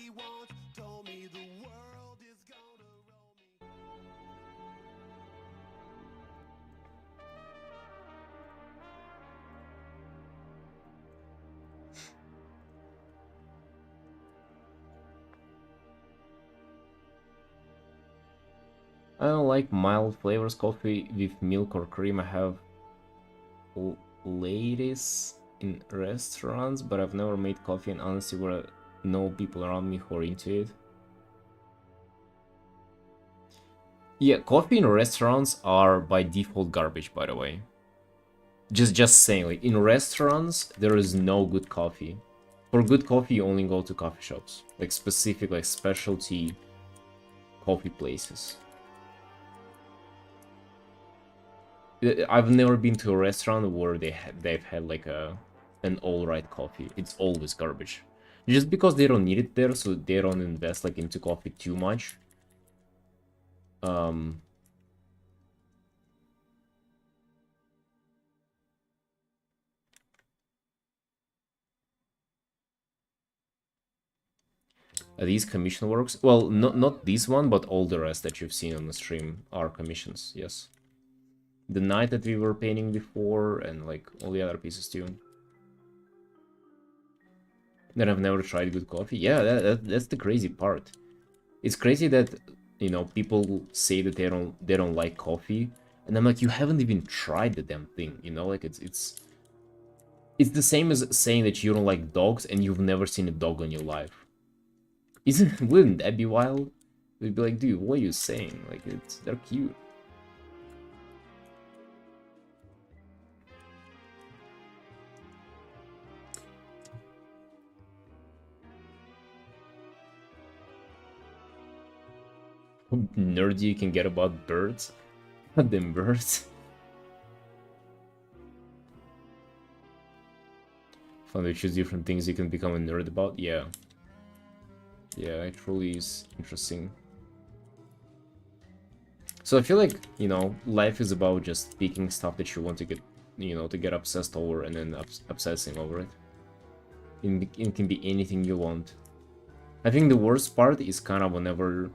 I don't like mild flavors coffee with milk or cream. I have ladies in restaurants, but I've never made coffee, and honestly, where no people around me who are into it. Yeah, coffee in restaurants are by default garbage, by the way. Just saying, like, in restaurants, there is no good coffee. For good coffee, you only go to coffee shops. Like, specific, like, specialty coffee places. I've never been to a restaurant where they've had, like, an alright coffee. It's always garbage. Just because they don't need it there, so they don't invest, like, into coffee too much. Are these commission works? Well, not this one, but all the rest that you've seen on the stream are commissions, yes. The knight that we were painting before, and like all the other pieces too. Then I've never tried good coffee. Yeah, that's the crazy part. It's crazy that, you know, people say that they don't like coffee, and I'm like, you haven't even tried the damn thing, you know? Like, it's the same as saying that you don't like dogs and you've never seen a dog in your life. Wouldn't that be wild? We'd be like, dude, what are you saying? Like, they're cute. Nerdy you can get about birds. Goddamn birds. Fun to choose different things you can become a nerd about. Yeah. Yeah, it truly is interesting. So I feel like, you know, life is about just picking stuff that you want to get, you know, to get obsessed over, and then obsessing over it. It can be anything you want. I think the worst part is kind of whenever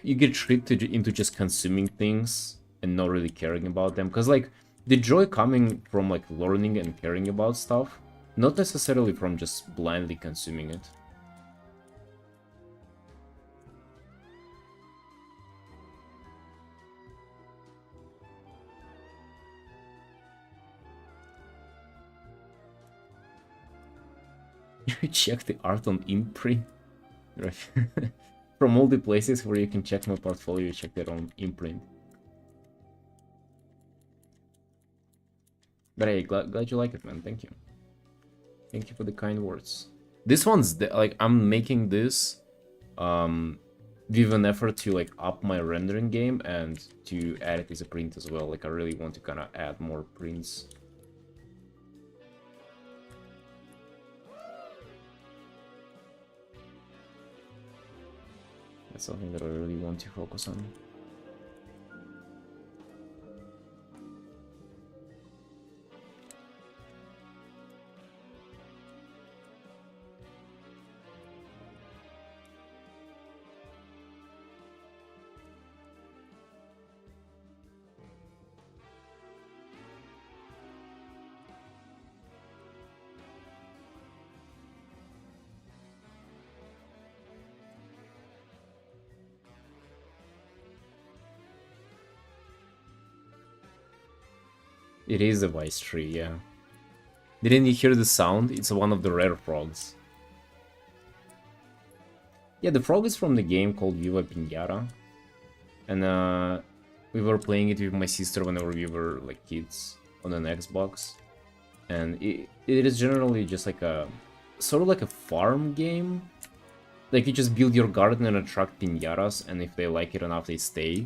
you get tricked into just consuming things and not really caring about them. Because, like, the joy coming from, like, learning and caring about stuff, not necessarily from just blindly consuming it. You check the art on imprint. Right. From all the places where you can check my portfolio, you check that on imprint. But hey, glad you like it, man. Thank you. Thank you for the kind words. This one's like, I'm making this with an effort to like up my rendering game and to add it as a print as well. Like, I really want to kind of add more prints. That's something that I really want to focus on. It is a vice tree, yeah. Didn't you hear the sound? It's one of the rare frogs. Yeah, the frog is from the game called Viva Pinata. And we were playing it with my sister whenever we were like kids on an Xbox. And it is generally just like a sort of like a farm game. Like you just build your garden and attract pinatas, and if they like it enough, they stay.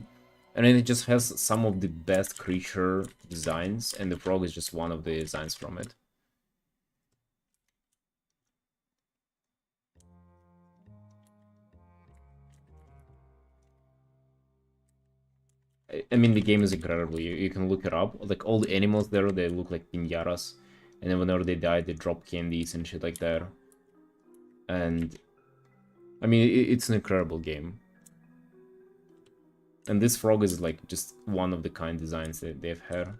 And then it just has some of the best creature designs, and the frog is just one of the designs from it. I mean, the game is incredible. You can look it up. Like, all the animals there, they look like pinatas. And then whenever they die, they drop candies and shit like that. And, I mean, it's an incredible game. And this frog is, like, just one of the kind designs that they've had.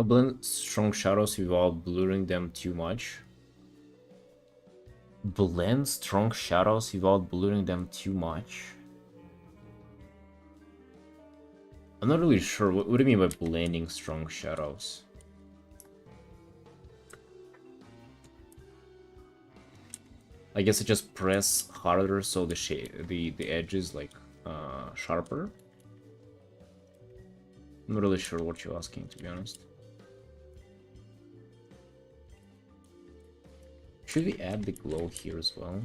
Blend strong shadows without blurring them too much. Blend strong shadows without blurring them too much. I'm not really sure. What do you mean by blending strong shadows? I guess I just press harder so the edge is like sharper. I'm not really sure what you're asking, to be honest. Should we add the glow here as well?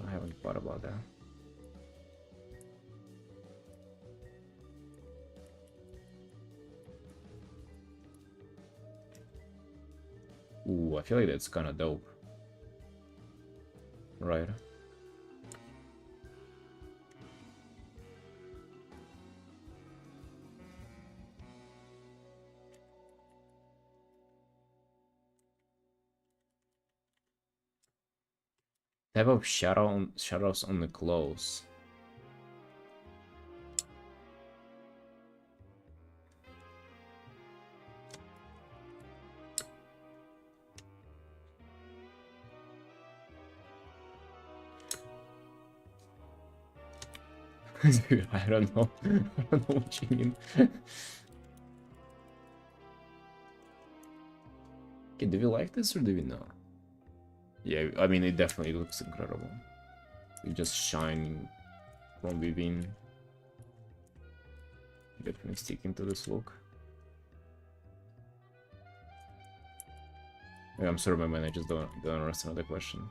I haven't thought about that. Ooh, I feel like that's kind of dope. Right. Type of shadows on the clothes. I don't know. I don't know what you mean. Okay, do we like this or do we not? Yeah, I mean, it definitely looks incredible. It's just shining from within. Definitely sticking to this look. Yeah, I'm sorry, my man, I just don't understand the question.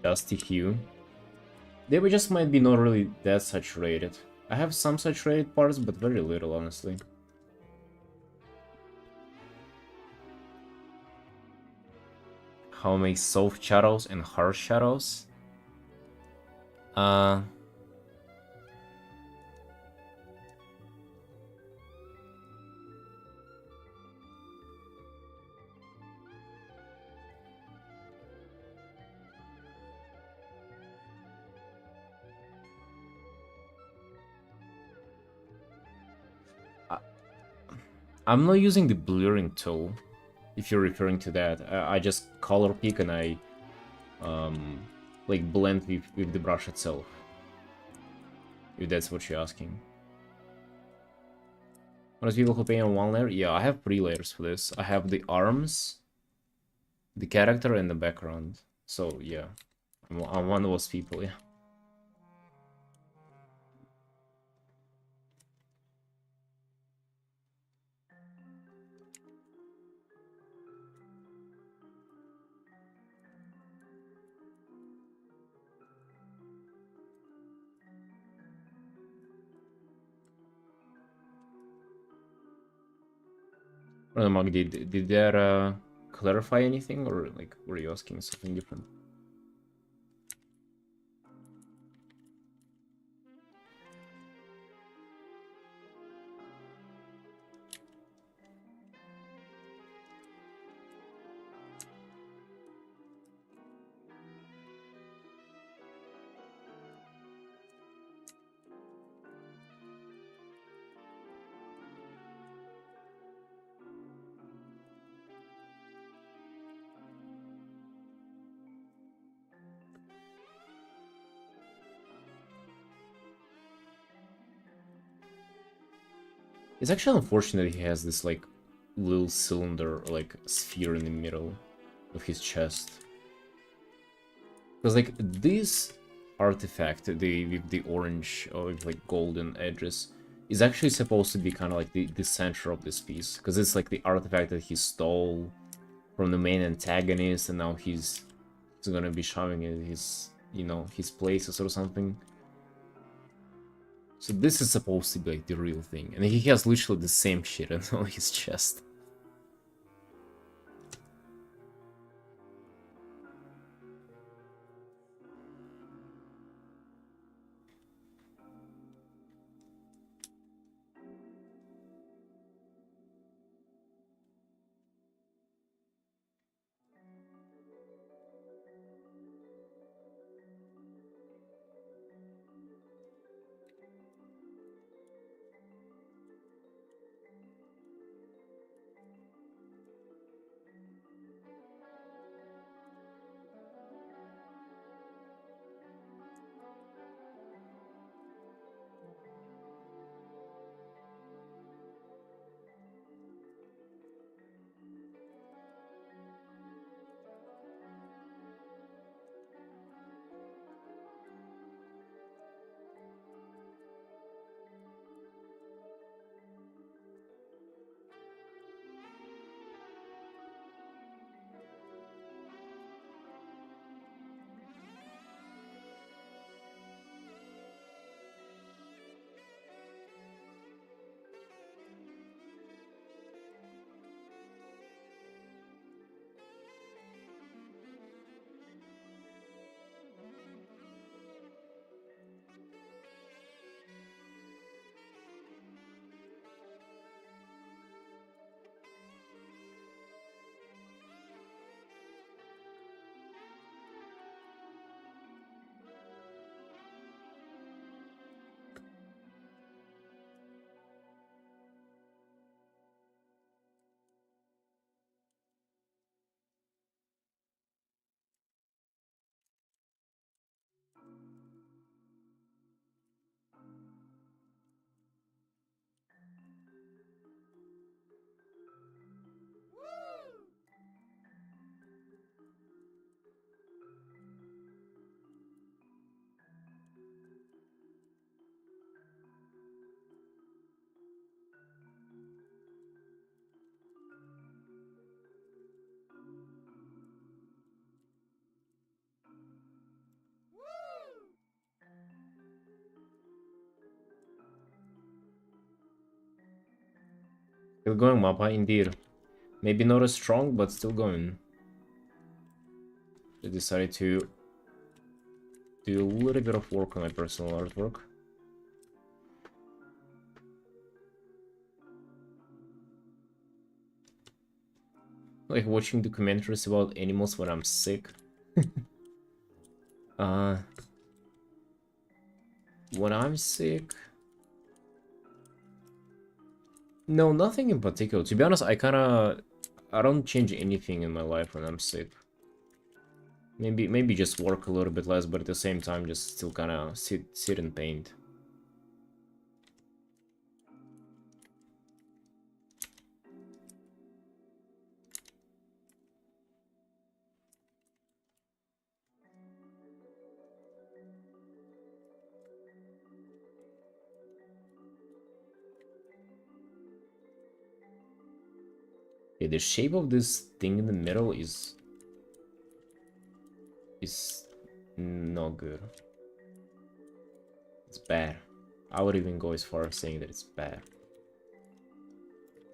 Dusty hue. They were just might be not really that saturated. I have some saturated parts, but very little, honestly. How I make soft shadows and harsh shadows? Uh, I- I'm not using the blurring tool, if you're referring to that. I just color pick and I um, like blend with the brush itself. If that's what you're asking. What is people who paint on one layer? Yeah, I have 3 layers for this. I have the arms, the character, and the background. So yeah, I'm one of those people. Yeah. Mark, did that clarify anything, or like were you asking something different? It's actually unfortunate he has this like little cylinder, like sphere in the middle of his chest. Because like this artifact, the with the orange or with, like golden edges, is actually supposed to be kind of like the center of this piece. Because it's like the artifact that he stole from the main antagonist, and now he's gonna be showing it his, you know, his places or something. So this is supposed to be like the real thing, and he has literally the same shit on his chest. Still going, Mappa, indeed. Maybe not as strong, but still going. I decided to do a little bit of work on my personal artwork. Like watching documentaries about animals when I'm sick. uh, when I'm sick... No, nothing in particular. To be honest, I don't change anything in my life when I'm sick. Maybe just work a little bit less, but at the same time just still kinda sit and paint. Yeah, the shape of this thing in the middle is not good. It's bad. I would even go as far as saying that it's bad.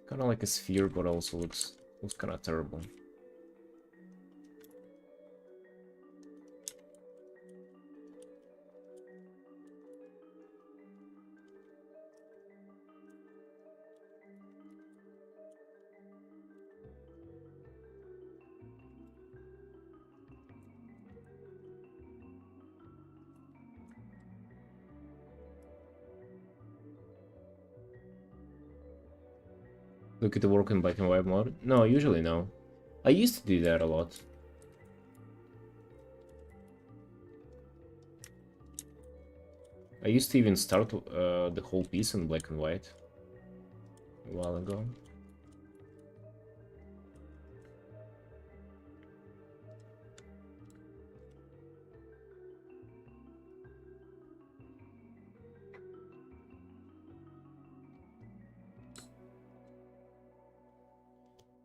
Kind of like a sphere, but also looks kind of terrible. Look at the work in black and white mode. No, usually no. I used to do that a lot. I used to even start the whole piece in black and white a while ago.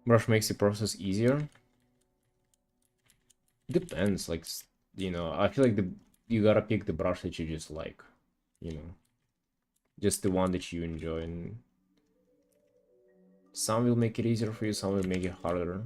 Brush makes the process easier. Depends, like, you know, I feel like you gotta pick the brush that you just like, you know. Just the one that you enjoy, and some will make it easier for you, some will make it harder.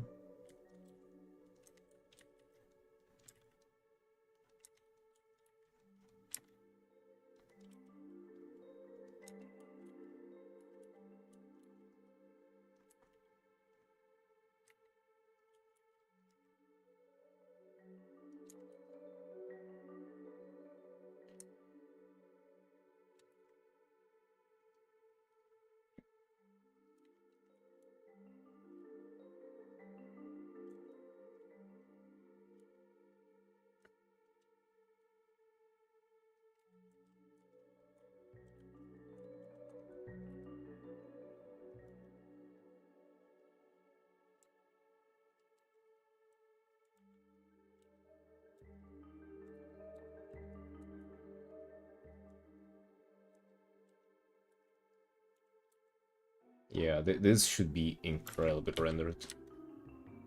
Yeah, this should be incredibly rendered.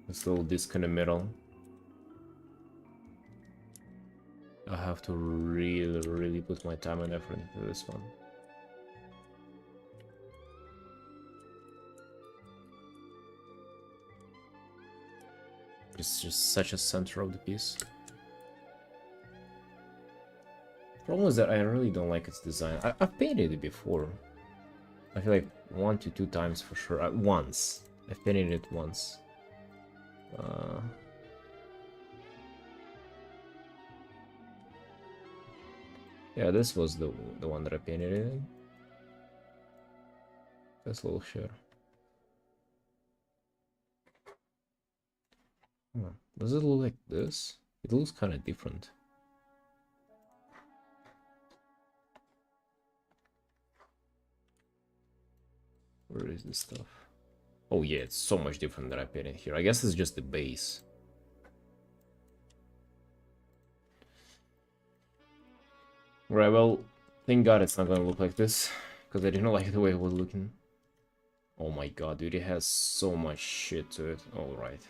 This little disc in the middle. I have to really put my time and effort into this one. It's just such a center of the piece. Problem is that I really don't like its design. I've painted it before. I feel like 1 to 2 times for sure. Once. I've painted it once. Yeah, this was the one that I painted it in. This little shit. Does it look like this? It looks kind of different. Where is this stuff? Oh yeah, it's so much different than I painted here. I guess it's just the base. Right, well, thank God it's not gonna look like this, because I didn't like the way it was looking. Oh my god, dude, it has so much shit to it. Alright.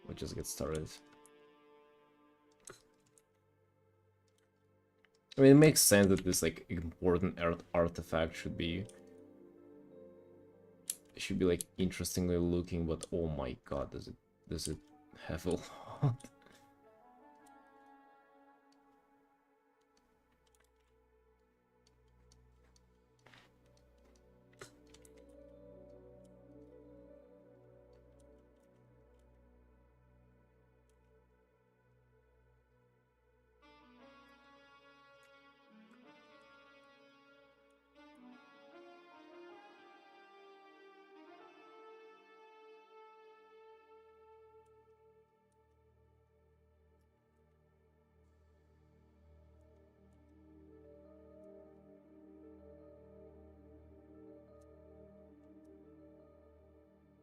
Let's just get started. I mean, it makes sense that this, like, important artifact should be should be like interestingly looking, but oh my god, does it have a lot?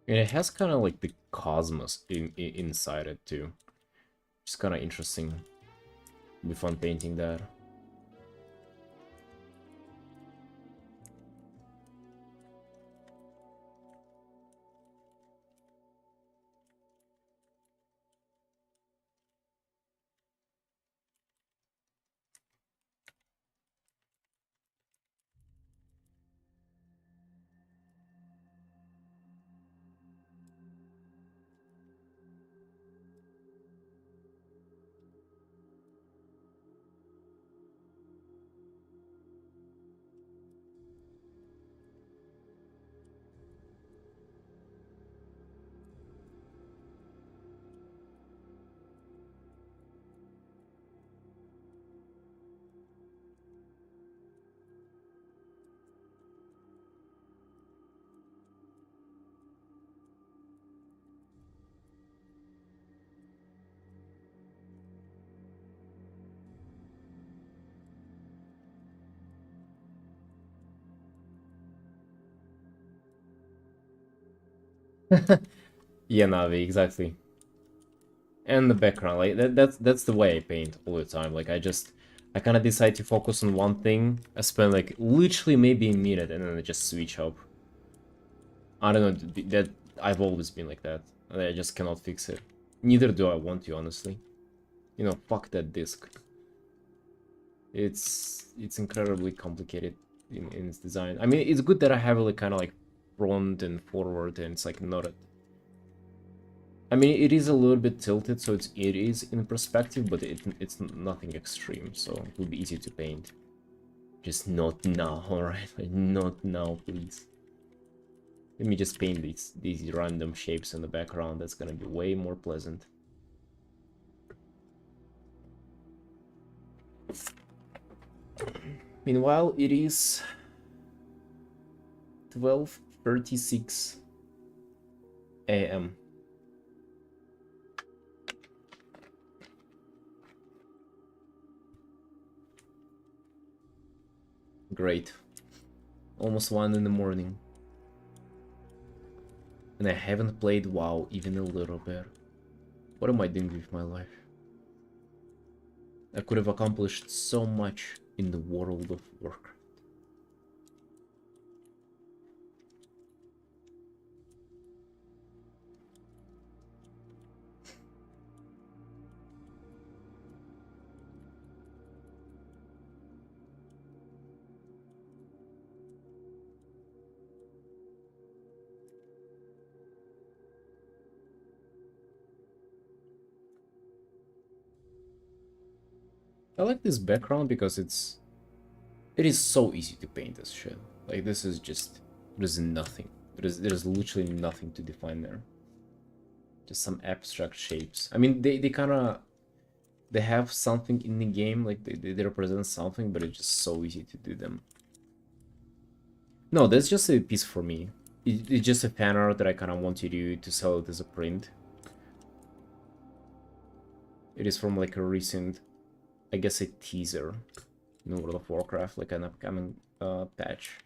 And it has kind of like the cosmos inside it too. It's kind of interesting. It'll be fun painting that. Yeah, Navi, exactly. And the background, like that's the way I paint all the time. Like I kind of decide to focus on one thing. I spend like literally maybe a minute, and then I just switch up. I don't know, that I've always been like that. And I just cannot fix it. Neither do I want to, honestly. You know, fuck that disc. It's incredibly complicated in its design. I mean, it's good that I have it like kind of like front and forward, and it's like not a... I mean, it is a little bit tilted, so it is in perspective, but it's nothing extreme, so it will be easy to paint. Just not now, alright? Like, not now, please. Let me just paint these random shapes in the background. That's gonna be way more pleasant. Meanwhile, it is 12:36 a.m. Great. Almost 1 in the morning. And I haven't played WoW even a little bit. What am I doing with my life? I could have accomplished so much in the world of Warcraft. I like this background because it is so easy to paint this shit. Like this is just there's nothing. There's literally nothing to define there. Just some abstract shapes. I mean they kinda they have something in the game, like they represent something, but it's just so easy to do them. No, that's just a piece for me. It's just a fan art that I kinda want to do to sell it as a print. It is from like a recent, I guess, a teaser in World of Warcraft, like an upcoming patch.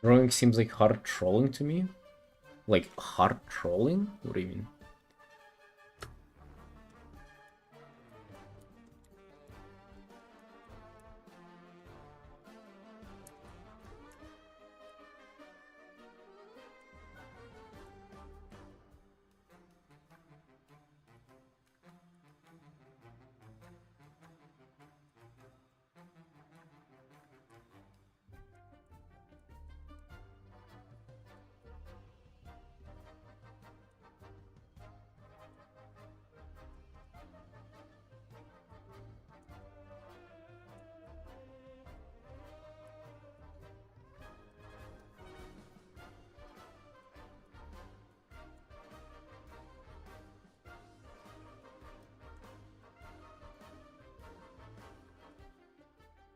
Drawing seems like hard trolling to me. Like, hard trolling? What do you mean?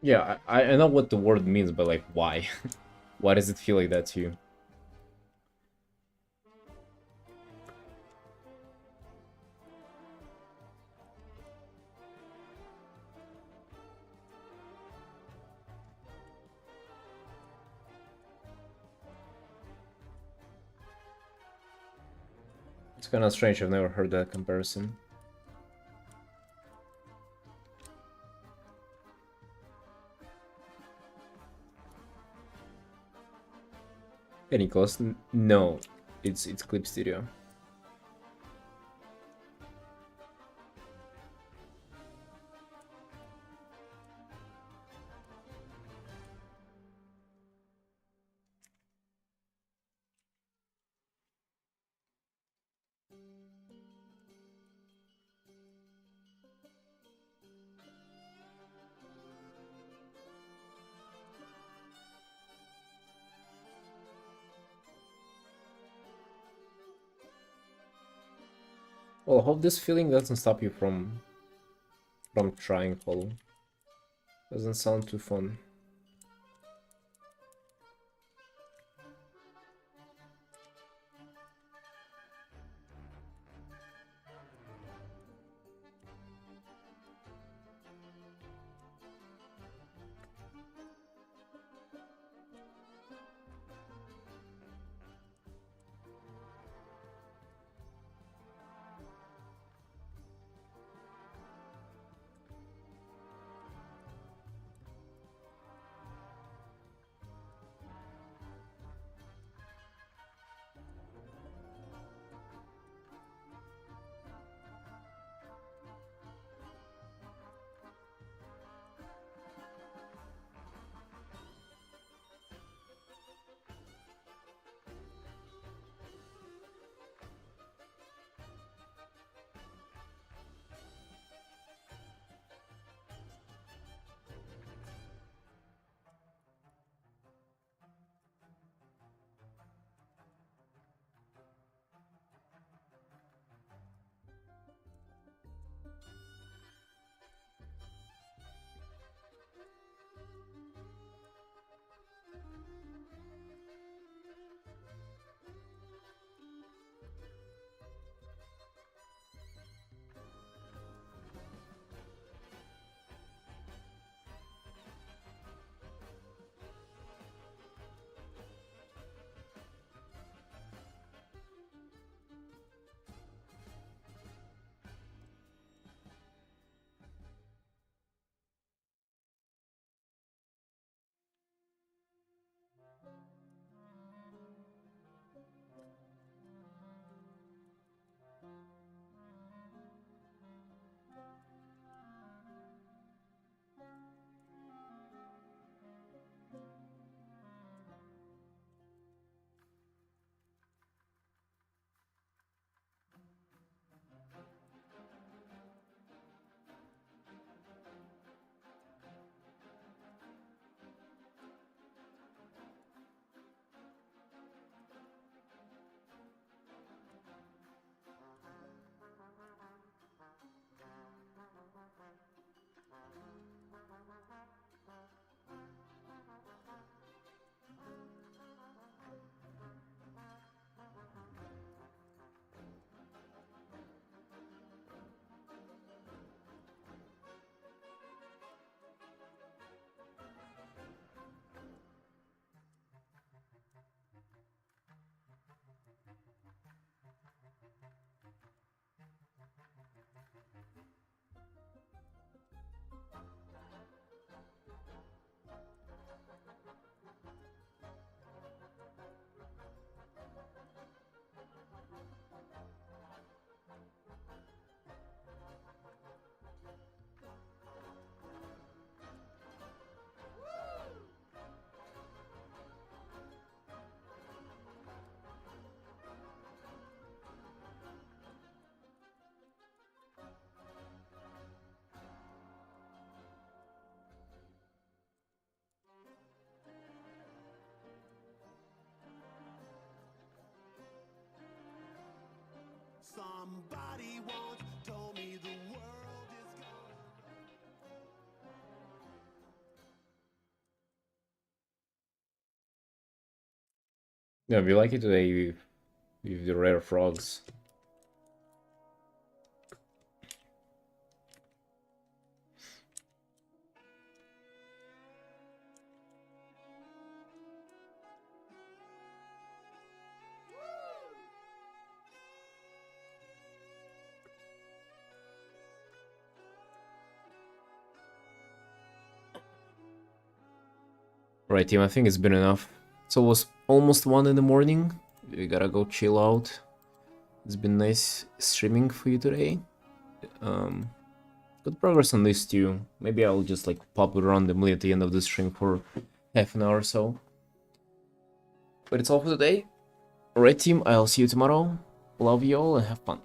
Yeah, I know what the word means, but like, why? Why does it feel like that to you? It's kind of strange, I've never heard that comparison. Any cost? No, it's Clip Studio. Well, I hope this feeling doesn't stop you from trying Hollow. Doesn't sound too fun. Yeah, we like it today with the rare frogs. Right, team, I think it's been enough. It's almost 1 in the morning. We gotta go chill out. It's been nice streaming for you today. Good progress on this too. Maybe I'll just like pop it randomly at the end of the stream for half an hour or so. But it's all for today. Alright team, I'll see you tomorrow. Love you all and have fun.